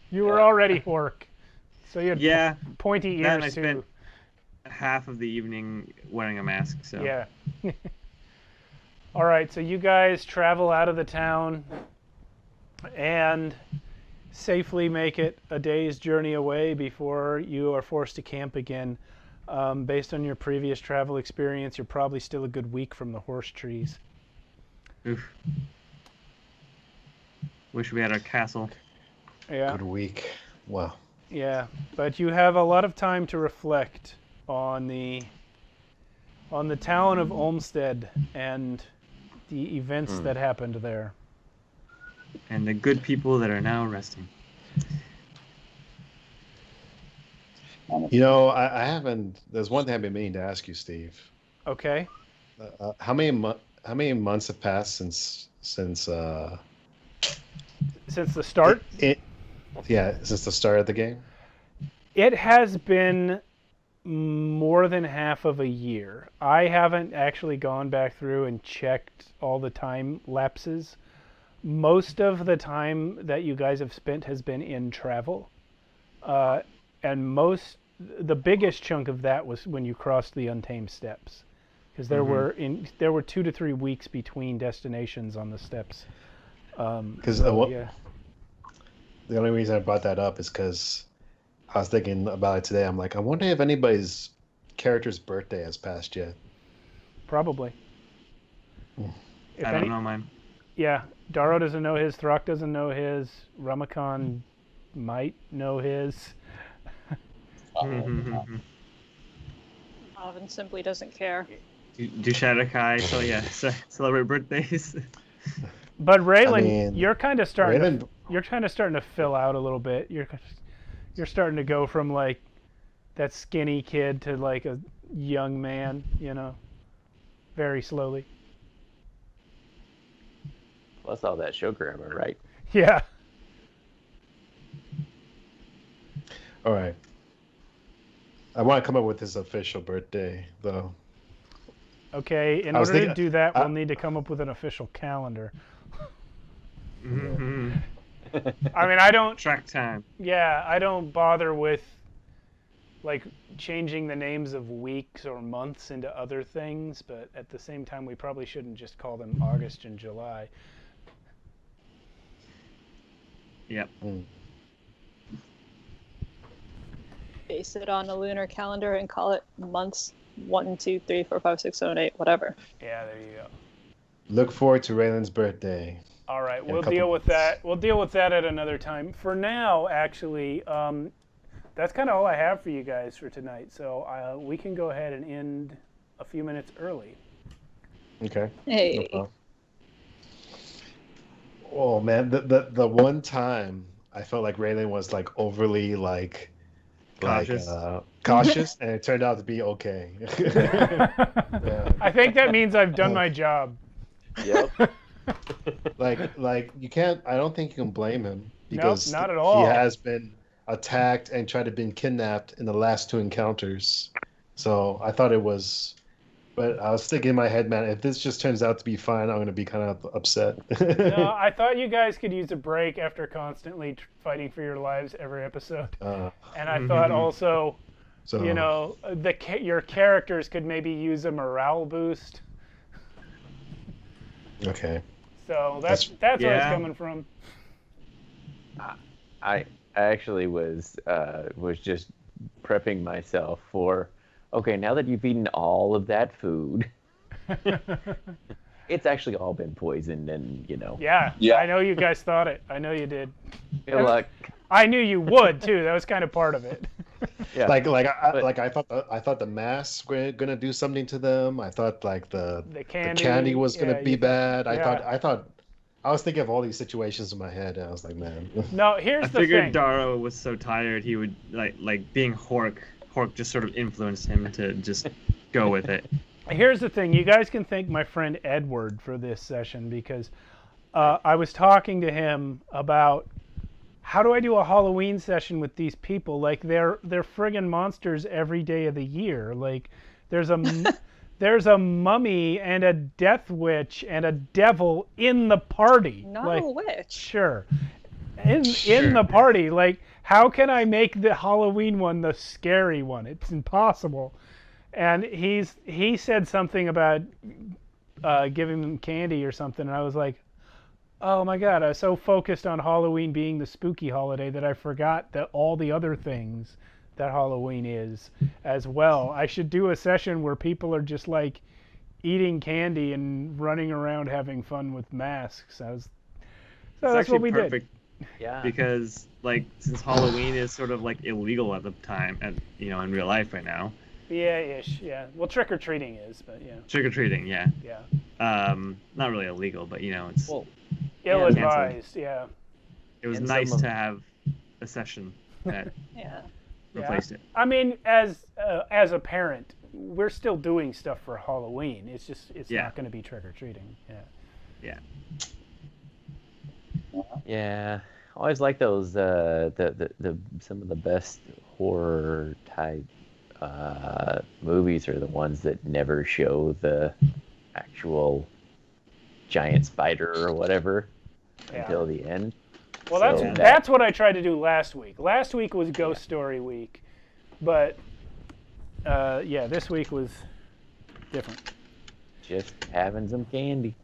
You were already Hork, so you had Yeah, pointy and I ears too. spent half of the evening wearing a mask. So Yeah. All right, so you guys travel out of the town and safely make it a day's journey away before you are forced to camp again. Based on your previous travel experience, you're probably still a good week from the horse trees. Oof. Wish we had our castle. Yeah. Good week. Wow. Yeah, but you have a lot of time to reflect on the town of Olmstead and the events that happened there. And the good people that are now resting. You know, I haven't. There's one thing I've been meaning to ask you, Steve. Okay. How many months have passed since Since the start, since the start of the game? it has been more than half of a year. I haven't actually gone back through and checked all the time lapses. Most of the time that you guys have spent has been in travel. And the biggest chunk of that was when you crossed the Untamed Steppes. Because there were 2 to 3 weeks between destinations on the steppes. Because Yeah. the only reason I brought that up is because I was thinking about it today. I'm like, I wonder if anybody's character's birthday has passed yet. Probably. If I don't know mine. Yeah, Daro doesn't know his, Throck doesn't know his, Ramakon might know his. Alvin simply doesn't care. Do Shadakai celebrate birthdays? But Raylan, I mean, you're kind of starting. Raylan- You're kind of starting to fill out a little bit. You're starting to go from like that skinny kid to like a young man. You know, very slowly. Plus all that sugar, am I right? Yeah. All right. I want to come up with his official birthday, though. Okay. In I was order to thinking- do that, we'll need to come up with an official calendar. Mm-hmm. I mean, I don't. Track time. Yeah, I don't bother with like changing the names of weeks or months into other things, but at the same time, we probably shouldn't just call them August and July. Yep. Base it on a lunar calendar and call it months 1, 2, 3, 4, 5, 6, 7, 8, whatever. Yeah, there you go. Look forward to Raylan's birthday. All right, In a we'll couple deal with months. that. We'll deal with that at another time. For now, actually, that's kind of all I have for you guys for tonight. So we can go ahead and end a few minutes early. Okay. Hey. No problem. Oh man, the one time I felt like Raylan was like overly Cautious. cautious, and it turned out to be okay. Yeah. I think that means I've done my job. Yep. Like you can't. I don't think you can blame him because not at all. he has been attacked and tried to be kidnapped in the last 2 encounters. So I thought it was, but I was thinking in my head, man, if this just turns out to be fine, I'm going to be kind of upset. No, I thought you guys could use a break after constantly fighting for your lives every episode. And I thought also, So you know, your characters could maybe use a morale boost. okay. So that's where it's Yeah. coming from. I actually was just prepping myself for, okay, now that you've eaten all of that food, it's actually all been poisoned, and Yeah, Yeah. I know you guys thought it. I know you did. good luck. I knew you would too. That was kind of part of it. Yeah. I thought the masks were gonna do something to them. I thought like the candy was gonna yeah, be bad. yeah. I was thinking of all these situations in my head, and I was like, man. No, here's I the figured thing. Daro was so tired he would like being Hork just sort of influenced him to just go with it. Here's the thing. You guys can thank my friend Edward for this session because I was talking to him about how do I do a Halloween session with these people? Like they're friggin' monsters every day of the year. Like there's a mummy and a death witch and a devil in the party. Not like, a witch. Sure. In the party, like how can I make the Halloween one the scary one? It's impossible. And he said something about giving them candy or something, and I was like, oh my god, I was so focused on Halloween being the spooky holiday that I forgot that all the other things that Halloween is as well. I should do a session where people are just like eating candy and running around having fun with masks. So that's what we did. Yeah. Because like since Halloween is sort of like illegal at the time, in real life right now. Yeah, ish. Yeah. Well, trick or treating is, but yeah. Trick or treating, yeah. Yeah. Not really illegal, but it's. Well, Ill-advised. Yeah. It was and nice some of- to have a session that Yeah. replaced it. I mean, as a parent, we're still doing stuff for Halloween. It's just Yeah. not going to be trick or treating. Yeah. Yeah. Yeah. I always like those the some of the best horror type movies are the ones that never show the actual giant spider or whatever until the end. Well, So that's what I tried to do last week. Last week was Ghost Story week, but this week was different. just having some candy.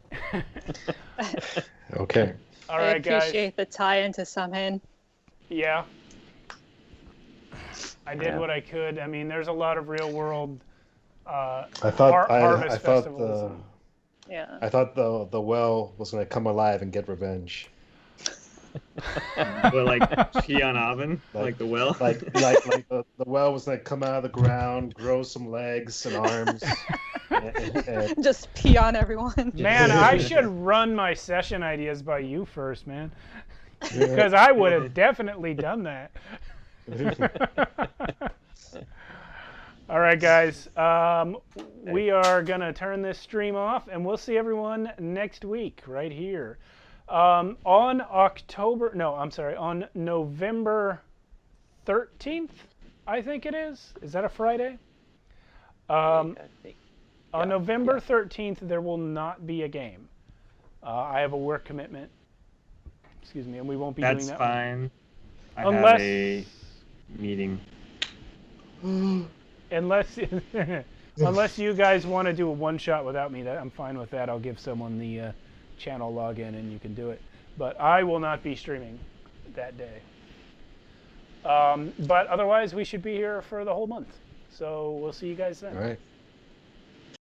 Okay. All I right, guys. appreciate the tie into Samhain. Yeah. I did Yeah. what I could. I mean, there's a lot of real world I thought harvest I thought festivals. Yeah. the well was gonna come alive and get revenge. But like pee on oven, like the well. like the well was like come out of the ground, grow some legs and arms. and- Just pee on everyone. Man, I should run my session ideas by you first, man. Because I would have definitely done that. All right, guys. We are going to turn this stream off, and we'll see everyone next week right here. On November 13th, I think it is. Is that a Friday? On November 13th, there will not be a game. I have a work commitment. Excuse me, and we won't be doing that. That's fine. I Unless- have a meeting. Unless you guys want to do a one-shot without me, I'm fine with that. I'll give someone the channel login and you can do it. But I will not be streaming that day. But otherwise, we should be here for the whole month. So we'll see you guys then. All right.